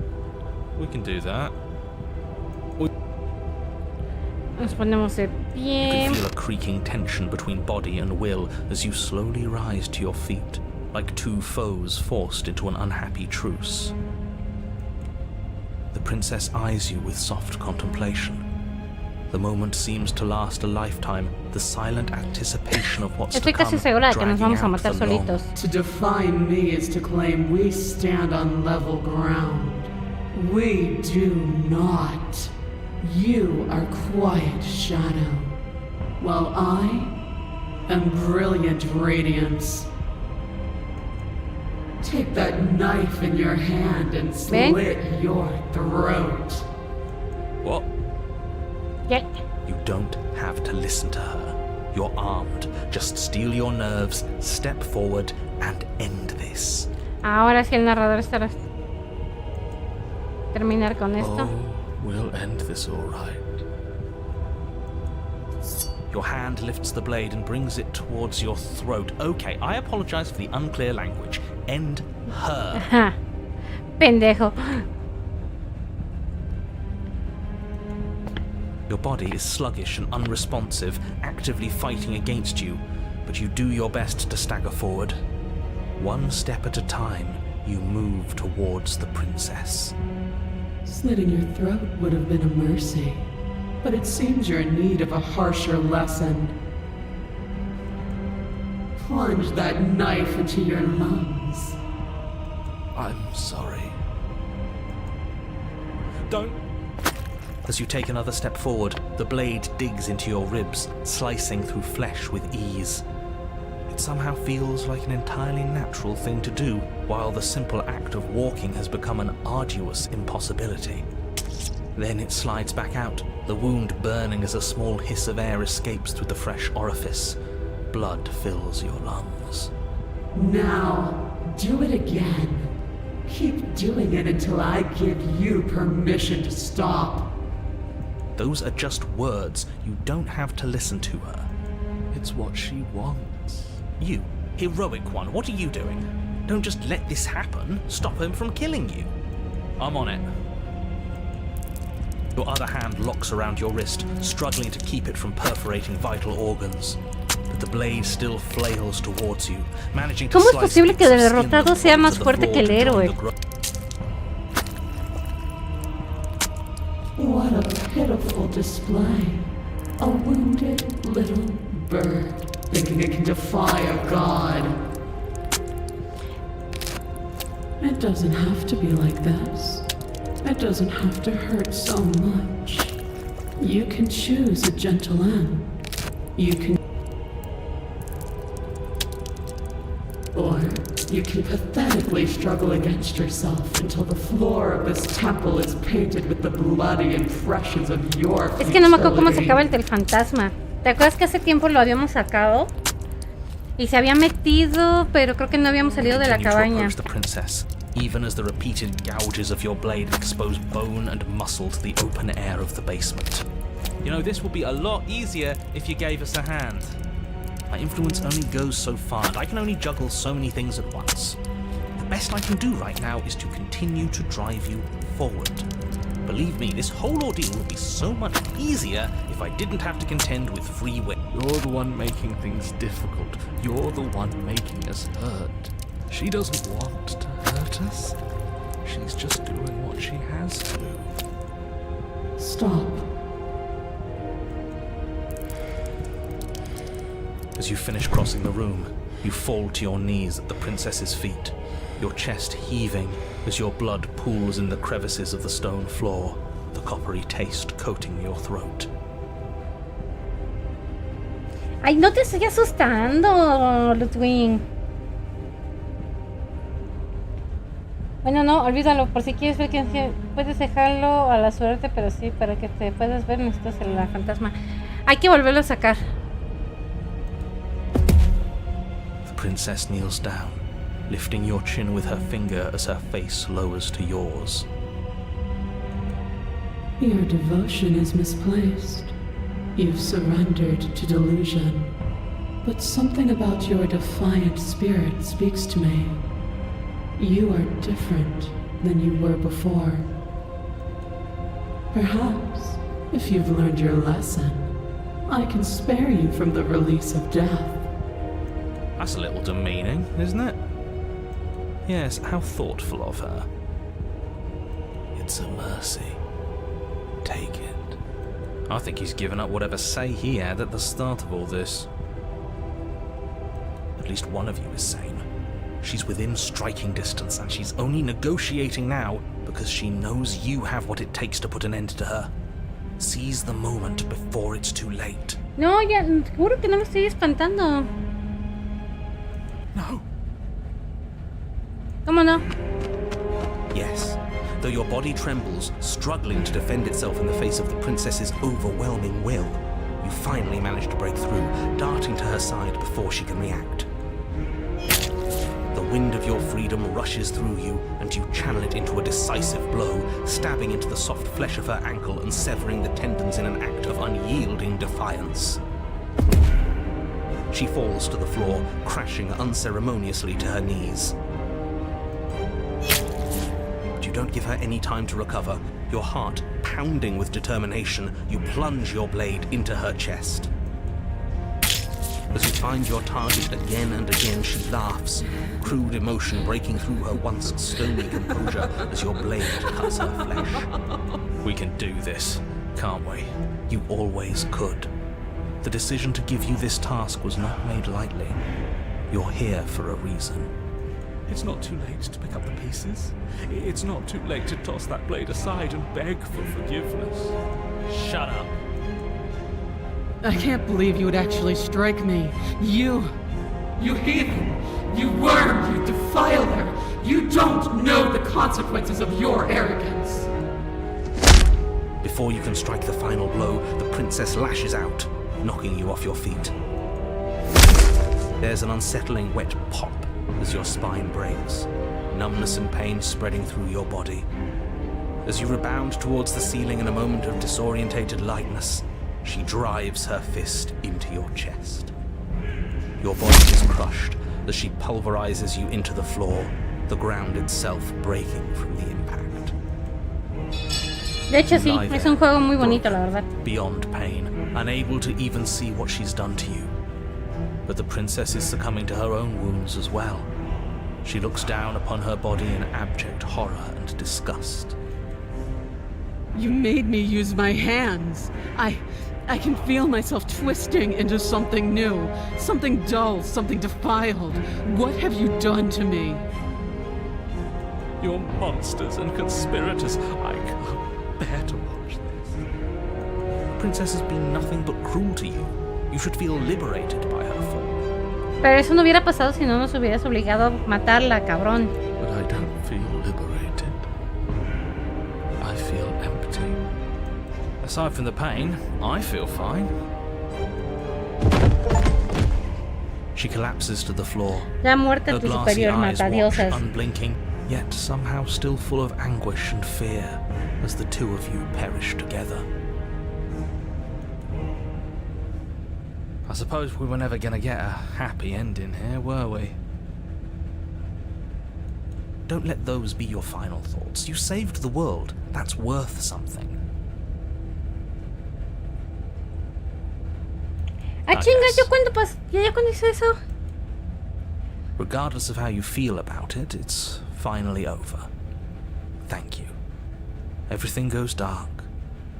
We can do that. Nos ponemos de You pie. can feel a creaking tension between body and will as you slowly rise to your feet, like two foes forced into an unhappy truce. The princess eyes you with soft contemplation. The moment seems to last a lifetime, the silent anticipation of what's to Estoy come, casi segura de que nos dragging vamos a out matar the long. solitos. To define me is to claim we stand on level ground. We do not. You are quiet shadow, while I am brilliant radiance. Take that knife in your hand and slit your throat. What? ¿Qué? You don't have to listen to her. You're armed. Just steel your nerves, step forward, and end this. Ahora sí el narrador estará. Terminar con esto. Oh, we'll end this all right. Your hand lifts the blade and brings it towards your throat. Okay, I apologize for the unclear language. End her. Ajá. Pendejo. Your body is sluggish and unresponsive, actively fighting against you, but you do your best to stagger forward. One step at a time, you move towards the princess. Slitting your throat would have been a mercy, but it seems you're in need of a harsher lesson. Plunge that knife into your lungs. I'm sorry. Don't. As you take another step forward, the blade digs into your ribs, slicing through flesh with ease. It somehow feels like an entirely natural thing to do, while the simple act of walking has become an arduous impossibility. Then it slides back out, the wound burning as a small hiss of air escapes through the fresh orifice. Blood fills your lungs. Now, do it again. Keep doing it until I give you permission to stop. Those are just words. You don't have to listen to her. It's what she wants. You, heroic one, what are you doing? Don't just let this happen. Stop him from killing you. I'm on it. Your other hand locks around your wrist, struggling to keep it from perforating vital organs. But the blade still flails towards you, managing to ¿Cómo es slice posible que bits el of skin derrotado that sea fall más to the fuerte que floor el to join héroe? the gro- What a pitiful display. A wounded little bird thinking it can defy a god. It doesn't have to be like this. It doesn't have to hurt so much. You can choose a gentle end. You can... Or you can pathetically struggle against yourself until the floor of this temple is painted with the bloody impressions of your Es que no me acuerdo cómo se futility. acaba el del fantasma. ¿Te acuerdas que hace tiempo lo habíamos sacado? Y se había metido, pero creo que no habíamos salido de la Continue to cabaña. approach the princess, even as the repeated gouges of your blade expose bone and muscle to the open air of the basement. You know, this would be a lot easier if you gave us a hand. My influence only goes so far, and I can only juggle so many things at once. The best I can do right now is to continue to drive you forward. Believe me, this whole ordeal would be so much easier if I didn't have to contend with free will. You're the one making things difficult. You're the one making us hurt. She doesn't want to hurt us. She's just doing what she has to. Stop. As you finish crossing the room, you fall to your knees at the princess's feet, your chest heaving as your blood pools in the crevices of the stone floor, the coppery taste coating your throat. Ay, no te estoy asustando, Ludwig. Bueno, no, olvídalo. Por si quieres ver quién puedes dejarlo a la suerte, pero sí, para que te puedas ver necesitas el fantasma. Hay que volverlo a sacar. The princess kneels down, lifting your chin with her finger as her face lowers to yours. Your devotion is misplaced. You've surrendered to delusion. But something about your defiant spirit speaks to me. You are different than you were before. Perhaps, if you've learned your lesson, I can spare you from the release of death. That's a little demeaning, isn't it? Yes, how thoughtful of her. It's a mercy. Take it. I think he's given up whatever say he had at the start of all this. At least one of you is sane. She's within striking distance, and she's only negotiating now because she knows you have what it takes to put an end to her. Seize the moment before it's too late. No, ya, juro que no me estoy espantando. No. ¿Cómo no? Yes. Though your body trembles, struggling to defend itself in the face of the princess's overwhelming will, you finally manage to break through, darting to her side before she can react. The wind of your freedom rushes through you, and you channel it into a decisive blow, stabbing into the soft flesh of her ankle and severing the tendons in an act of unyielding defiance. She falls to the floor, crashing unceremoniously to her knees. But you don't give her any time to recover. Your heart pounding with determination, you plunge your blade into her chest. As you find your target again and again, she laughs, crude emotion breaking through her once stony composure as your blade cuts her flesh. We can do this, can't we? You always could. The decision to give you this task was not made lightly. You're here for a reason. It's not too late to pick up the pieces. It's not too late to toss that blade aside and beg for forgiveness. Shut up. I can't believe you would actually strike me. You heathen! You worm! You defiler! You don't know the consequences of your arrogance! Before you can strike the final blow, the princess lashes out, knocking you off your feet. There's an unsettling wet pop as your spine breaks, numbness and pain spreading through your body. As you rebound towards the ceiling in a moment of disorientated lightness, she drives her fist into your chest. Your body is crushed as she pulverizes you into the floor, the ground itself breaking from the impact. De hecho, sí, es un juego muy bonito, la verdad. Beyond pain, unable to even see what she's done to you. But the princess is succumbing to her own wounds as well. She looks down upon her body in abject horror and disgust. You made me use my hands. I can feel myself twisting into something new, something dull, something defiled. What have you done to me? You're monsters and conspirators. I can't bear to watch this. The princess has been nothing but cruel to you. You should feel liberated by her fall. Pero eso no hubiera pasado si no nos hubieras obligado a matarla, cabrón. But I don't feel liberated. I feel empty. Aside from the pain, I feel fine. She collapses to the floor. La muerte Her tu glassy superior eyes watch, matadiosas. unblinking, yet somehow still full of anguish and fear as the two of you perish together. I suppose we were never gonna get a happy ending here, were we? Don't let those be your final thoughts. You saved the world. That's worth something. Ah, chinga, ¿yo cuándo hice eso? Regardless of how you feel about it, it's finally over. Thank you. Everything goes dark,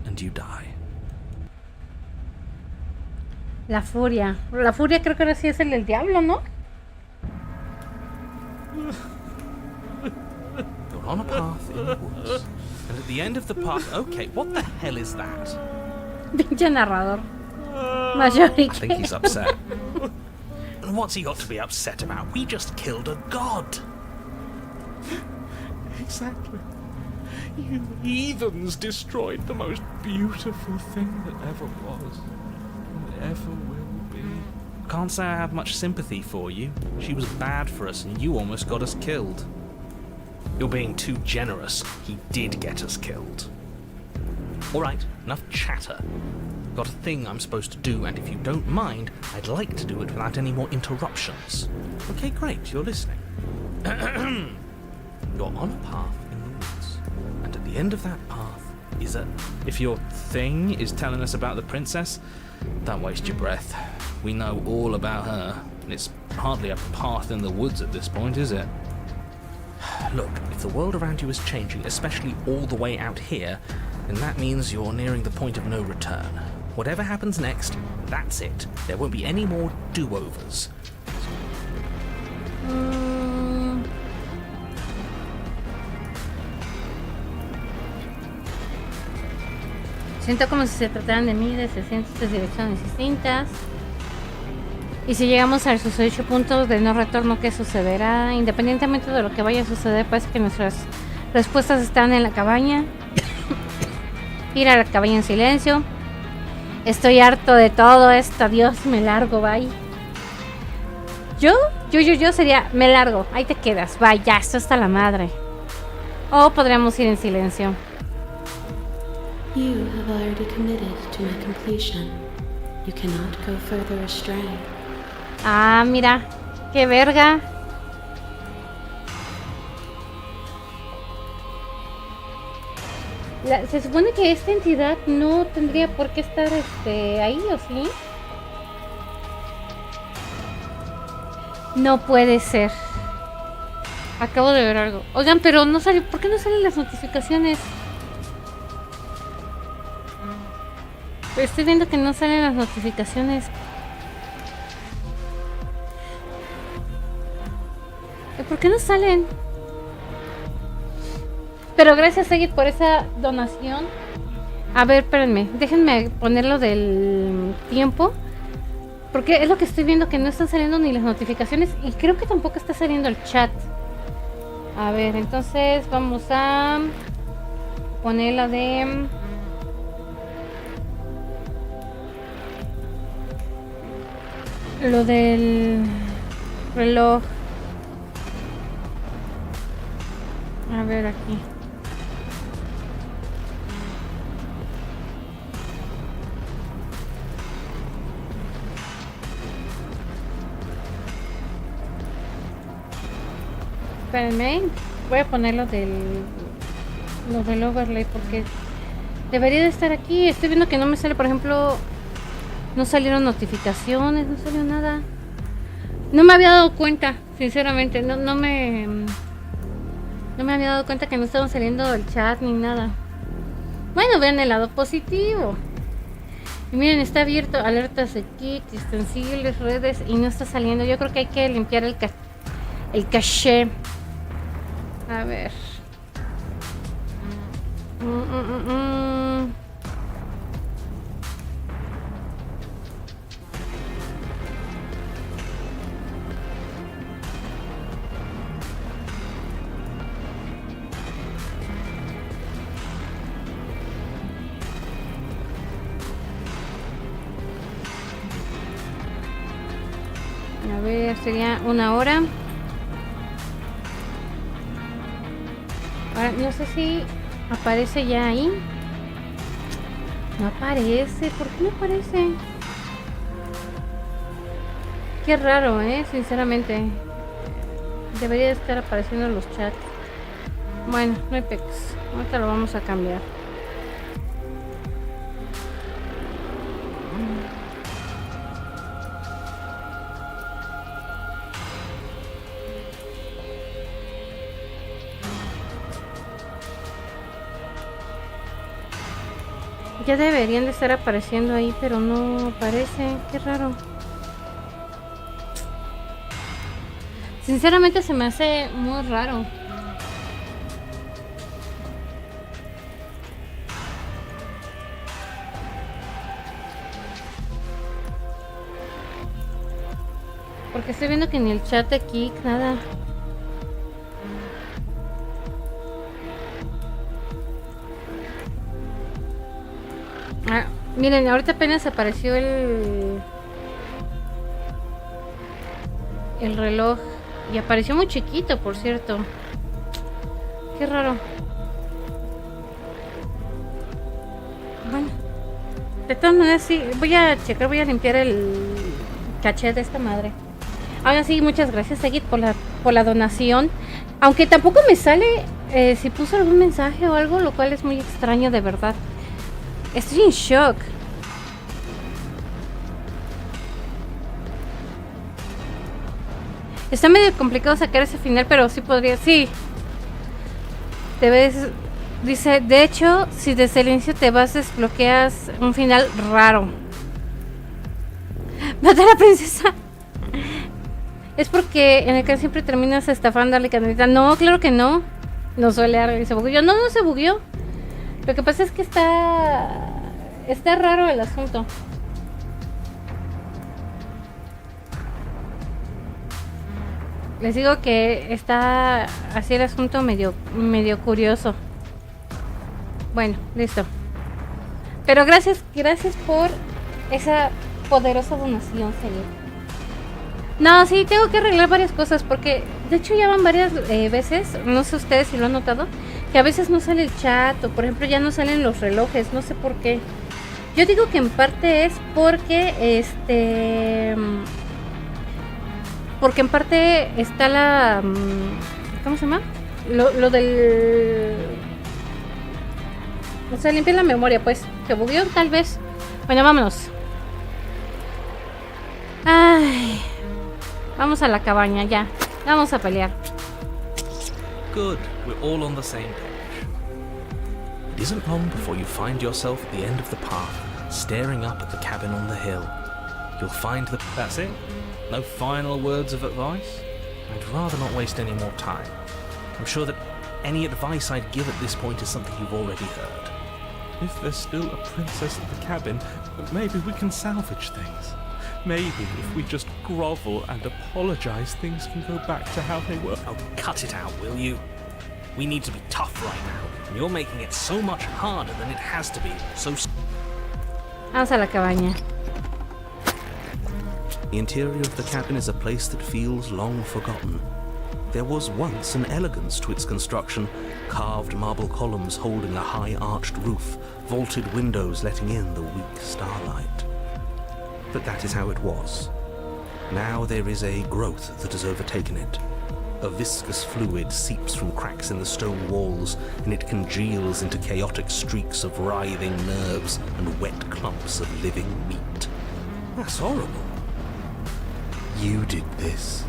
and you die. La furia. La furia creo que ahora sí es el del diablo, ¿no? You're on a path in the woods. And at the end of the path... Okay, what the hell is that? Pinche narrador. Mayor I think he's upset. And what's he got to be upset about? We just killed a god. Exactly. You heathens destroyed the most beautiful thing that ever was, and ever will be. Can't say I have much sympathy for you. She was bad for us and you almost got us killed. You're being too generous. He did get us killed. Alright, enough chatter. Got a thing I'm supposed to do, and if you don't mind, I'd like to do it without any more interruptions. Okay, great, you're listening. You're on a path in the woods, and at the end of that path is a... If your thing is telling us about the princess, don't waste your breath. We know all about her, and it's hardly a path in the woods at this point, is it? Look, if the world around you is changing, especially all the way out here, then that means you're nearing the point of no return. Whatever happens next, that's it. There won't be any more do-overs. Siento como si se trataran de mí desde 300 direcciones distintas. Y si llegamos a sus 8 puntos de no retorno, ¿qué sucederá? Independientemente de lo que vaya a suceder, parece que nuestras respuestas están en la cabaña. Ir a la cabaña en silencio. Estoy harto de todo esto. Adiós, me largo, bye. Yo sería, me largo. Ahí te quedas, bye, ya, esto está la madre. O podríamos ir en silencio. You have already committed to my completion. You cannot go further astray. Ah, mira, qué verga. Se supone que esta entidad no tendría por qué estar ahí, ¿o sí? No puede ser. Acabo de ver algo. Oigan, pero no sale, ¿por qué no salen las notificaciones? Estoy viendo que no salen las notificaciones. ¿Por qué no salen? Pero gracias, Egit, por esa donación. A ver, espérenme. Déjenme ponerlo del tiempo. Porque es lo que estoy viendo, que no están saliendo ni las notificaciones. Y creo que tampoco está saliendo el chat. A ver, entonces vamos a poner la de... Lo del reloj. A ver aquí. Espérenme. Voy a poner lo del overlay porque debería de estar aquí. Estoy viendo que no me sale, por ejemplo, no salieron notificaciones, no salió nada. No me había dado cuenta, sinceramente, no me había dado cuenta que no estaban saliendo el chat ni nada. Bueno, vean el lado positivo. Y miren, está abierto alertas de kit, extensibles, redes y no está saliendo. Yo creo que hay que limpiar el caché. A ver. A ver, sería 1 hora. Ahora, no sé si aparece ya ahí. No aparece. ¿Por qué no aparece? Qué raro, sinceramente. Debería estar apareciendo en los chats. Bueno, no hay pex. Ahorita lo vamos a cambiar. Ya deberían de estar apareciendo ahí, pero no aparece. Qué raro. Sinceramente se me hace muy raro. Porque estoy viendo que ni el chat de Kik, nada. Miren, ahorita apenas apareció el reloj. Y apareció muy chiquito, por cierto. Qué raro. Bueno, de todas maneras sí, voy a checar, voy a limpiar el caché de esta madre. Ahora sí, muchas gracias, Seguid, por la donación. Aunque tampoco me sale si puso algún mensaje o algo, lo cual es muy extraño, de verdad. Estoy en shock. Está medio complicado sacar ese final, pero sí podría, sí. Te ves, dice, de hecho, si desde el inicio te vas, desbloqueas un final raro. Matar a la princesa. Es porque en el que siempre terminas estafando a la candidata. No, claro que no. No suele dar, se bugueó. No, no se bugueó. Lo que pasa es que está raro el asunto. Les digo que está así el asunto medio curioso. Bueno, listo. Pero gracias por esa poderosa donación, señor. No, sí, tengo que arreglar varias cosas porque de hecho ya van varias veces, no sé ustedes si lo han notado, que a veces no sale el chat o por ejemplo ya no salen los relojes, no sé por qué. Yo digo que en parte es porque porque en parte está la ¿cómo se llama? Lo del, o sea, limpia la memoria, pues, se bugueó tal vez. Bueno, vámonos. Ay, vamos a la cabaña ya. Vamos a pelear. Good, we're all on the same page. It isn't long before you find yourself at the end of the path, staring up at the cabin on the hill. You'll find the... That's it? No final words of advice? I'd rather not waste any more time. I'm sure that any advice I'd give at this point is something you've already heard. If there's still a princess at the cabin, maybe we can salvage things. Maybe if we just grovel and apologize, things can go back to how they were. Oh, cut it out, will you? We need to be tough right now, and you're making it so much harder than it has to be. So... Vamos a la cabaña. The interior of the cabin is a place that feels long forgotten. There was once an elegance to its construction, carved marble columns holding a high arched roof, vaulted windows letting in the weak starlight. But that is how it was. Now there is a growth that has overtaken it. A viscous fluid seeps from cracks in the stone walls, and it congeals into chaotic streaks of writhing nerves and wet clumps of living meat. That's horrible. You did this.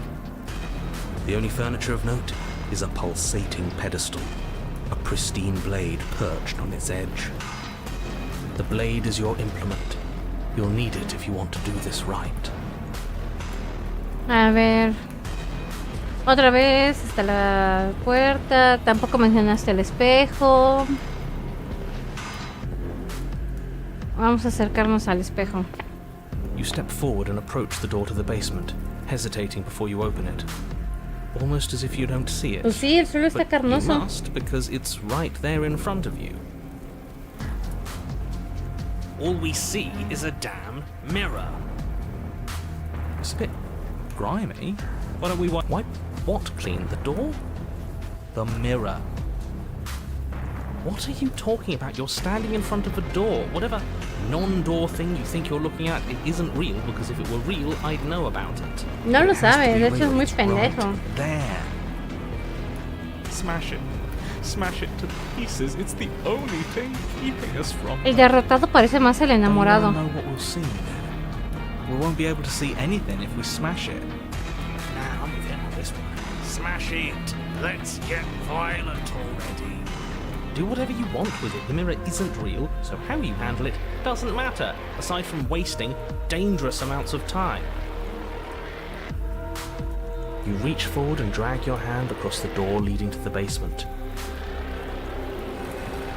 The only furniture of note is a pulsating pedestal, a pristine blade perched on its edge. The blade is your implement. You'll need it if you want to do this right. A ver. Otra vez está la puerta. Tampoco mencionaste el espejo. Vamos a acercarnos al espejo. You step forward and approach the door to the basement, hesitating before you open it. Almost as if you don't see it. Pues sí, el suelo está But carnoso. you must, because it's right there in front of you. All we see is a damn mirror. It's a bit grimy. Why don't we wipe what clean? The door? The mirror. What are you talking about? You're standing in front of a door. Whatever non-door thing you think you're looking at, it isn't real, because if it were real, I'd know about it. No lo It has to sabe, be de hecho es real. muy It's pendejo. right there. Smash it. Smash it to pieces. It's the only thing keeping us from El her. derrotado parece más el enamorado. I don't know what we'll see then. We won't be able to see anything if we smash it. Nah, I'm with him on this one. Smash it. Let's get violent already. Do whatever you want with it. The mirror isn't real, so how you handle it doesn't matter, aside from wasting dangerous amounts of time. You reach forward and drag your hand across the door leading to the basement.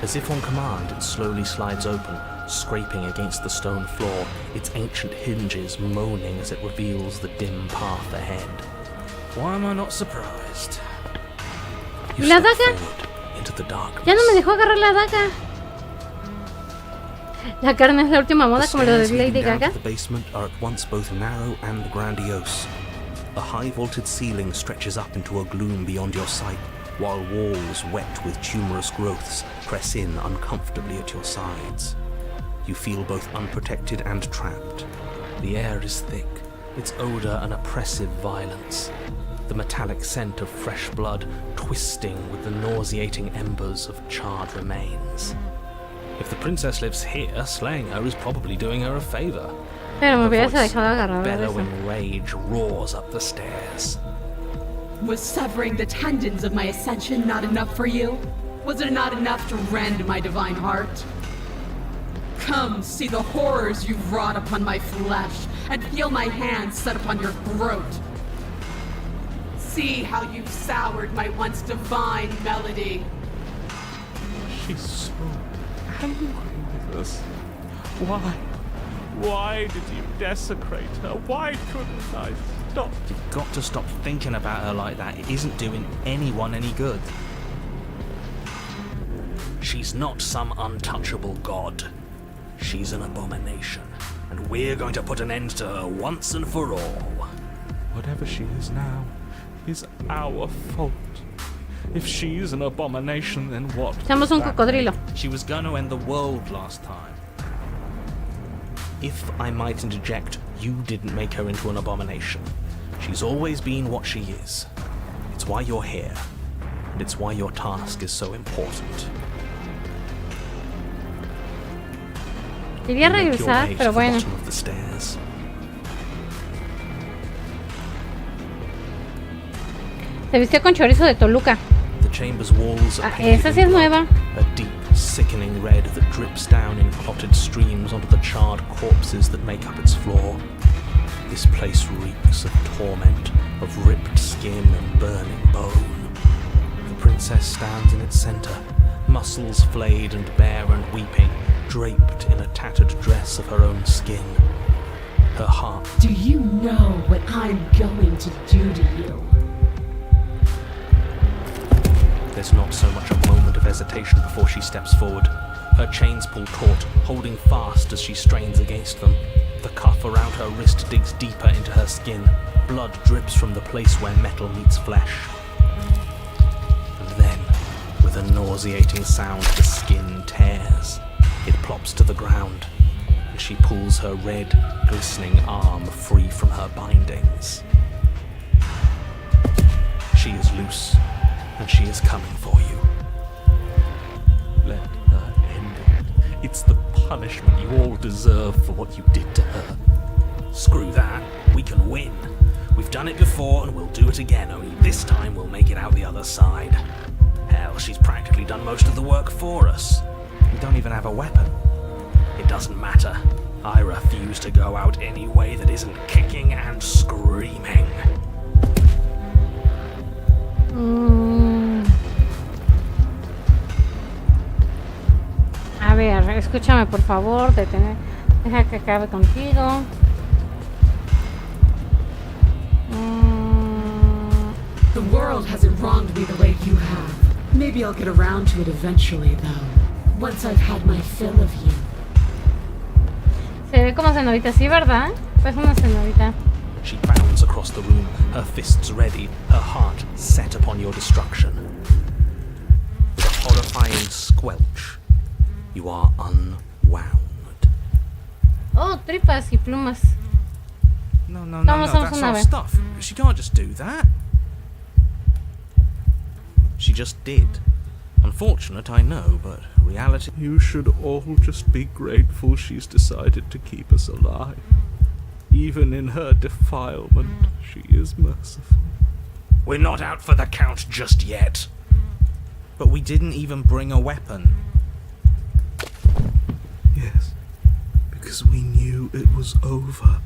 As if on command, it slowly slides open, scraping against the stone floor, its ancient hinges moaning as it reveals the dim path ahead. Why am I not surprised? You ¿La step daga? forward into the darkness. Ya no me dejó agarrar la daga. La carne es la última The moda, como lo de stairs leading Lady down Gaga. to the basement are at once both narrow and grandiose. The high-vaulted ceiling stretches up into a gloom beyond your sight, while walls wet with tumorous growths press in uncomfortably at your sides. You feel both unprotected and trapped. The air is thick, its odor an oppressive violence. The metallic scent of fresh blood twisting with the nauseating embers of charred remains. If the princess lives here, slaying her is probably doing her a favor. Pero me Her hubiese voice, dejado agarrar de eso. bellowing rage, roars up the stairs. Was severing the tendons of my ascension not enough for you? Was it not enough to rend my divine heart? Come, see the horrors you've wrought upon my flesh, and feel my hands set upon your throat. See how you've soured my once divine melody. She's so angry with us. Why? Why did you desecrate her? Why couldn't I stop? You've got to stop thinking about her like that. It isn't doing anyone any good. She's not some untouchable god. She's an abomination, and we're going to put an end to her once and for all. Whatever she is now is our fault. If she's an abomination, then what? Somos un does that cocodrilo. She was going to end the world last time. If I might interject, you didn't make her into an abomination. She's always been what she is. It's why you're here, and it's why your task is so important. Quería You make your regresar, way to pero the bueno. bottom of the stairs. Se vistió con chorizo de Toluca. The chamber's walls are Ah, painted esa sí in es blood, nueva. a deep, sickening red that drips down in clotted streams onto the charred corpses that make up its floor. This place reeks of torment, of ripped skin and burning bone. The princess stands in its center, muscles flayed and bare and weeping, draped in a tattered dress of her own skin. Her heart Do you know what I'm going to do to you? There's not so much a moment of hesitation before she steps forward. Her chains pull taut, holding fast as she strains against them. The cuff around her wrist digs deeper into her skin. Blood drips from the place where metal meets flesh. And then, with a nauseating sound, the skin tears. It plops to the ground, and she pulls her red, glistening arm free from her bindings. She is loose, and she is coming for you. Let her end it. It's the punishment you all deserve for what you did to her. Screw that, we can win. We've done it before and we'll do it again, only this time we'll make it out the other side. Hell, she's practically done most of the work for us. We don't even have a weapon. It doesn't matter. I refuse to go out any way that isn't kicking and screaming. A ver, escúchame por favor, deja que acabe contigo. The world hasn't wronged me the way you have. Maybe I'll get around to it eventually, though. Once I've had my fill of you. Se ve como señorita, sí, ¿verdad? Pues una señorita. She bounds across the room, her fists ready, her heart set upon your destruction. With a horrifying squelch, you are unwound. Oh, tripas y plumas. No, Vamos, that's una our vez. stuff. She can't just do that. She just did. Unfortunate, I know, but reality... You should all just be grateful she's decided to keep us alive. Even in her defilement, she is merciful. We're not out for the count just yet. But we didn't even bring a weapon. Yes, because we knew it was over.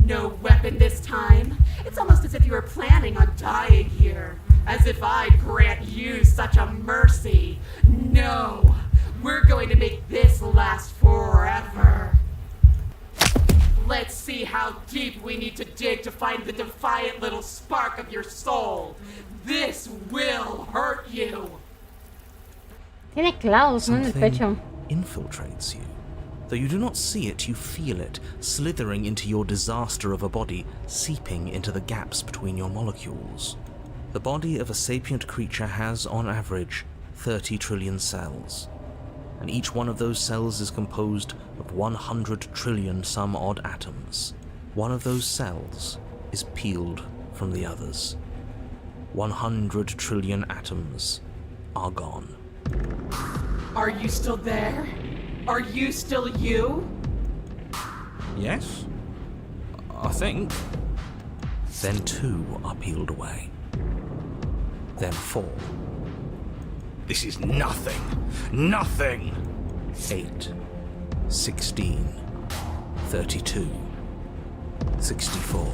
No weapon this time? It's almost as if you were planning on dying here. As if I'd grant you such a mercy. No, we're going to make this last forever. Let's see how deep we need to dig to find the defiant little spark of your soul. This will hurt you. Tiene clavos, ¿no? En el pecho. Infiltrates you. Though you do not see it, you feel it, slithering into your disaster of a body, seeping into the gaps between your molecules. The body of a sapient creature has, on average, 30 trillion cells, and each one of those cells is composed of 100 trillion some odd atoms. One of those cells is peeled from the others. 100 trillion atoms are gone. Are you still there? Are you still you? Yes? I think. Then 2 are peeled away. Then 4. This is nothing. Nothing! 8. 16. 32. 64.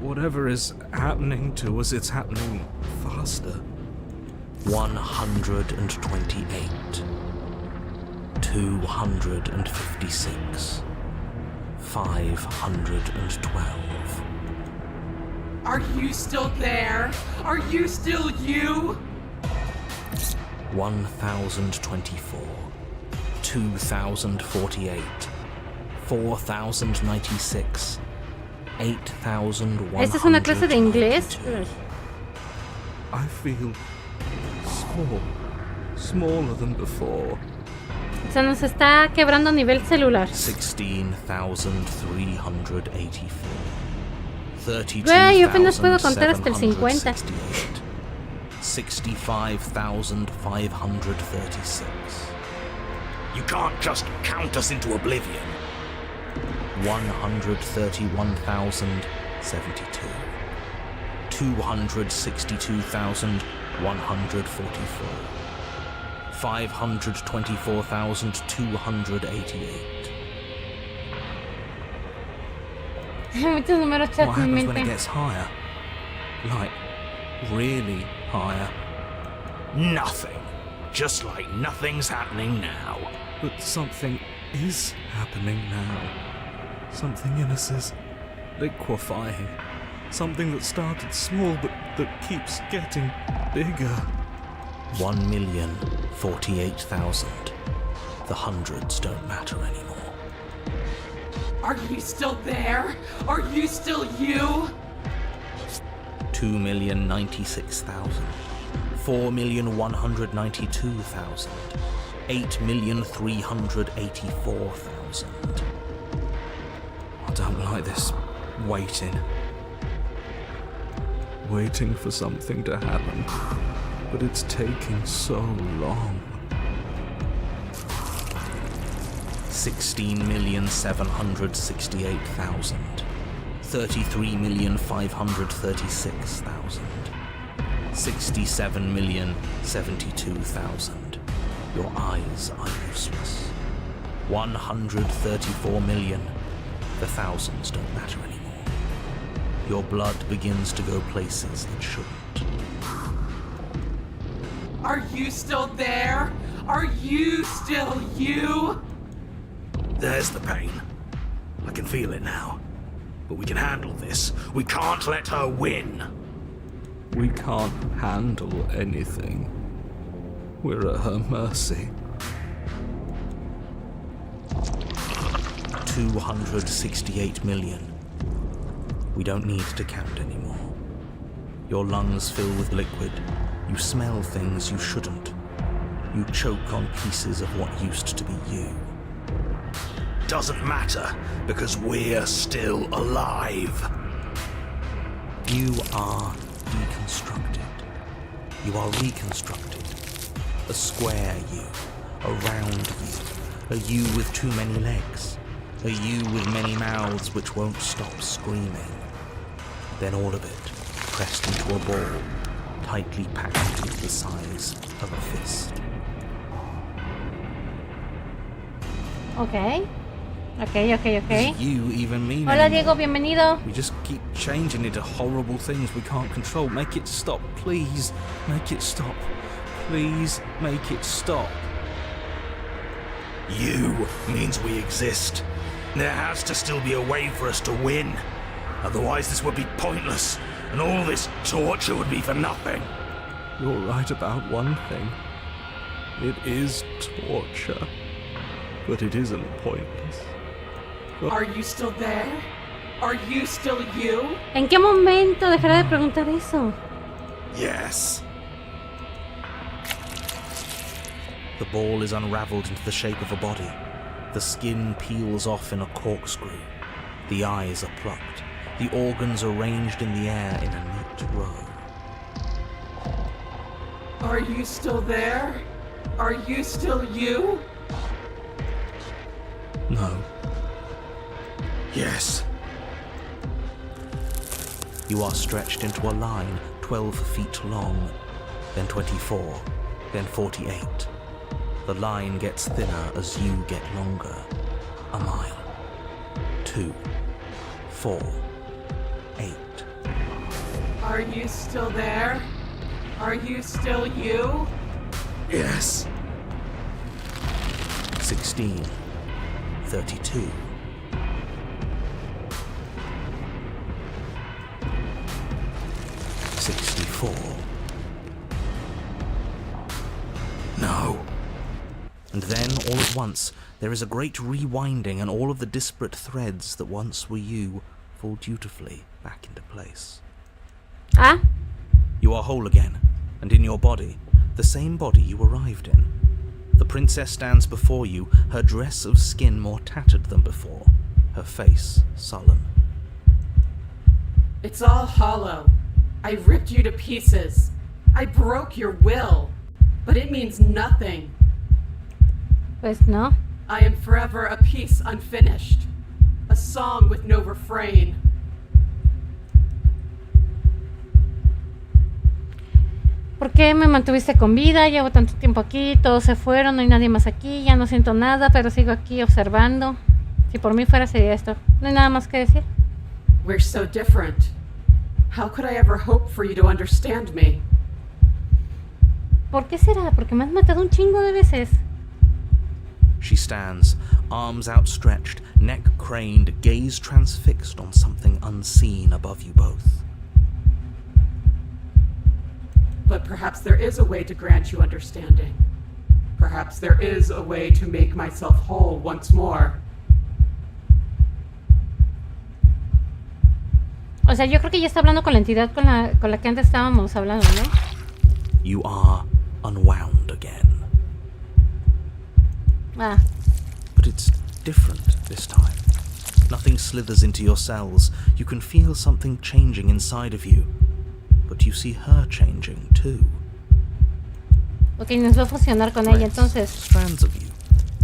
Whatever is happening to us, it's happening faster. 128. 256. 512. Are you still there? Are you still you? 1024. 2048. 4096. 8100. ¿Esta es una clase de inglés? I feel small. Smaller than before. O sea, nos está quebrando a nivel celular. 16,384. Güey, yo apenas puedo contar hasta el 50. 65,536. You can't just count us into oblivion. 131,072. 262,144. 524,288. Muchos números What chat en happens mi when it mente. gets higher? Like, really higher? Nothing. Just like nothing's happening now. But something is happening now. Something in us is liquefying. Something that started small but that keeps getting bigger. 1,048,000. The hundreds don't matter anymore. Are you still there? Are you still you? 2,096,000. 4,192,000. 8,384,000. I don't like this waiting. Waiting for something to happen. But it's taking so long. 16,768,000. 33,536,000. 67,072,000. Your eyes are useless. 134 million. The thousands don't matter anymore. Your blood begins to go places it shouldn't. Are you still there? Are you still you? There's the pain. I can feel it now. But we can handle this. We can't let her win. We can't handle anything. We're at her mercy. 268 million. We don't need to count anymore. Your lungs fill with liquid. You smell things you shouldn't. You choke on pieces of what used to be you. Doesn't matter, because we're still alive. You are deconstructed. You are reconstructed. A square you, a round you, a you with too many legs, a you with many mouths which won't stop screaming. Then all of it pressed into a ball, tightly packed with the size of a fist. Ok. Does you even mean Hola anymore? Diego, bienvenido. We just keep changing into horrible things we can't control. Make it stop, please. Make it stop. Please make it stop. You means we exist. There has to still be a way for us to win. Otherwise this would be pointless, and all this torture would be for nothing. You're right about one thing. It is torture, but it isn't pointless. Are you still there? Are you still you? ¿En qué momento dejará de preguntar eso? Yes. The ball is unraveled into the shape of a body. The skin peels off in a corkscrew. The eyes are plucked. The organs arranged in the air in a neat row. Are you still there? Are you still you? No. Yes. You are stretched into a line 12 feet long, then 24, then 48. The line gets thinner as you get longer. A mile. 2. 4. 8. Are you still there? Are you still you? Yes. 16. 32. 64. No. And then, all at once, there is a great rewinding, and all of the disparate threads that once were you fall dutifully back into place. Ah, You are whole again, and in your body, the same body you arrived in. The princess stands before you, her dress of skin more tattered than before, her face sullen. It's all hollow. I ripped you to pieces. I broke your will. But it means nothing. pues no. I am forever a piece unfinished. A song with no refrain. ¿Por qué me mantuviste con vida? Llevo tanto tiempo aquí, todos se fueron, no hay nadie más aquí, ya no siento nada, pero sigo aquí observando. Si por mí fuera sería esto. No hay nada más que decir. We're so different. How could I ever hope for you to understand me? ¿Por qué será? Porque me has matado un chingo de veces. She stands, arms outstretched, neck craned, gaze transfixed on something unseen above you both. But perhaps there is a way to grant you understanding. Perhaps there is a way to make myself whole once more. O sea, yo creo que ya está hablando con la entidad con la que antes estábamos hablando, ¿no? You are unwound again. Ah, But it's different this time. Nothing slithers into your cells. You can feel something changing inside of you. But you see her changing too. ok, nos va a fusionar con ella, Threads, entonces. strands of you,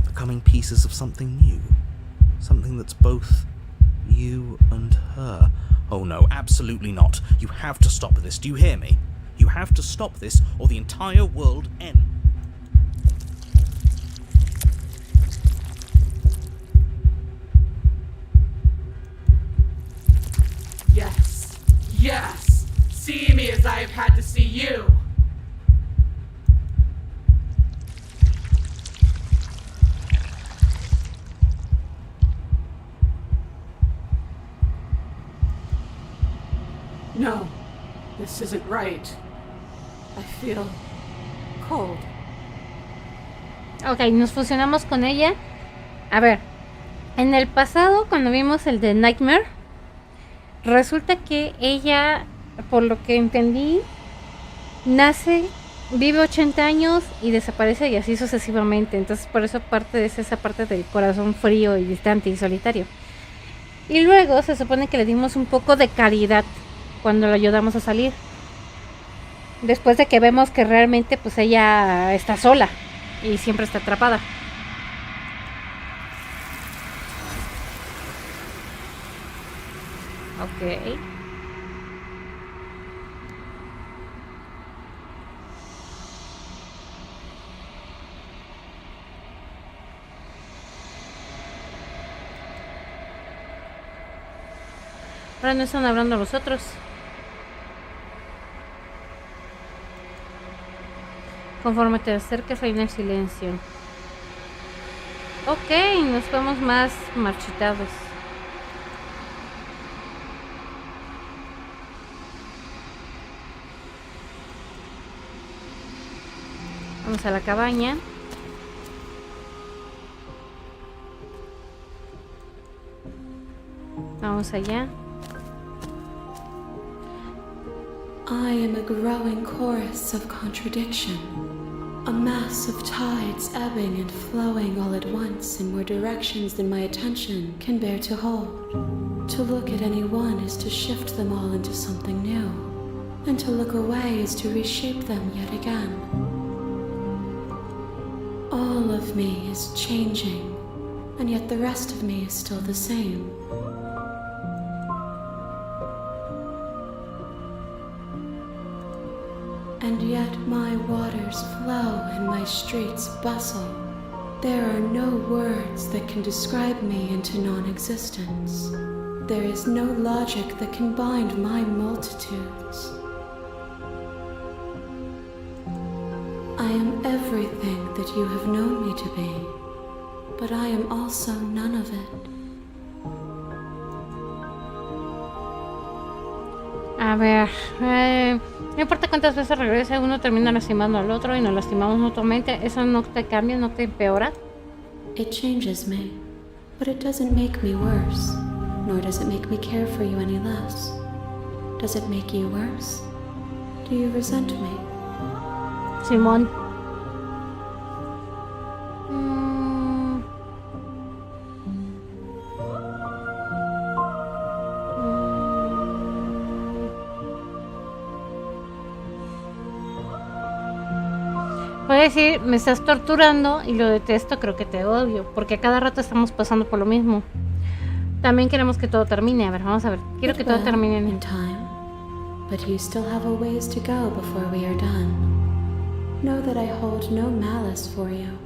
becoming pieces of something new. Something that's both you and her. Oh no, absolutely not. You have to stop this. Do you hear me? You have to stop this or the entire world ends. Yes. Yes. See me as I have had to see you. No, this isn't right. I feel cold. Ok, nos fusionamos con ella. A ver, en el pasado, cuando vimos el de Nightmare, resulta que ella, por lo que entendí, nace, vive 80 años y desaparece y así sucesivamente. Entonces por eso parte es esa parte del corazón frío y distante y solitario. Y luego se supone que le dimos un poco de caridad cuando lo ayudamos a salir. Después de que vemos que realmente pues ella está sola y siempre está atrapada. Ok. Ahora no están hablando los otros. Conforme te acerques reina el silencio. Ok, nos vemos más marchitados. Vamos a la cabaña. Vamos allá. I am a growing chorus of contradiction, a mass of tides ebbing and flowing all at once in more directions than my attention can bear to hold. To look at any one is to shift them all into something new, and to look away is to reshape them yet again. All of me is changing, and yet the rest of me is still the same. And yet my waters flow and my streets bustle. There are no words that can describe me into non-existence. There is no logic that can bind my multitudes. I am everything that you have known me to be, but I am also none of it. A ver, no importa cuántas veces regrese, uno termina lastimando al otro y nos lastimamos mutuamente. Eso no te cambia, no te empeora. It changes me, but it doesn't make me worse, nor does it make me care for you any less. Does it make you worse? Do you resent me? Simón. Puede decir, me estás torturando y lo detesto, creo que te odio, porque a cada rato estamos pasando por lo mismo. También queremos que todo termine. A ver, vamos a ver. Quiero que todo termine in time, but you still have a ways to go before we are done. Know that I hold no malice for you.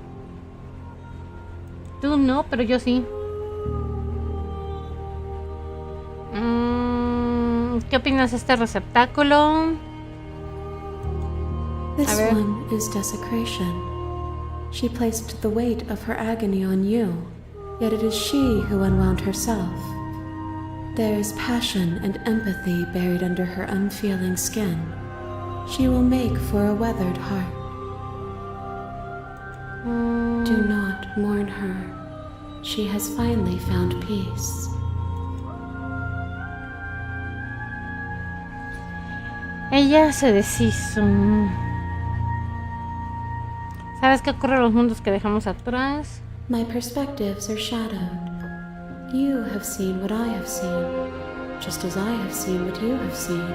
Tú no, pero yo sí. ¿Qué opinas de este receptáculo? This one is desecration. She placed the weight of her agony on you, yet it is she who unwound herself. There is passion and empathy buried under her unfeeling skin. She will make for a weathered heart. Do not mourn her. She has finally found peace. Ella se deshizo. ¿Sabes qué ocurre en los mundos que dejamos atrás? My perspectives are shadowed. You have seen what I have seen, just as I have seen what you have seen.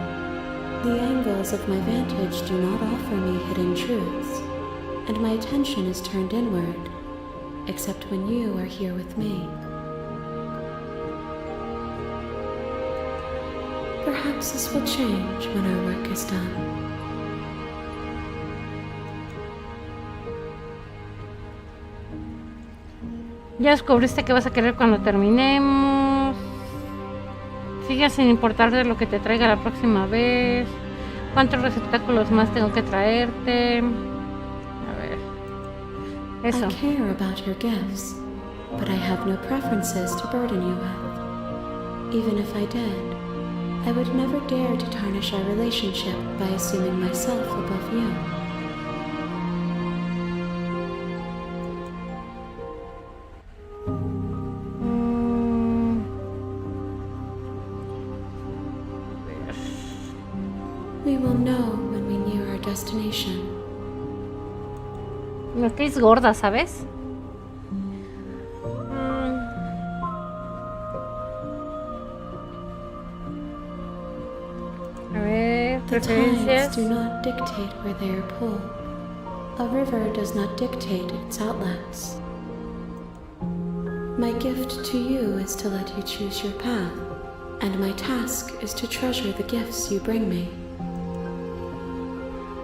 The angles of my vantage do not offer me hidden truths, and my attention is turned inward, except when you are here with me. Perhaps this will change when our work is done. Ya descubriste qué vas a querer cuando terminemos. Sigue sin importarte lo que te traiga la próxima vez. ¿Cuántos receptáculos más tengo que traerte? A ver. Eso. I care about your gifts, but I have no preferences to burden you with. Even if I did, I would never dare to tarnish our relationship by assuming myself above you. We will know when we near our destination. Me caes gorda, ¿sabes? A ver, The preferencias. tides do not dictate where they are pulled. A river does not dictate its outlets. My gift to you is to let you choose your path, and my task is to treasure the gifts you bring me.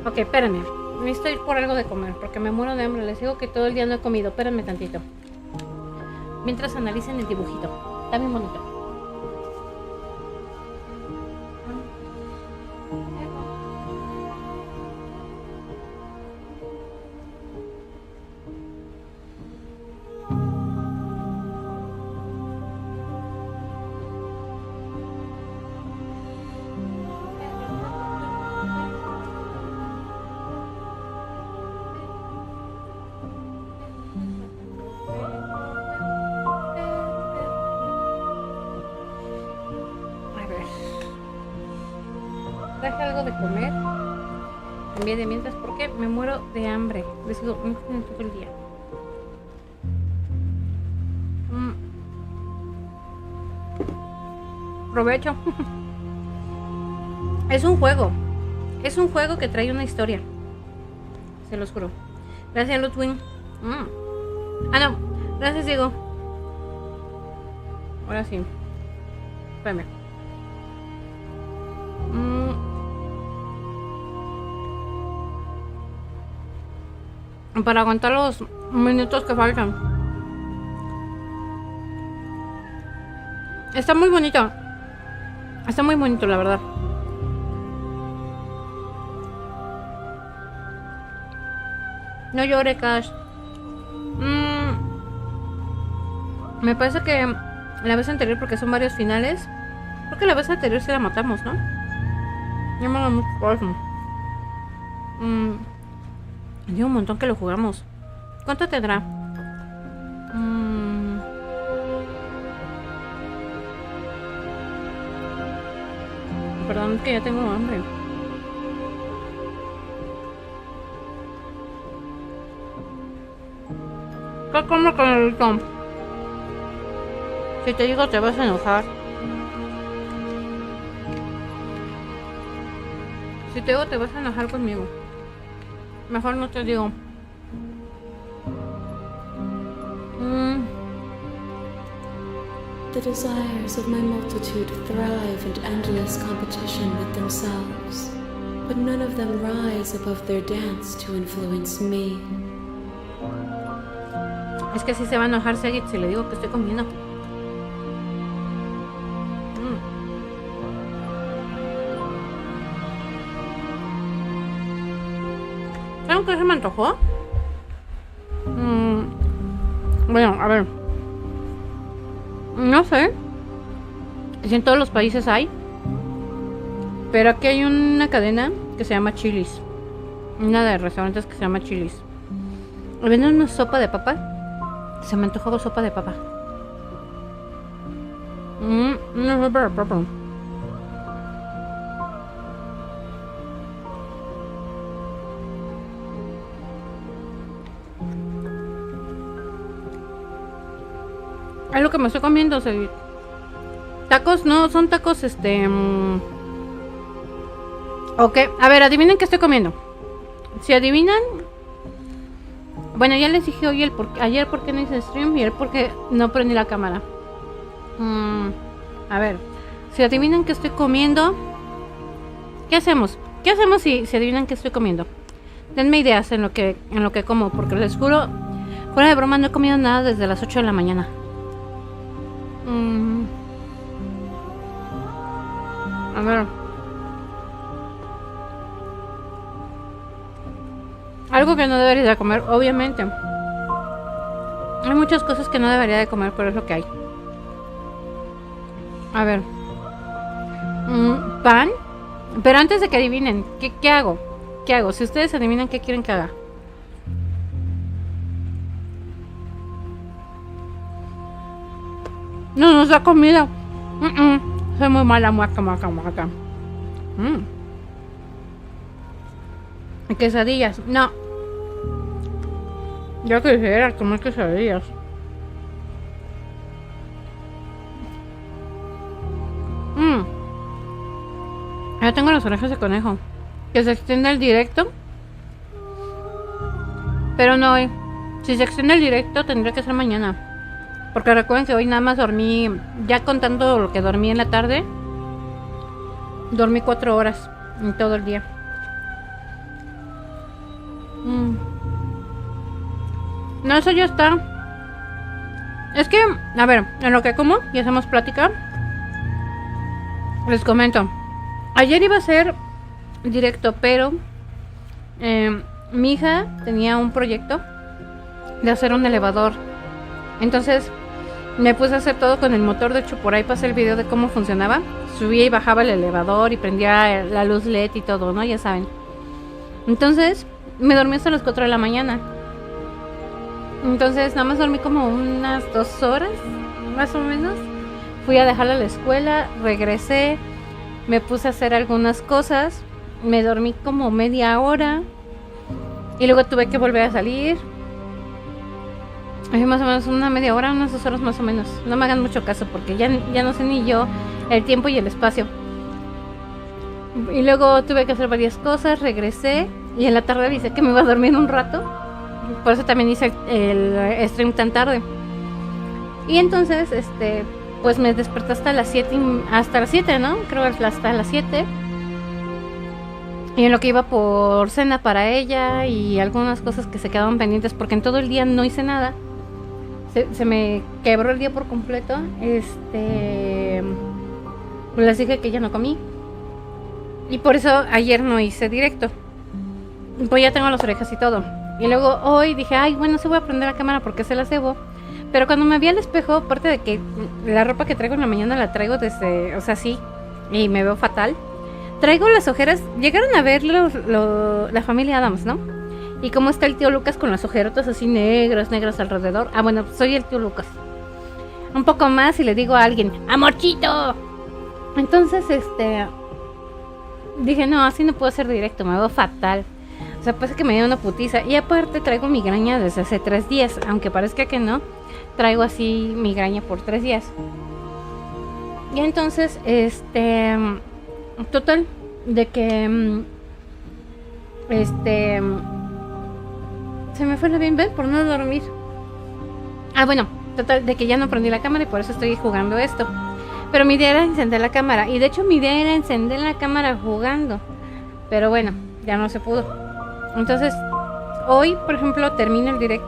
Ok, espérame. Necesito ir por algo de comer porque me muero de hambre. Les digo que todo el día no he comido. Espérenme tantito. Mientras analicen el dibujito. Está bien bonito. traje algo de comer. También de mientras, porque me muero de hambre. Les digo, no tienen todo el día. Provecho. Es un juego. Es un juego que trae una historia. Se los juro. Gracias, Ludwig. Ah, no. Gracias, Diego. Ahora sí. Espérame. Para aguantar los minutos que faltan. Está muy bonito. Está muy bonito, la verdad. No llore, Cash. Me parece que la vez anterior, porque son varios finales, creo que la vez anterior sí la matamos, ¿no? Ya me da mucho corazón. Lleva un montón que lo jugamos. ¿Cuánto tendrá? Perdón, es que ya tengo hambre. ¿Qué come con el Tom? Si te digo te vas a enojar. Si te digo te vas a enojar conmigo. Mejor no te digo. The desires of my multitude thrive in endless competition with themselves, but none of them rise above their dance to influence me. Es que si se va a enojar Segit si le digo que estoy comiendo. ¿Saben qué se me antojó? Bueno, a ver. No sé si en todos los países hay, pero aquí hay una cadena que se llama Chili's. Una de restaurantes que se llama Chili's. Venden una sopa de papa. Se me antojó sopa de papa. Una sopa de papa. Es lo que me estoy comiendo, tacos, no, son tacos, Ok, a ver, adivinen qué estoy comiendo. Si adivinan... Bueno, ya les dije hoy ayer por qué no hice stream y ayer porque no prendí la cámara. A ver, si adivinan qué estoy comiendo... ¿Qué hacemos? ¿Qué hacemos si adivinan qué estoy comiendo? Denme ideas en lo que como, porque les juro, fuera de broma, no he comido nada desde las 8 de la mañana. A ver. Algo que no debería de comer, obviamente. Hay muchas cosas que no debería de comer, pero es lo que hay. A ver. Pan. Pero antes de que adivinen, ¿qué hago? ¿Qué hago? Si ustedes adivinan, ¿qué quieren que haga? No nos da comida. Soy muy mala, muaca. Quesadillas, no. Yo quisiera comer quesadillas. Ya tengo las orejas de conejo. Que se extienda el directo. Pero no hoy. Si se extiende el directo tendría que ser mañana. Porque recuerden que hoy nada más dormí, ya contando lo que dormí en la tarde, dormí 4 horas en todo el día. No, eso ya está. Es que, a ver, en lo que como y hacemos plática, les comento. Ayer iba a ser directo, pero mi hija tenía un proyecto de hacer un elevador. Entonces me puse a hacer todo con el motor. De hecho, por ahí pasé el video de cómo funcionaba. Subía y bajaba el elevador y prendía la luz LED y todo, ¿no? Ya saben. Entonces me dormí hasta las 4 de la mañana. Entonces nada más dormí como unas 2 horas, más o menos. Fui a dejarla a la escuela, regresé, me puse a hacer algunas cosas, me dormí como media hora y luego tuve que volver a salir. Más o menos una media hora, unas 2 horas más o menos. No me hagan mucho caso porque ya no sé ni yo el tiempo y el espacio. Y luego tuve que hacer varias cosas, regresé y en la tarde avisé que me iba a dormir un rato. Por eso también hice el stream tan tarde. Y entonces, pues me desperté hasta las 7, ¿no? Creo hasta las 7. Y en lo que iba por cena para ella y algunas cosas que se quedaban pendientes porque en todo el día no hice nada. Se me quebró el día por completo. Les dije que ya no comí. Y por eso ayer no hice directo. Pues ya tengo las orejas y todo. Y luego hoy dije, ay, bueno, sí voy a prender la cámara porque se las debo. Pero cuando me vi al espejo, aparte de que la ropa que traigo en la mañana la traigo desde, o sea, sí, y me veo fatal. Traigo las ojeras, llegaron a ver la familia Adams, ¿no? Y cómo está el tío Lucas con las ojerotas así negras alrededor. Ah, bueno, soy el tío Lucas. Un poco más y le digo a alguien, ¡amorchito! Entonces, dije, no, así no puedo hacer directo, me veo fatal. O sea, pasa que me dio una putiza. Y aparte traigo migraña desde hace 3 días. Aunque parezca que no, traigo así migraña por 3 días. Y entonces, total, de que se me fue la bien ver por no dormir. Ah, bueno, total, de que ya no prendí la cámara y por eso estoy jugando esto. Pero mi idea era encender la cámara. Y de hecho mi idea era encender la cámara jugando. Pero bueno, ya no se pudo. Entonces, hoy, por ejemplo, termino el directo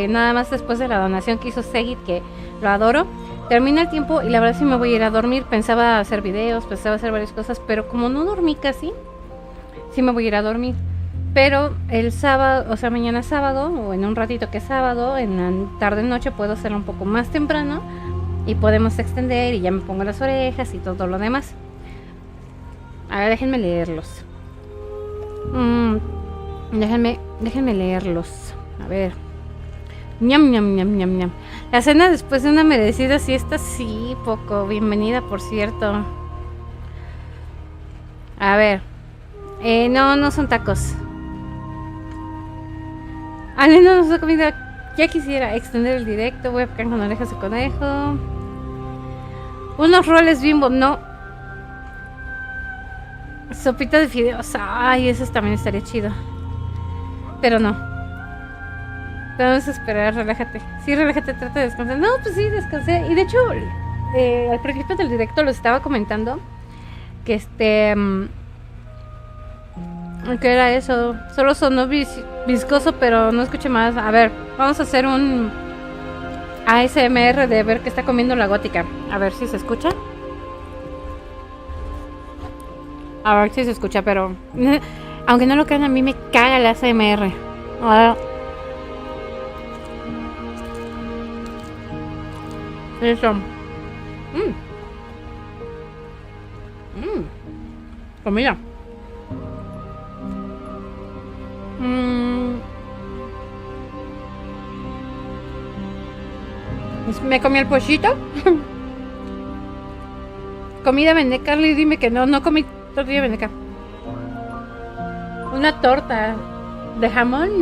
nada más después de la donación que hizo Segit, que lo adoro. Termina el tiempo y la verdad sí me voy a ir a dormir. Pensaba hacer videos, pensaba hacer varias cosas, pero como no dormí casi, sí me voy a ir a dormir. Pero el sábado, o sea, mañana sábado, o en un ratito que es sábado, en la tarde-noche puedo hacerlo un poco más temprano y podemos extender y ya me pongo las orejas y todo lo demás. A ver, déjenme leerlos. Déjenme leerlos. A ver. Ñam, ñam, ñam, ñam, ñam. La cena después de una merecida siesta, sí, poco. Bienvenida, por cierto. A ver. No son tacos. Ale, no nos ha comido. Ya quisiera extender el directo. Voy a picar con orejas de conejo. Unos roles Bimbo, no. Sopita de fideos. Ay, eso también estaría chido. Pero no. Vamos a esperar, relájate. Sí, relájate, trata de descansar. No, pues sí, descansé. Y de hecho, al principio del directo lo estaba comentando. Que ¿qué era eso? Solo sonó viscoso, pero no escuché más. A ver, vamos a hacer un ASMR de ver qué está comiendo la gótica. A ver si se escucha. A ver si se escucha, pero aunque no lo crean, a mí me caga el ASMR. Eso. Comida. Me comí el pollito. Comida veneca, Carly, dime que no comí tortilla veneca. Una torta de jamón,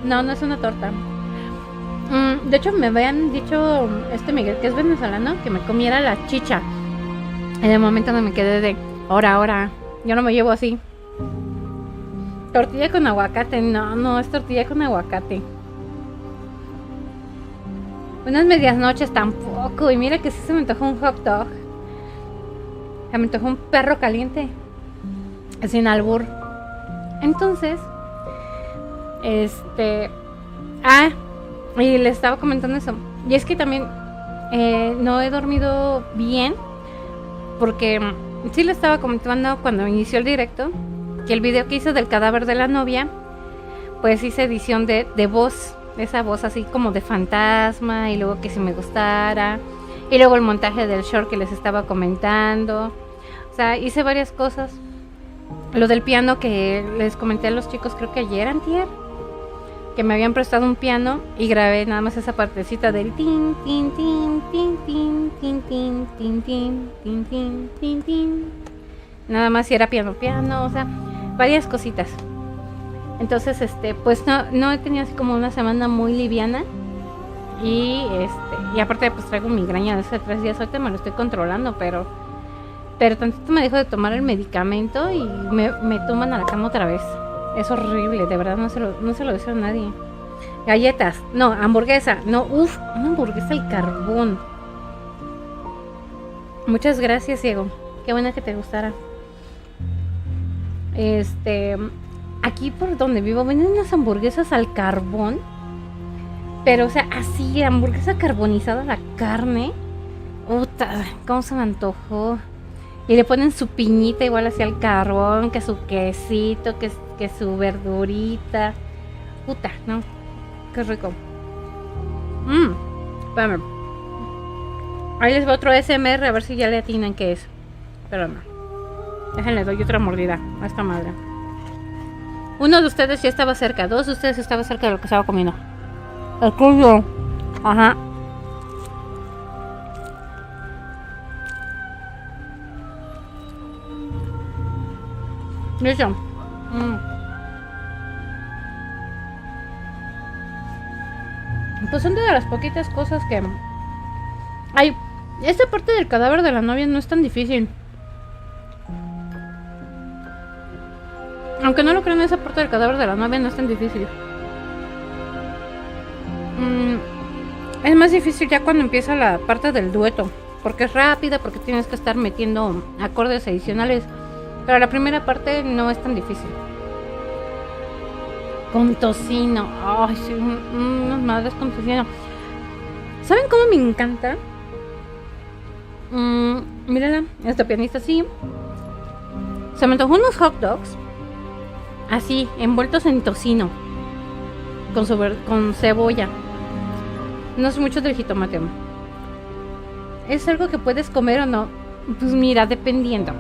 no es una torta. De hecho me habían dicho Miguel, que es venezolano, que me comiera la chicha. En el momento no me quedé de ahora, yo no me llevo así. Tortilla con aguacate, no es tortilla con aguacate. Unas medias noches tampoco. Y mira que sí se me antojó un hot dog. Se me antojó un perro caliente. Sin albur. Entonces, y le estaba comentando eso. Y es que también no he dormido bien. Porque sí le estaba comentando cuando inició el directo, que el video que hice del cadáver de la novia, pues hice edición de voz. Esa voz así como de fantasma. Y luego que si me gustara. Y luego el montaje del short que les estaba comentando. O sea, hice varias cosas. Lo del piano que les comenté a los chicos, creo que ayer, antier, que me habían prestado un piano y grabé nada más esa partecita del tin, tin, tin, tin, tin, tin, tin, tin, tin, tin, tin, tin, tin. nada más si era piano, o sea, varias cositas. Entonces, pues no he tenido así como una semana muy liviana. Y aparte pues traigo migraña de hace 3 días, ahorita me lo estoy controlando, pero tantito me dejo de tomar el medicamento y me tumban a la cama otra vez. Es horrible, de verdad, no se lo deseo a nadie. Galletas, no, hamburguesa, no, una hamburguesa al carbón. Muchas gracias, Diego, qué buena que te gustara. Aquí por donde vivo venden unas hamburguesas al carbón, pero o sea, así, hamburguesa carbonizada a la carne. Puta, cómo se me antojó. Y le ponen su piñita igual así al carbón, que su quesito, que su verdurita. Puta, no, qué rico. Espérame. Ahí les va otro SMR, a ver si ya le atinan qué es. Pero no. Déjenle, doy otra mordida a esta madre. Uno de ustedes ya estaba cerca, 2 de ustedes estaban cerca de lo que estaba comiendo. El cuyo. Ajá. Listo. Pues son de las poquitas cosas que hay. Esta parte del cadáver de la novia no es tan difícil. Aunque no lo crean, esa parte del cadáver de la novia no es tan difícil. Es más difícil ya cuando empieza la parte del dueto, porque es rápida, porque tienes que estar metiendo acordes adicionales. Pero la primera parte no es tan difícil. Con tocino. Ay, sí, unas madres con tocino. ¿Saben cómo me encanta? Mírala, esta pianista así. Se me antojó unos hot dogs. Así, envueltos en tocino. Con cebolla. No es mucho del jitomate. ¿Es algo que puedes comer o no? Pues mira, dependiendo.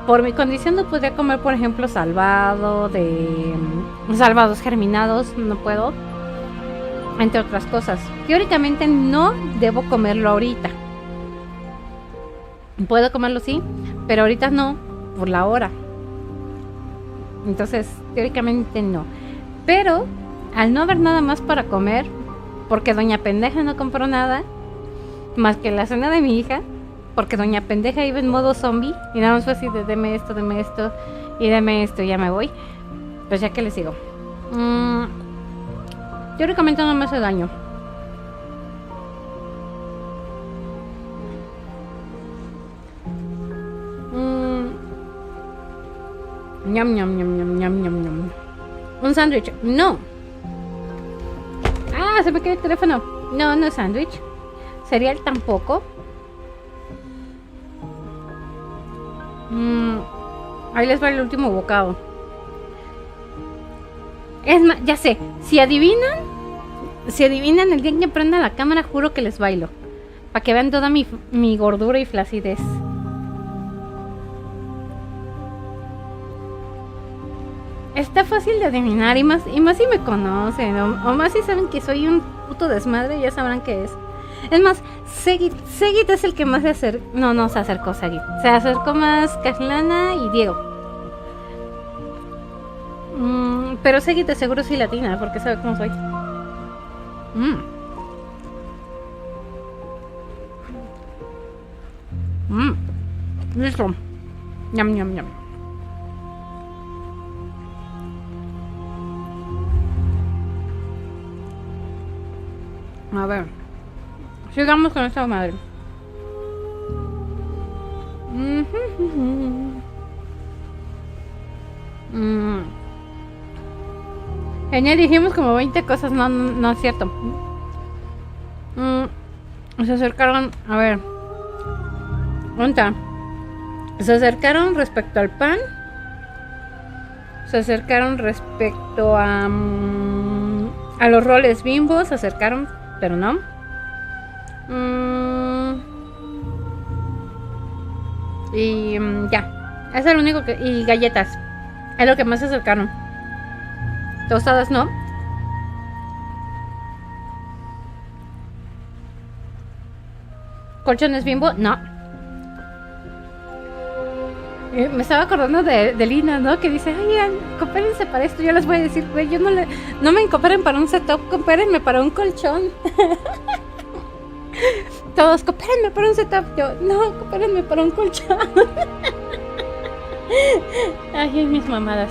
Por mi condición no podría comer, por ejemplo, salvados germinados, no puedo. Entre otras cosas. Teóricamente no debo comerlo ahorita. Puedo comerlo sí, pero ahorita no, por la hora. Entonces, teóricamente no. Pero, al no haber nada más para comer, porque doña pendeja no compró nada, más que la cena de mi hija, porque doña pendeja iba en modo zombie, y nada más fue así de deme esto, y deme esto, y ya me voy. Pues ya que les digo. Teóricamente no me hace daño. Ñam, ñam, ñam, ñam, ñam, ñam, ñam. Un sándwich, no. Se me quedó el teléfono. No, no es sándwich. Cereal tampoco. Ahí les va el último bocado. Es más, ya sé. Si adivinan el día en que prenda la cámara, juro que les bailo. Para que vean toda mi gordura y flacidez. Está fácil de adivinar y más si me conocen o más si saben que soy un puto desmadre, ya sabrán qué es. Es más, Seguit es el que más se acercó. No se acercó Seguit. Se acercó más Kaslana y Diego. Pero Seguit de seguro sí latina porque sabe cómo soy. Listo. Ñam, ñam, ñam. A ver, sigamos con esta madre. Genial, dijimos como 20 cosas, no es cierto. Se acercaron, a ver. ¿Dónde? Se acercaron respecto al pan. Se acercaron respecto a los roles Bimbo, se acercaron, pero no. Y ya. Es el único que. Y galletas. Es lo que más se acercaron. Tostadas no. Colchones Bimbo, no. Me estaba acordando de Lina, ¿no? Que dice, oigan, coopérense para esto. Yo les voy a decir, güey, no me cooperen para un setup, coopérenme para un colchón. Todos, coopérenme para un setup. Yo, no, coopérenme para un colchón. Ay, mis mamadas.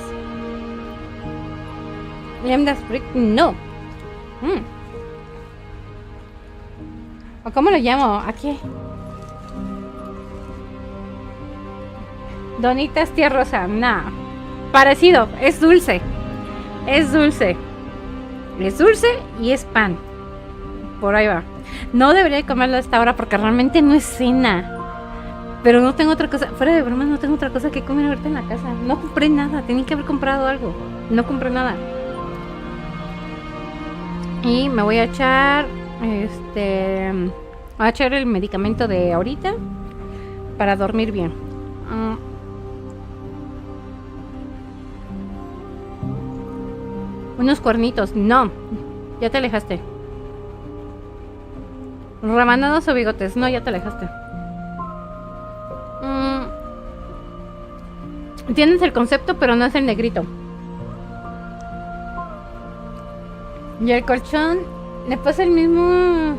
Lemdas Brick, no. ¿O cómo lo llamo? Aquí. Donitas tía Rosa, nah. Parecido, es dulce. Es dulce. Es dulce y es pan. Por ahí va. No debería comerlo a esta hora porque realmente no es cena. Pero no tengo otra cosa. Fuera de broma, no tengo otra cosa que comer ahorita en la casa. No compré nada. Tenía que haber comprado algo. No compré nada. Y me voy a echar. Voy a echar el medicamento de ahorita. Para dormir bien. Unos cuernitos. No. Ya te alejaste. Remanados o bigotes. No, ya te alejaste. Tienes el concepto, pero no es el negrito. Y el colchón le pasa el mismo.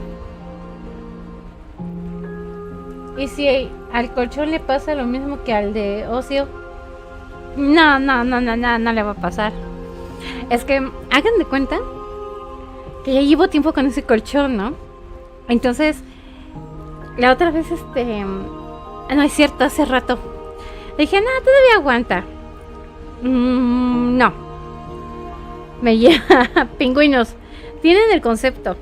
Y si al colchón le pasa lo mismo que al de ocio, no le va a pasar. Es que hagan de cuenta que ya llevo tiempo con ese colchón, ¿no? Entonces, la otra vez, no es cierto, hace rato dije, no, todavía aguanta. No. Me lleva pingüinos. Tienen el concepto,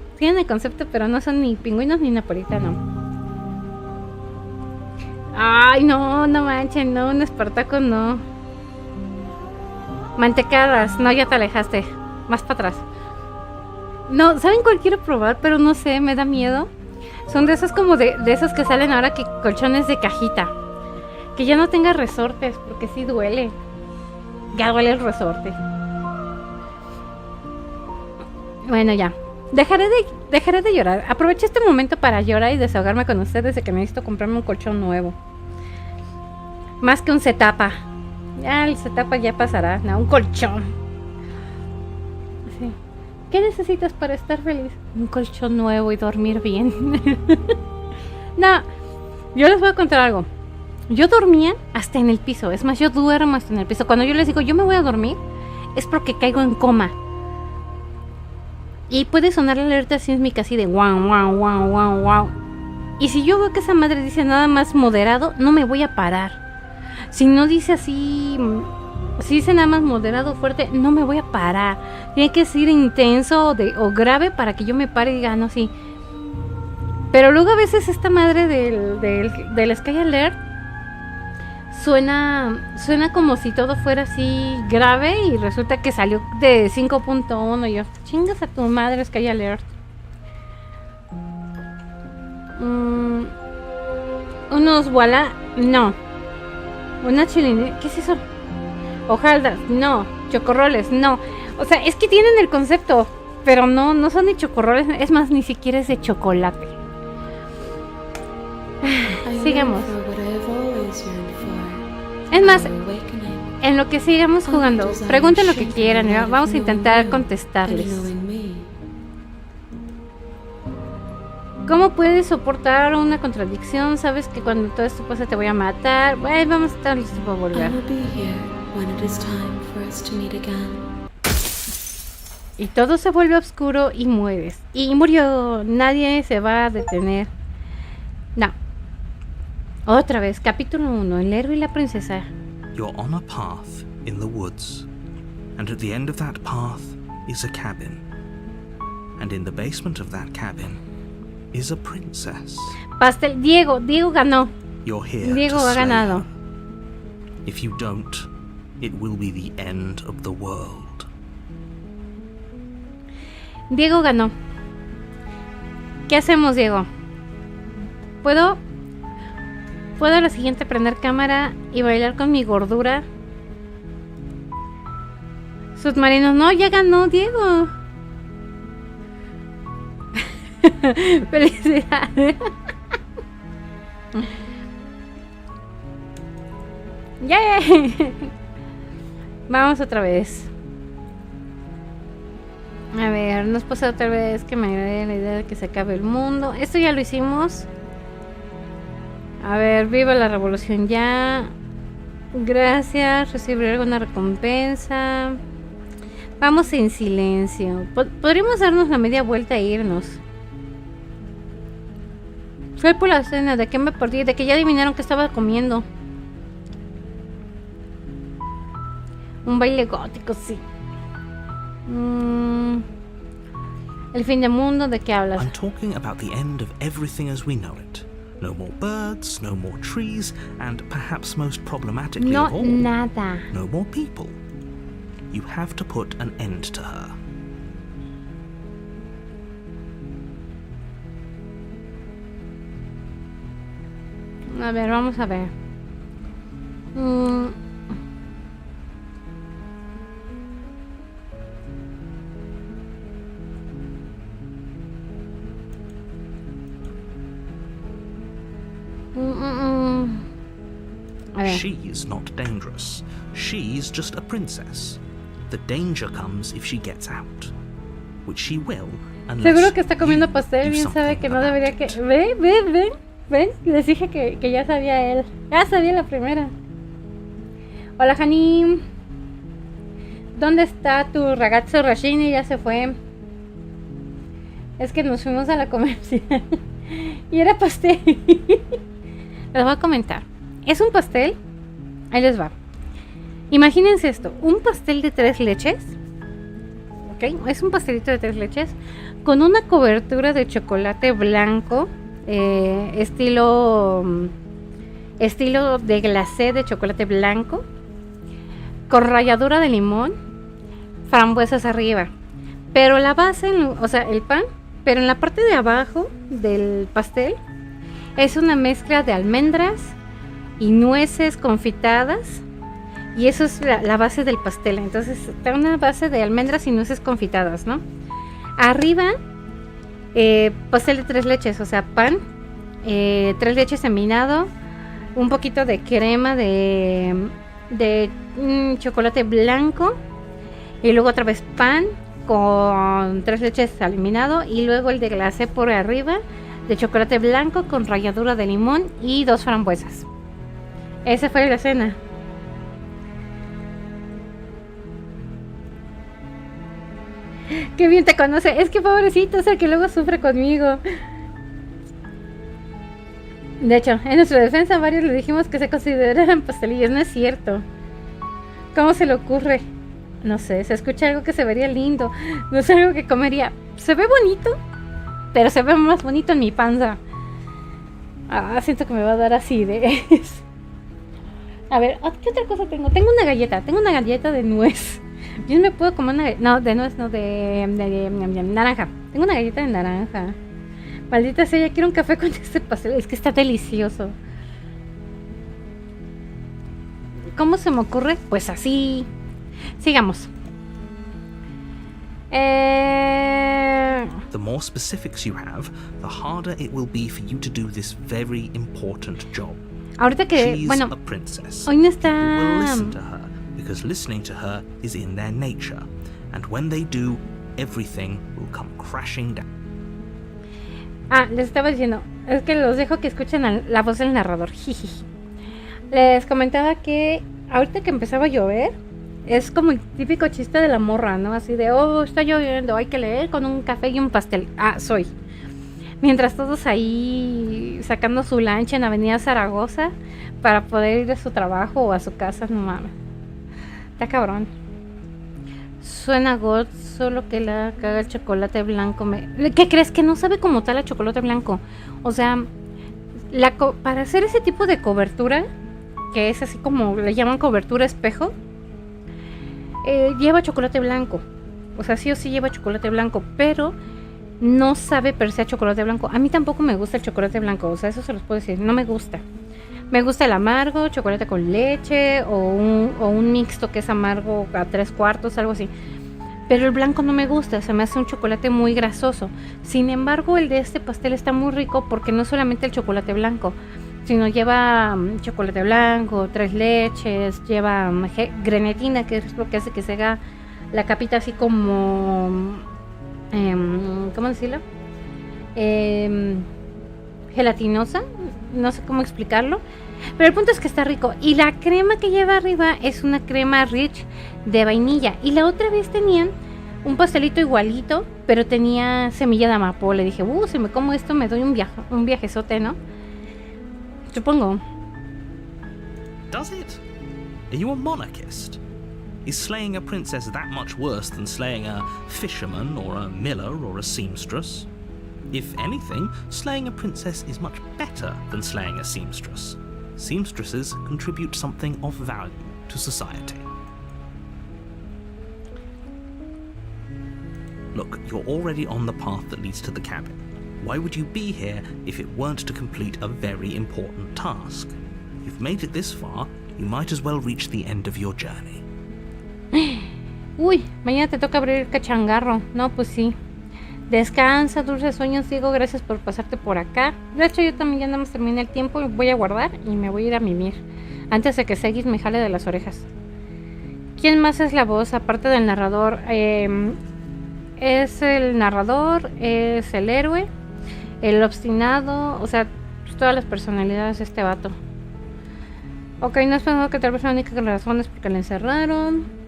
pero no son ni pingüinos ni napolitanos. Ay, no manchen, no, un espartaco no. Mantecadas, no, ya te alejaste. Más para atrás. No, ¿saben cuál quiero probar? Pero no sé, me da miedo. Son de esos como de esos que salen ahora, que colchones de cajita. Que ya no tenga resortes, porque sí duele. Ya duele el resorte. Bueno, ya. Dejaré de llorar. Aproveché este momento para llorar y desahogarme con ustedes de que necesito comprarme un colchón nuevo. Más que un setapa. Ya el setapa ya pasará. No, un colchón. Sí. ¿Qué necesitas para estar feliz? Un colchón nuevo y dormir bien. No, yo les voy a contar algo. Yo dormía hasta en el piso. Es más, yo duermo hasta en el piso. Cuando yo les digo, yo me voy a dormir, es porque caigo en coma. Y puede sonar la alerta sísmica así de wow, wow, wow, wow, wow. Y si yo veo que esa madre dice nada más moderado, no me voy a parar. Si no dice así, si dice nada más moderado, fuerte, no me voy a parar. Tiene que ser intenso o grave para que yo me pare y diga, no, sí. Pero luego a veces esta madre del Sky Alert suena como si todo fuera así grave y resulta que salió de 5.1 y yo, chingas a tu madre, Sky Alert. Unos voilà, no. Una chilinera, ¿qué es eso? Hojaldas, no. Chocorroles, no. O sea, es que tienen el concepto, pero no son de chocorroles, es más, ni siquiera es de chocolate. Sigamos. Es más, en lo que sigamos jugando, pregunten lo que quieran, ¿no? Vamos a intentar contestarles. ¿Cómo puedes soportar una contradicción? Sabes que cuando todo esto pasa te voy a matar. Bueno, vamos a estar listos para volver. Y todo se vuelve oscuro y mueres. Y murió. Nadie se va a detener. No. Otra vez, capítulo 1, el héroe y la princesa. You're on a path in the woods, and at the end of that path is a cabin. And in the basement of that cabin is a princess. Pastel, Diego ganó. You're here Diego to ha slay ganado. her. If you don't, it will be the end of the world. Diego ganó. ¿Qué hacemos, Diego? ¿Puedo a la siguiente prender cámara y bailar con mi gordura? Submarinos, no, ya ganó Diego. Felicidades. ¡Yay! Vamos otra vez. A ver, nos pasa otra vez que me agrade la idea de que se acabe el mundo. Esto ya lo hicimos. A ver, viva la revolución ya. Gracias, recibiré alguna recompensa. Vamos en silencio. Podríamos darnos la media vuelta e irnos. Fue por la cena, ¿de qué me perdí? De que ya adivinaron que estaba comiendo. Un baile gótico, sí. El fin del mundo, ¿de qué hablas? I'm talking about the end of everything as we know it. No more birds, no more trees, and perhaps most problematically No, of all, nada. no more people. You have to put an end to her. A ver, vamos a ver. A ver. She's not dangerous. She's just a princess. The danger comes if she gets out, which she will, unless Seguro que está comiendo you pastel, do bien sabe something que no about debería it. que... Ven, les dije que ya sabía él. Ya sabía la primera. Hola, Hani. ¿Dónde está tu ragazzo Rashini? Ya se fue. Es que nos fuimos a la comercial y era pastel. Les voy a comentar. Es un pastel. Ahí les va. Imagínense esto, un pastel de 3 leches. ¿Ok? Es un pastelito de 3 leches con una cobertura de chocolate blanco, estilo de glacé de chocolate blanco, con ralladura de limón, frambuesas arriba. Pero la base, o sea, el pan, pero en la parte de abajo del pastel es una mezcla de almendras y nueces confitadas. Y eso es la base del pastel. Entonces está una base de almendras y nueces confitadas, ¿no? Arriba, pastel de 3 leches, o sea, pan, 3 leches envinado, un poquito de crema de chocolate blanco, y luego otra vez pan con 3 leches eliminado, y luego el de glacé por arriba de chocolate blanco con ralladura de limón y 2 frambuesas. Esa fue la cena. Qué bien te conoce. Es que pobrecito, es el que luego sufre conmigo. De hecho, en nuestra defensa varios le dijimos que se consideraran pastelillos. No es cierto. ¿Cómo se le ocurre? No sé, se escucha algo que se vería lindo. No es algo que comería. Se ve bonito, pero se ve más bonito en mi panza. Siento que me va a dar acidez. A ver, ¿qué otra cosa tengo? Tengo una galleta de nuez. Yo no me puedo comer una galleta. No, de nuez, no, de naranja. Tengo una galleta de naranja. Maldita sea, ya quiero un café con este pastel. Es que está delicioso. ¿Cómo se me ocurre? Pues así. Sigamos. The more specifics you have, the harder it will be for you to do this very important job. Ahorita que, She's bueno, a princess. hoy no People will está... listen to her because listening to her is in their nature, and when they do, everything will come crashing down. Les estaba diciendo, es que los dejo que escuchen la voz del narrador. Jijiji. Les comentaba que ahorita que empezaba a llover, es como el típico chiste de la morra, ¿no? Así de, está lloviendo, hay que leer con un café y un pastel. Soy. Mientras todos ahí sacando su lancha en Avenida Zaragoza para poder ir a su trabajo o a su casa, no mames. Está cabrón. Suena God, solo que la caga el chocolate blanco. ¿Qué crees? Que no sabe como tal el chocolate blanco. O sea, para hacer ese tipo de cobertura, que es así como le llaman cobertura espejo, lleva chocolate blanco. O sea, sí o sí lleva chocolate blanco, pero no sabe per se a chocolate blanco. A mí tampoco me gusta el chocolate blanco, o sea, eso se los puedo decir, no me gusta. Me gusta el amargo, chocolate con leche o un mixto que es amargo a 3/4, algo así. Pero el blanco no me gusta, se me hace un chocolate muy grasoso. Sin embargo, el de este pastel está muy rico porque no solamente el chocolate blanco, sino lleva chocolate blanco, 3 leches, lleva grenetina, que es lo que hace que se haga la capita así como, ¿cómo decirlo? Gelatinosa, no sé cómo explicarlo, pero el punto es que está rico. Y la crema que lleva arriba es una crema rich de vainilla. Y la otra vez tenían un pastelito igualito, pero tenía semilla de amapola. Y dije, si me como esto me doy un viajezote, ¿no? Supongo. Does it? Are you a monarchist? Is slaying a princess that much worse than slaying a fisherman or a miller or a seamstress? If anything, slaying a princess is much better than slaying a seamstress. Seamstresses contribute something of value to society. Look, you're already on the path that leads to the cabin. Why would you be here if it weren't to complete a very important task? You've made it this far, you might as well reach the end of your journey. Uy, mañana te toca abrir el cachangarro. No, pues sí. Descansa, dulces sueños, Diego. Gracias por pasarte por acá. De hecho, yo también ya nada más terminé el tiempo y voy a guardar y me voy a ir a mimir antes de que Segis me jale de las orejas. ¿Quién más es la voz aparte del narrador? Es el narrador, es el héroe, el obstinado, o sea, pues todas las personalidades de este vato. Ok, no has pensado que tal vez la única razón es porque le encerraron.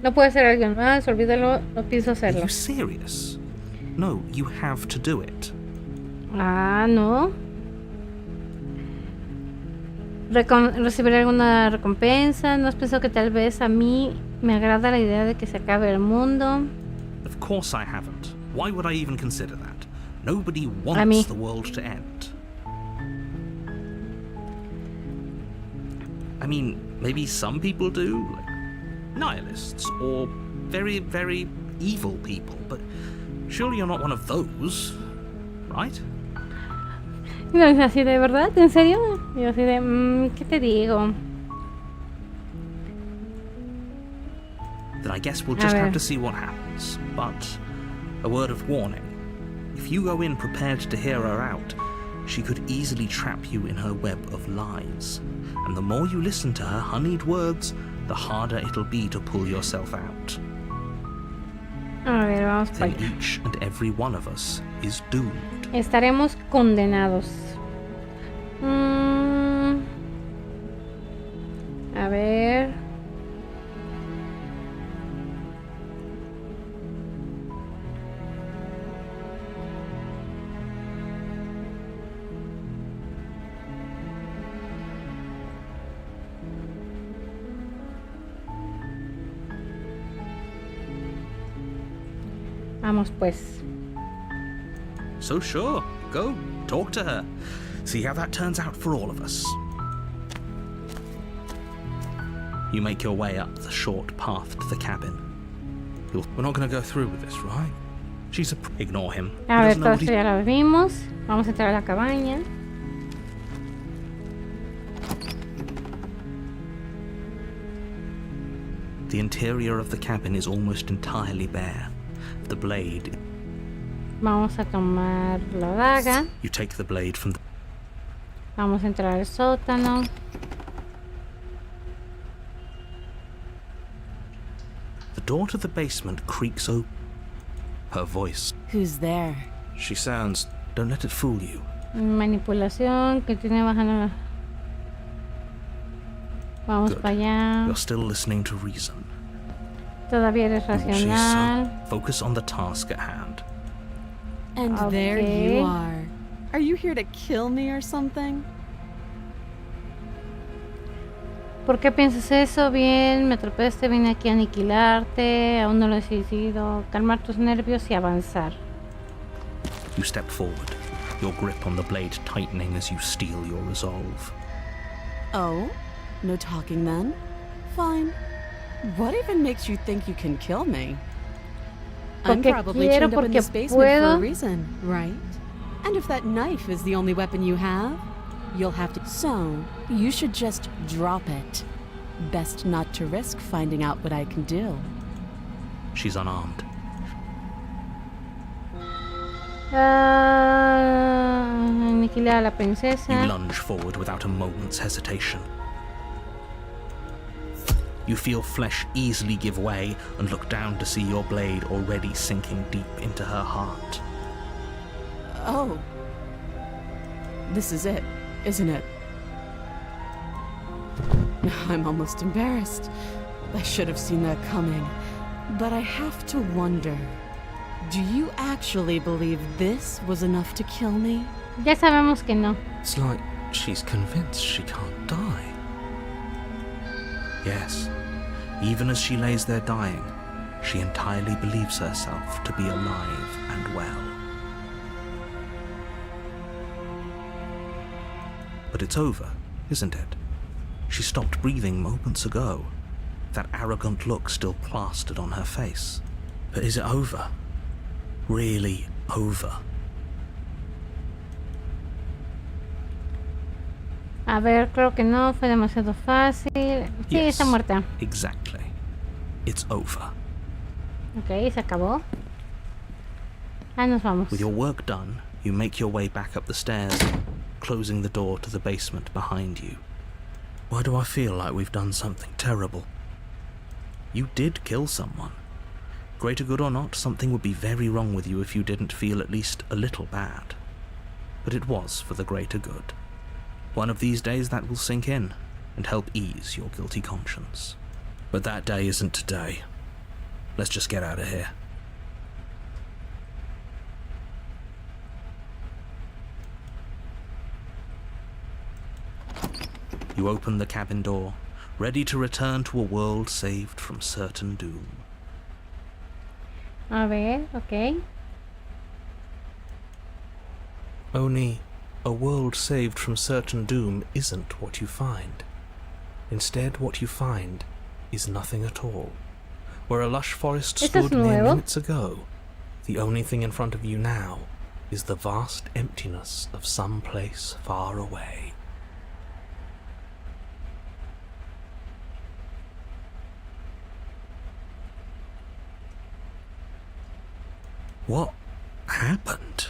No puede ser alguien más, olvídalo, no pienso hacerlo. Are you serious? No, you have to do it. Ah, no. ¿Recibir alguna recompensa? ¿No has pensado que tal vez a mí me agrada la idea de que se acabe el mundo? Of course I haven't. Why would I even consider that? Nobody wants the world to end. I mean, maybe some people do, like nihilists or very, very evil people, but surely you're not one of those, right? No, es así de verdad, ¿en serio? Yo así de, ¿qué te digo? Then I guess we'll just have to see what happens. But a word of warning. If you go in prepared to hear her out, she could easily trap you in her web of lies. And the more you listen to her honeyed words, the harder it'll be to pull yourself out. A ver, vamos para Then allá. each and every one of us is doomed. Estaremos condenados. A ver. Vamos pues. So sure, go, talk to her. See how that turns out for all of us. You make your way up the short path to the cabin. We're not going to go through with this, right? She's a... Ignore him. A He ver, doesn't know todo what esto ya lo vimos. Vamos a entrar a la cabaña. The interior of the cabin is almost entirely bare. The blade... Vamos a tomar la daga. You take the blade from the... Vamos a entrar al sótano. The door to the basement creaks open. Her voice... Who's there? She sounds... Don't let it fool you. Manipulación que tiene bajando la... Vamos Good. para allá. You're still listening to reason. Todavía eres She's racional. Focus on the task at hand. And there Okay. you are. Are you here to kill me or something? ¿Por qué piensas eso? Bien, me atrapaste, vine aquí a aniquilarte. Aún no lo he decidido. Calmar tus nervios y avanzar. You step forward, your grip on the blade tightening as you steel your resolve. Oh? No talking then? Fine. What even makes you think you can kill me? I'm Porque probably quiero, chained up in porque this basement for a puedo. reason, right? And if that knife is the only weapon you have, you'll have to... So, you should just drop it. Best not to risk finding out what I can do. She's unarmed. auxiliar a la You princesa. lunge forward without a moment's hesitation. You feel flesh easily give way and look down to see your blade already sinking deep into her heart. Oh. This is it, isn't it? I'm almost embarrassed. I should have seen that coming. But I have to wonder, do you actually believe this was enough to kill me? Ya sabemos que no. It's like she's convinced she can't die. Yes, even as she lays there dying, she entirely believes herself to be alive and well. But it's over, isn't it? She stopped breathing moments ago, that arrogant look still plastered on her face. But is it over? Really over? A ver, creo que no, fue demasiado fácil. Sí, Yes, está muerta. Exactly. It's over. Ok, se acabó. Ah, nos vamos. With your work done, you make your way back up the stairs, closing the door to the basement behind you. Why do I feel like we've done something terrible? You did kill someone. Greater good or not, something would be very wrong with you if you didn't feel at least a little bad. But it was for the greater good. One of these days that will sink in and help ease your guilty conscience. But that day isn't today. Let's just get out of here. You open the cabin door, ready to return to a world saved from certain doom. A ver, ok. Only, a world saved from certain doom isn't what you find. Instead, what you find is nothing at all. Where a lush forest ¿Esto es stood mere nuevo? minutes ago, the only thing in front of you now is the vast emptiness of some place far away. What happened?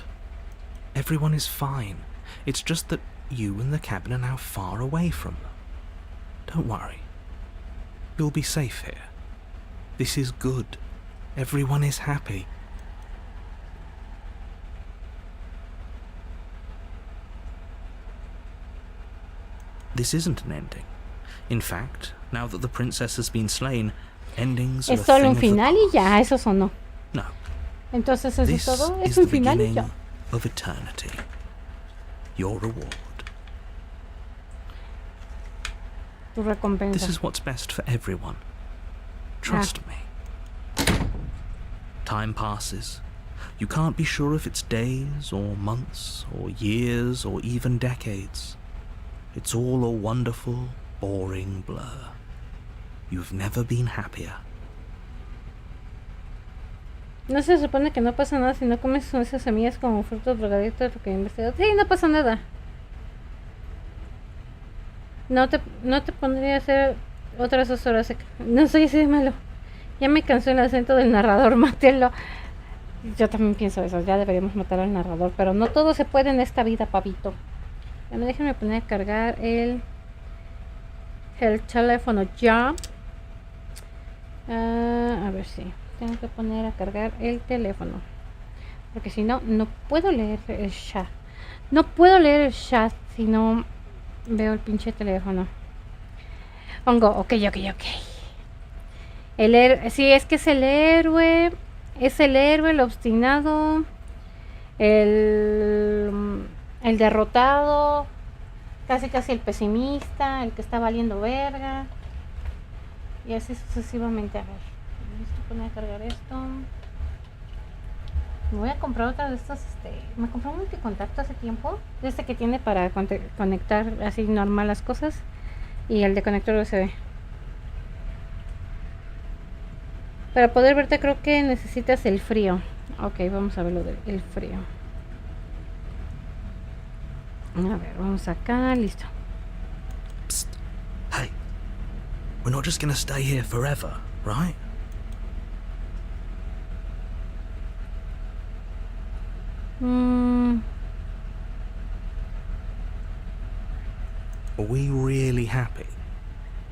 Everyone is fine. It's just that you and the cabin are now far away from them. Don't worry. You'll be safe here. This is good. Everyone is happy. This isn't an ending. In fact, now that the princess has been slain, endings are Es a solo thing un of the final y ya, past. eso sonó. No, Entonces eso es this todo. is Es the un final y beginning ya. of eternity. Your reward. Tu recompensa. This is what's best for everyone. Trust me. Time passes. You can't be sure if it's days or months or years or even decades. It's all a wonderful, boring blur. You've never been happier. No se supone que no pasa nada si no comes esas semillas como frutos drogaditos, lo que he investigado. Sí, no pasa nada. No te pondría a hacer otras 2 horas. No soy así de malo. Ya me cansó el acento del narrador, mátelo. Yo también pienso eso, ya deberíamos matar al narrador, pero no todo se puede en esta vida, pavito. Bueno, déjenme poner a cargar el teléfono ya. A ver si tengo que poner a cargar el teléfono, porque si no, no puedo leer el chat. No puedo leer el chat si no veo el pinche teléfono. Pongo, ok. Sí, es que es el héroe, el obstinado, el derrotado, casi el pesimista, el que está valiendo verga, y así sucesivamente. A ver, voy a poner a cargar esto. Me voy a comprar otra de estas, me compré un multicontacto hace tiempo, este que tiene para conectar así normal las cosas, y el de conector USB. Para poder verte creo que necesitas el frío. Ok, vamos a ver lo del frío. A ver, vamos acá, listo. Psst. Hey, we're not just gonna stay here forever, right? Are we really happy?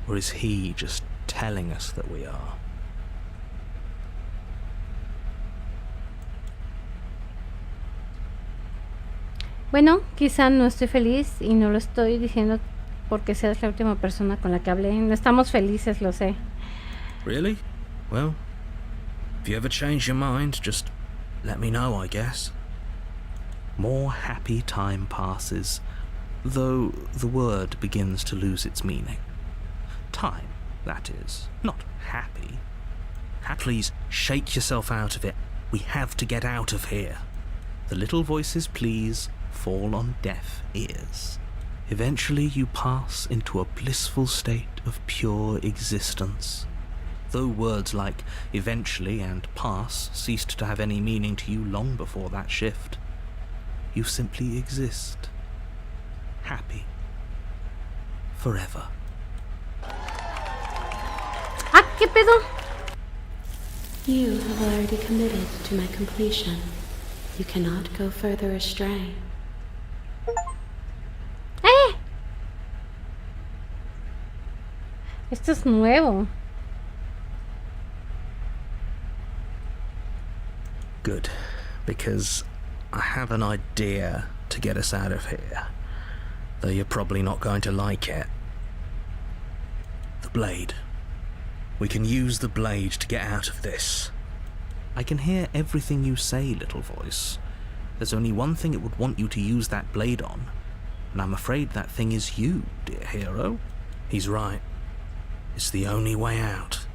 Or is he just telling us that we are? Bueno, quizá no estoy feliz y no lo estoy diciendo porque seas la última persona con la que hablé. No estamos felices, lo sé. Really? Well, if you ever change your mind, just let me know, I guess. More happy time passes, though the word begins to lose its meaning. Time, that is, not happy. Please shake yourself out of it. We have to get out of here. The little voices, please, fall on deaf ears. Eventually you pass into a blissful state of pure existence. Though words like eventually and pass ceased to have any meaning to you long before that shift, you simply exist. Happy. Forever. Ah, ¿qué pedo? You have already committed to my completion. You cannot go further astray. Esto es nuevo. Good, because I have an idea to get us out of here, though you're probably not going to like it. The blade. We can use the blade to get out of this. I can hear everything you say, little voice. There's only one thing it would want you to use that blade on, and I'm afraid that thing is you, dear hero. He's right. It's the only way out.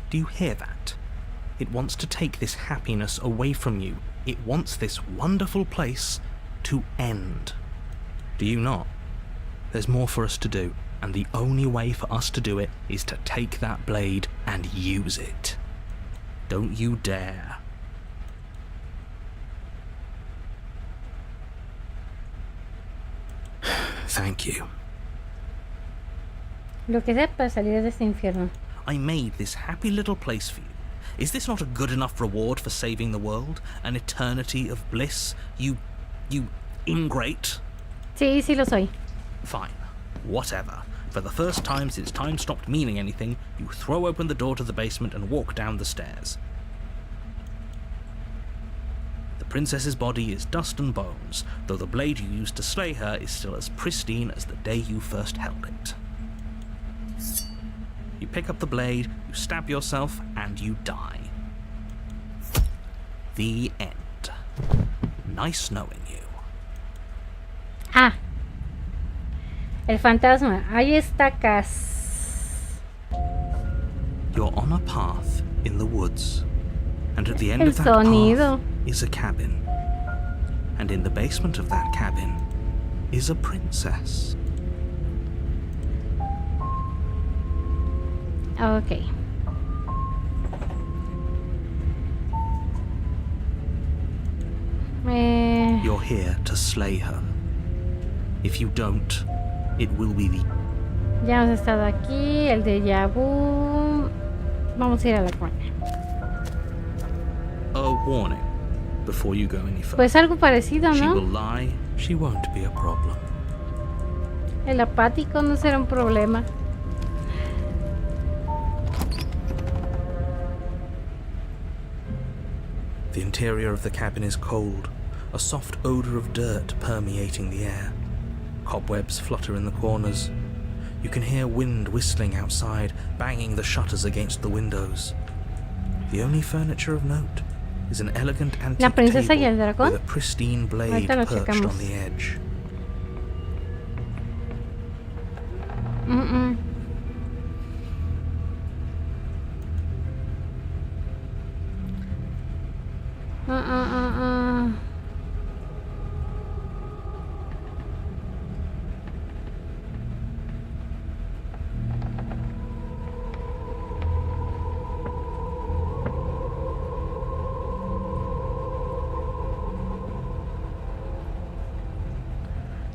Do you hear that? It wants to take this happiness away from you. It wants this wonderful place to end. Do you not? There's more for us to do, and the only way for us to do it is to take that blade and use it. Don't you dare. Thank you. Lo que sea para salir de este infierno. I made this happy little place for you. Is this not a good enough reward for saving the world? An eternity of bliss? You ingrate? Sí, sí lo soy. Fine. Whatever. For the first time since time stopped meaning anything, you throw open the door to the basement and walk down the stairs. The princess's body is dust and bones, though the blade you used to slay her is still as pristine as the day you first held it. You pick up the blade, you stab yourself, and you die. The end. Nice knowing you. Ah. El fantasma. Ahí está Cass. You're on a path in the woods, and at the end El of that sonido. path is a cabin. And in the basement of that cabin is a princess. Ok. You're here to slay her. If you don't, it will be the... Ya hemos estado aquí, el déjà vu. Vamos a ir a la cuña. A warning before you go any further. Pues algo parecido, She will ¿no? lie, she won't be a problem. El apático no será un problema. The interior of the cabin is cold, a soft odor of dirt permeating the air. Cobwebs flutter in the corners. You can hear wind whistling outside, banging the shutters against the windows. The only furniture of note is an elegant La antique princesa y el table dragón. with a pristine blade Ahorita lo perched checamos. on the edge. Mm-mm.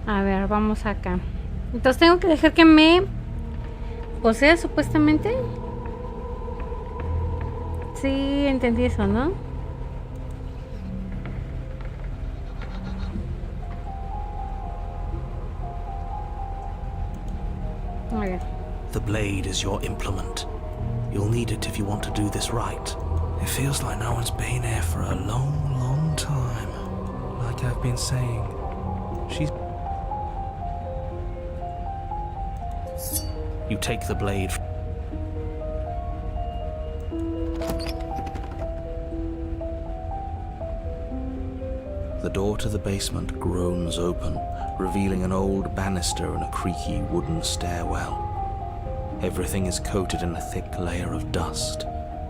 A ver, vamos acá. Entonces tengo que dejar que me posea supuestamente. Sí, entendí eso, ¿no? Okay. The blade is your implement. You'll need it if you want to do this right. It feels like no one's been here for a long, long time. Like I've been saying, she's... You take the blade. The door to the basement groans open, revealing an old banister and a creaky wooden stairwell. Everything is coated in a thick layer of dust,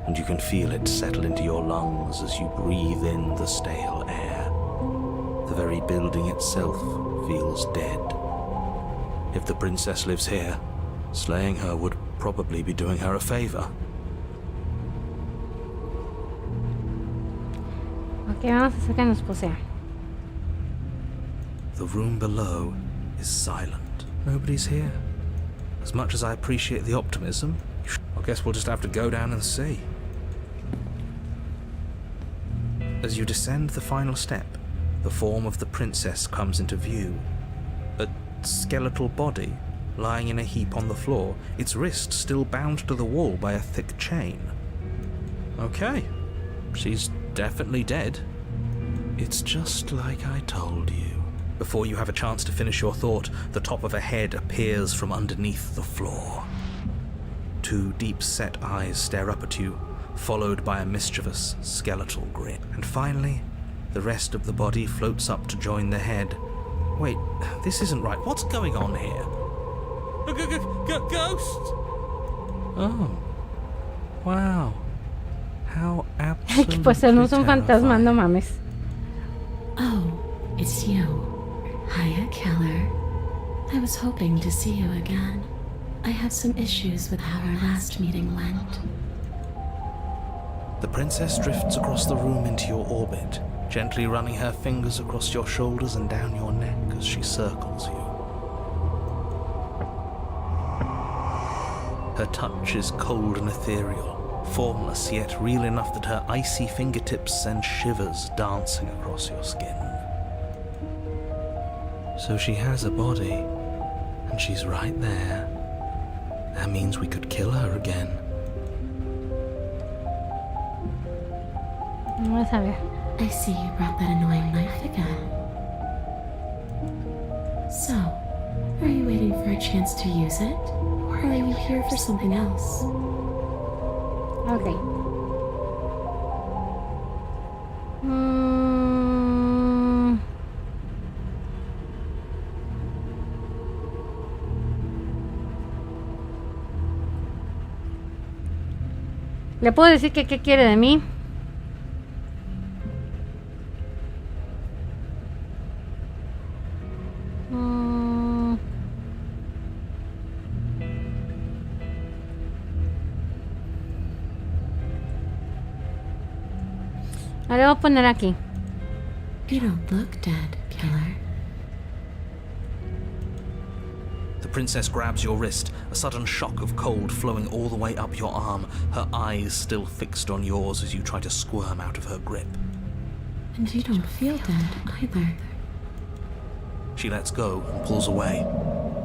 and you can feel it settle into your lungs as you breathe in the stale air. The very building itself feels dead. If the princess lives here, slaying her would probably be doing her a favor. Ok, vamos a hacer que nos posea. The room below is silent. Nobody's here. As much as I appreciate the optimism, I guess we'll just have to go down and see. As you descend the final step, the form of the princess comes into view. A skeletal body lying in a heap on the floor, its wrist still bound to the wall by a thick chain. Okay, she's definitely dead. It's just like I told you. Before you have a chance to finish your thought, the top of a head appears from underneath the floor. Two deep-set eyes stare up at you, followed by a mischievous, skeletal grin. And finally, the rest of the body floats up to join the head. Wait, this isn't right. What's going on here? Ghost! Oh. Wow. How absolutely Pues no es un fantasma, no mames. Oh, it's you. Hiya, Keller. I was hoping to see you again. I have some issues with how our last meeting went. The princess drifts across the room into your orbit, gently running her fingers across your shoulders and down your neck as she circles you. Her touch is cold and ethereal, formless yet real enough that her icy fingertips send shivers dancing across your skin. So she has a body, and she's right there. That means we could kill her again. Vamos a ver. I see you brought that annoying knife again. So, are you waiting for a chance to use it? Or are you here for something else? Ok. ¿Le puedo decir que qué quiere de mí? Le voy a poner aquí. You don't look dead, Killer. The princess grabs your wrist, a sudden shock of cold flowing all the way up your arm, her eyes still fixed on yours as you try to squirm out of her grip. And you don't feel dead either. She lets go and pulls away.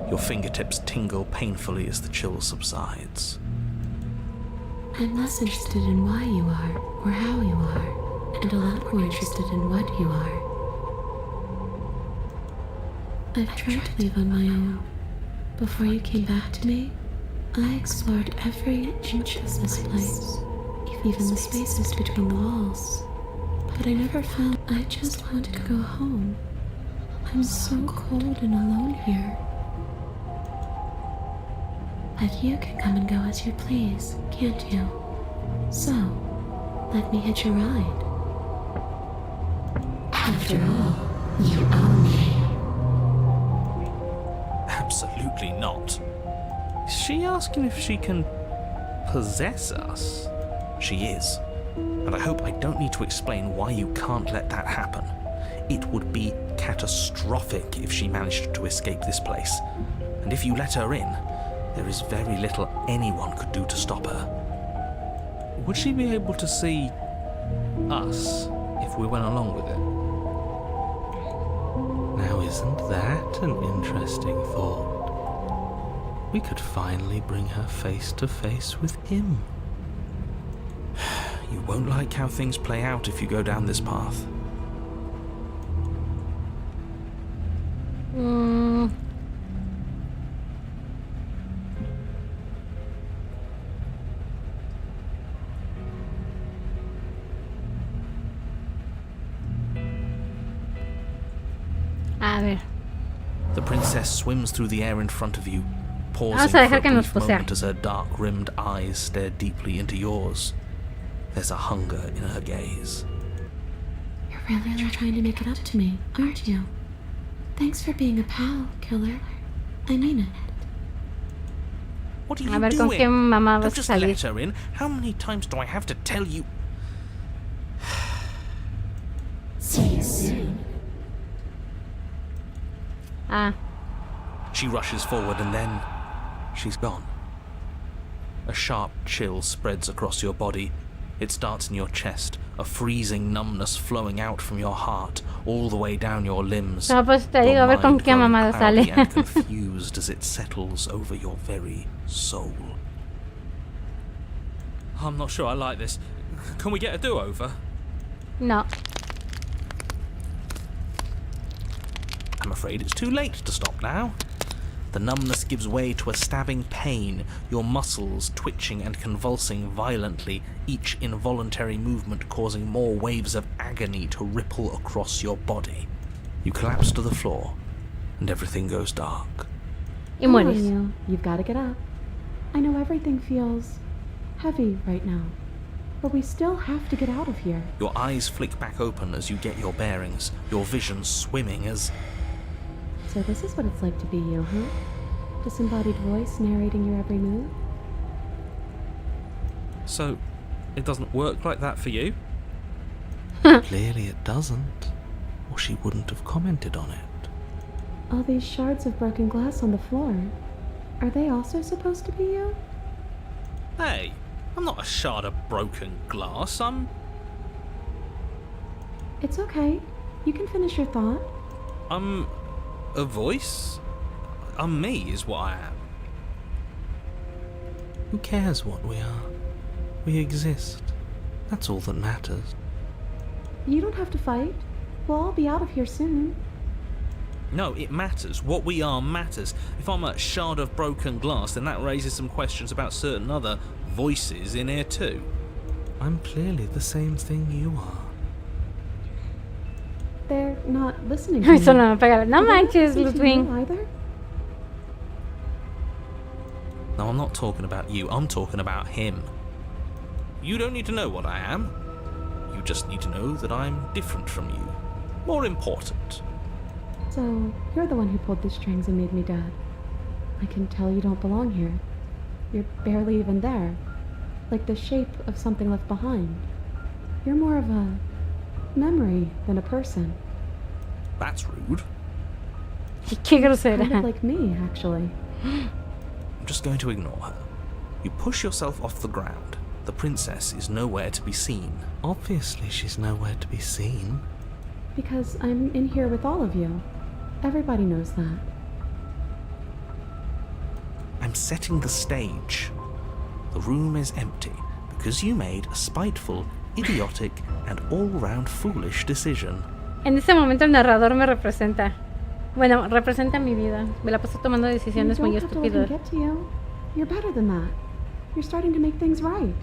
Your fingertips tingle painfully as the chill subsides. I'm less interested in why you are or how you are, and a lot more interested in what you are. I've tried to leave on my own. Before you came back to me, I explored every inch of this place, even the spaces between the walls. But I never found. I just wanted to go home. I'm so cold and alone here. But you can come and go as you please, can't you? So, let me hitch a ride. After all, you own me. Absolutely not. Is she asking if she can possess us? She is. And I hope I don't need to explain why you can't let that happen. It would be catastrophic if she managed to escape this place. And if you let her in, there is very little anyone could do to stop her. Would she be able to see us if we went along with it? Now isn't that an interesting thought? we could finally bring her face to face with him. You won't like how things play out if you go down this path. A ver. The princess swims through the air in front of you, pausing Vamos a for a dejar que nos brief posea. moment as her dark-rimmed eyes stare deeply into yours. There's a hunger in her gaze. You're really trying to make it up to me, aren't you? Thanks for being a pal, killer. I mean it. What are you A ver doing? con qué mamá Don't vas a just salir. let her in. How many times do I have to tell you? See you soon. Ah, She rushes forward and then she's gone. A sharp chill spreads across your body. It starts in your chest, a freezing numbness flowing out from your heart, all the way down your limbs. no, pues te digo, a ver con qué mamada cloudy sale. and confused as it settles over your very soul. I'm not sure I like this. Can we get a do-over? No. I'm afraid it's too late to stop now. The numbness gives way to a stabbing pain, your muscles twitching and convulsing violently, each involuntary movement causing more waves of agony to ripple across your body. You collapse to the floor, and everything goes dark. Y Come on, mueres. you. You've got to get up. I know everything feels heavy right now, but we still have to get out of here. Your eyes flick back open as you get your bearings, your vision swimming as... So this is what it's like to be you, huh? Disembodied voice narrating your every move? So, it doesn't work like that for you? Clearly it doesn't, or she wouldn't have commented on it. All these shards of broken glass on the floor. Are they also supposed to be you? Hey, I'm not a shard of broken glass, I'm... It's okay. You can finish your thought. I'm... a voice? I'm me, is what I am. Who cares what we are? We exist. That's all that matters. You don't have to fight. We'll all be out of here soon. No, it matters. What we are matters. If I'm a shard of broken glass, then that raises some questions about certain other voices in here too. I'm clearly the same thing you are. They're not listening to Eso me. no me pega. No Are they not manches, listening to you Ludwig. either? No, I'm not talking about you, I'm talking about him. You don't need to know what I am. You just need to know that I'm different from you. More important. So, you're the one who pulled the strings and made me dead. I can tell you don't belong here. You're barely even there. Like the shape of something left behind. You're more of a memory than a person. That's rude. Qué grosera. Kind of like me, actually. I'm just going to ignore her. You push yourself off the ground. The princess is nowhere to be seen. Obviously she's nowhere to be seen. Because I'm in here with all of you. Everybody knows that. I'm setting the stage. The room is empty because you made a spiteful, idiotic, and all-round foolish decision. En ese momento el narrador me representa. Bueno, representa mi vida. Me la paso tomando decisiones You muy don't have to let him estúpidas. get to you. You're better than that. You're starting to make things right.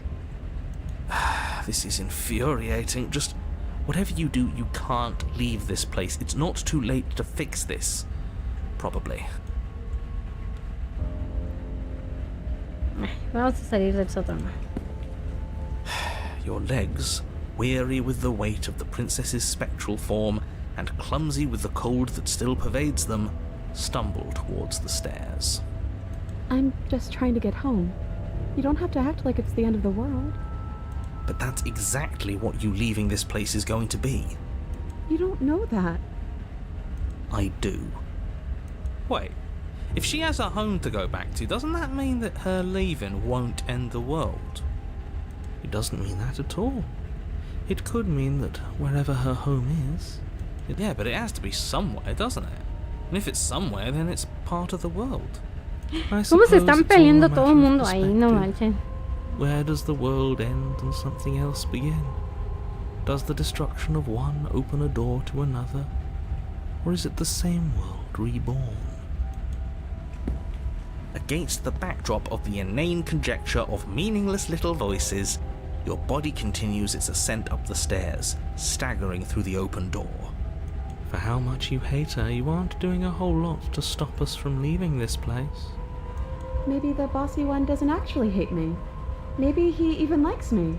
This is infuriating. Just whatever you do, you can't leave this place. It's not too late to fix this. Probably. Vamos a salir del sótano. Your legs, weary with the weight of the princess's spectral form and clumsy with the cold that still pervades them, stumble towards the stairs. I'm just trying to get home. You don't have to act like it's the end of the world. But that's exactly what you leaving this place is going to be. You don't know that. I do. Wait, if she has a home to go back to, doesn't that mean that her leaving won't end the world? It doesn't mean that at all. It could mean that wherever her home is... Yeah, but it has to be somewhere, doesn't it? And if it's somewhere, then it's part of the world. ¿Cómo se suppose están it's all a peleando todo el matter of mundo ahí? No perspective. manchen. Where does the world end and something else begin? Does the destruction of one open a door to another? Or is it the same world reborn? Against the backdrop of the inane conjecture of meaningless little voices, your body continues its ascent up the stairs, staggering through the open door. For how much you hate her, you aren't doing a whole lot to stop us from leaving this place. Maybe the bossy one doesn't actually hate me. Maybe he even likes me.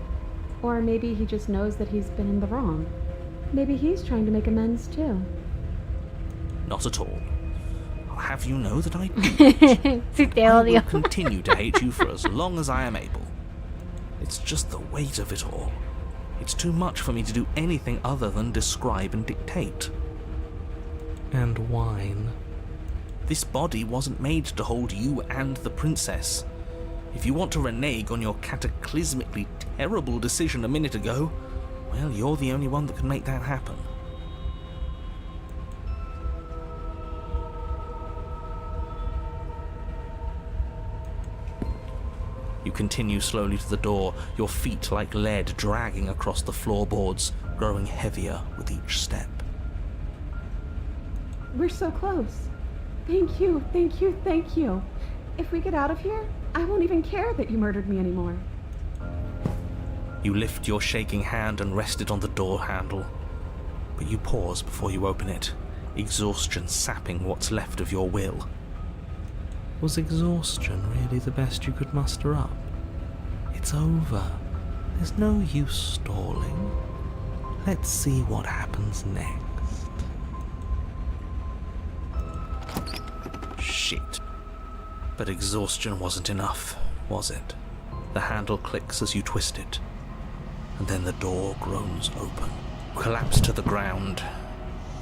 Or maybe he just knows that he's been in the wrong. Maybe he's trying to make amends too. Not at all. I'll have you know that I do. Sí, te I will odio. continue to hate you for as long as I am able. It's just the weight of it all. It's too much for me to do anything other than describe and dictate. And whine. This body wasn't made to hold you and the princess. If you want to renege on your cataclysmically terrible decision a minute ago, well, you're the only one that can make that happen. You continue slowly to the door, your feet like lead dragging across the floorboards, growing heavier with each step. We're so close. Thank you, thank you, thank you. If we get out of here, I won't even care that you murdered me anymore. You lift your shaking hand and rest it on the door handle, but you pause before you open it, exhaustion sapping what's left of your will. Was exhaustion really the best you could muster up? It's over. There's no use stalling. Let's see what happens next. Shit. But exhaustion wasn't enough, was it? The handle clicks as you twist it, and then the door groans open. Collapse to the ground,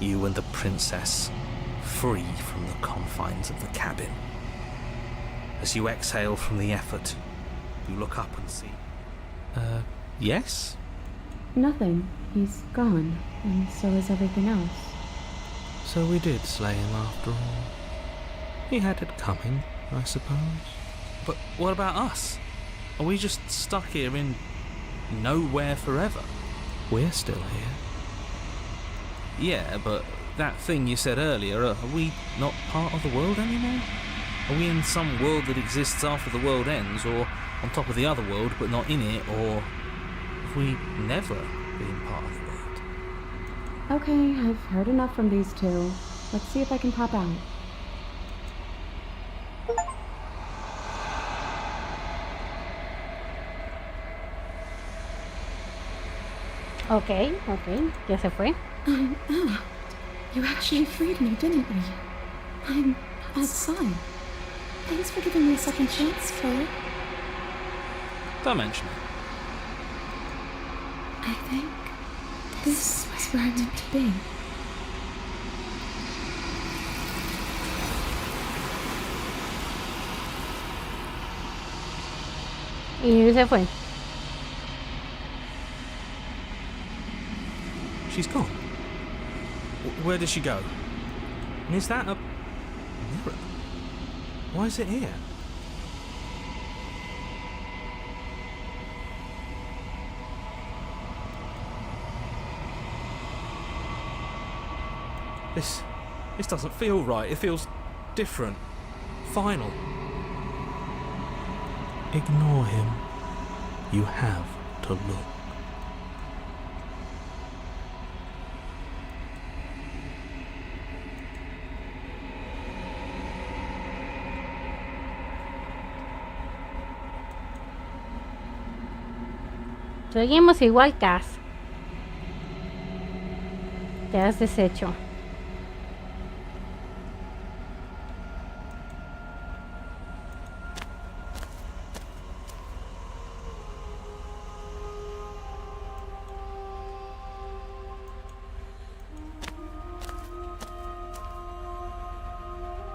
you and the princess, free from the confines of the cabin. As you exhale from the effort, you look up and see... yes? Nothing. He's gone, and so is everything else. So we did slay him after all. He had it coming, I suppose. But what about us? Are we just stuck here in nowhere forever? We're still here. Yeah, but that thing you said earlier, are we not part of the world anymore? Are we in some world that exists after the world ends, or on top of the other world but not in it, or have we never been part of the world? Okay, I've heard enough from these two. Let's see if I can pop out. Ok, ya se fue. I'm out. You actually freed me, didn't you? I'm outside. Thanks for giving me a second chance, Philip. Don't mention it. I think this was where I meant to be. Y se fue. She's gone. Where did she go? And is that a mirror? Why is it here? This doesn't feel right. It feels different. Final. Ignore him. You have to look. Seguimos igual, Cass. Te has deshecho.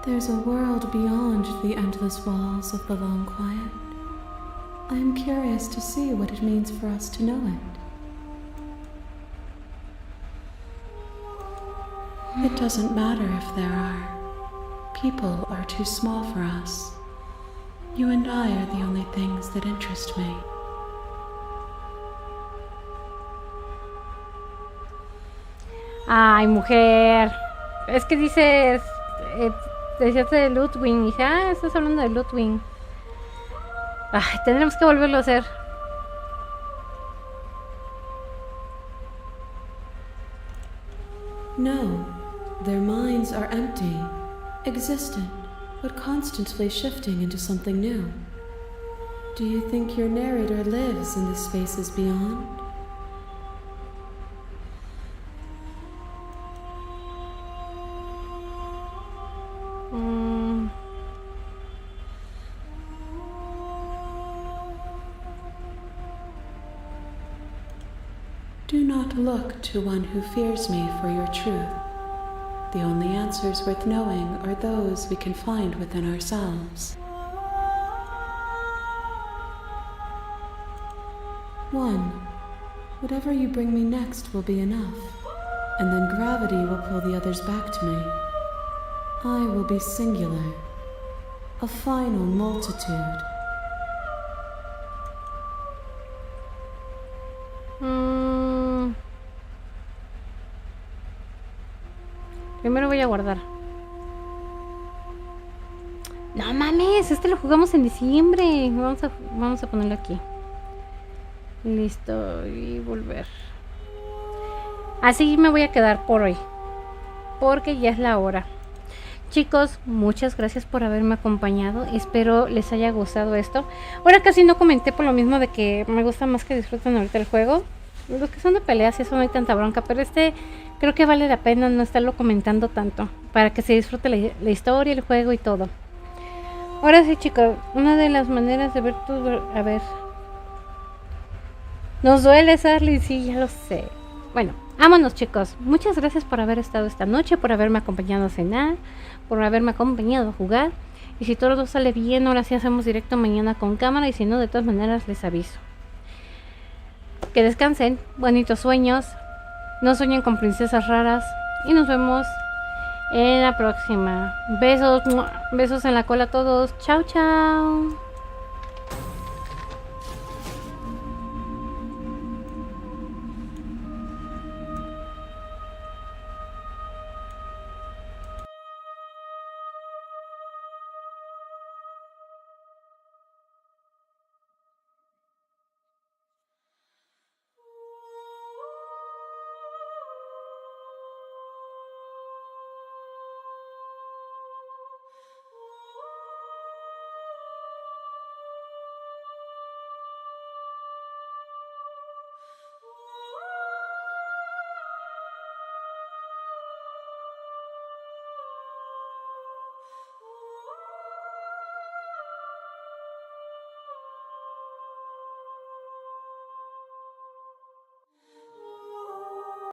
There's a world beyond the endless walls of the long quiet. I am curious to see what it means for us to know it. It doesn't matter if there are. People are too small for us. You and I are the only things that interest me. Ay, mujer. Es que dices, decías de Ludwig. Y dije, estás hablando de Ludwig. Ay, tendremos que volverlo a hacer. No, their minds are empty, existent, but constantly shifting into something new. Do you think your narrator lives in the spaces beyond? Do not look to one who fears me for your truth. The only answers worth knowing are those we can find within ourselves. 1. Whatever you bring me next will be enough, and then gravity will pull the others back to me. I will be singular, a final multitude. Primero voy a guardar. No mames, este lo jugamos en diciembre. Vamos a ponerlo aquí. Listo, y volver. Así me voy a quedar por hoy, porque ya es la hora. Chicos, muchas gracias por haberme acompañado. Espero les haya gustado esto. Ahora casi no comenté por lo mismo de que me gusta más que disfruten ahorita el juego. Los que son de peleas y eso no hay tanta bronca, pero creo que vale la pena no estarlo comentando tanto, para que se disfrute la historia, el juego y todo. Ahora sí, chicos, una de las maneras de ver a ver. Nos duele, Sarly, sí, ya lo sé. Bueno, vámonos, chicos. Muchas gracias por haber estado esta noche, por haberme acompañado a cenar, por haberme acompañado a jugar. Y si todo sale bien, ahora sí hacemos directo mañana con cámara, y si no, de todas maneras les aviso. Que descansen, bonitos sueños, no sueñen con princesas raras, y nos vemos en la próxima. Besos, besos en la cola a todos. Chao, chao.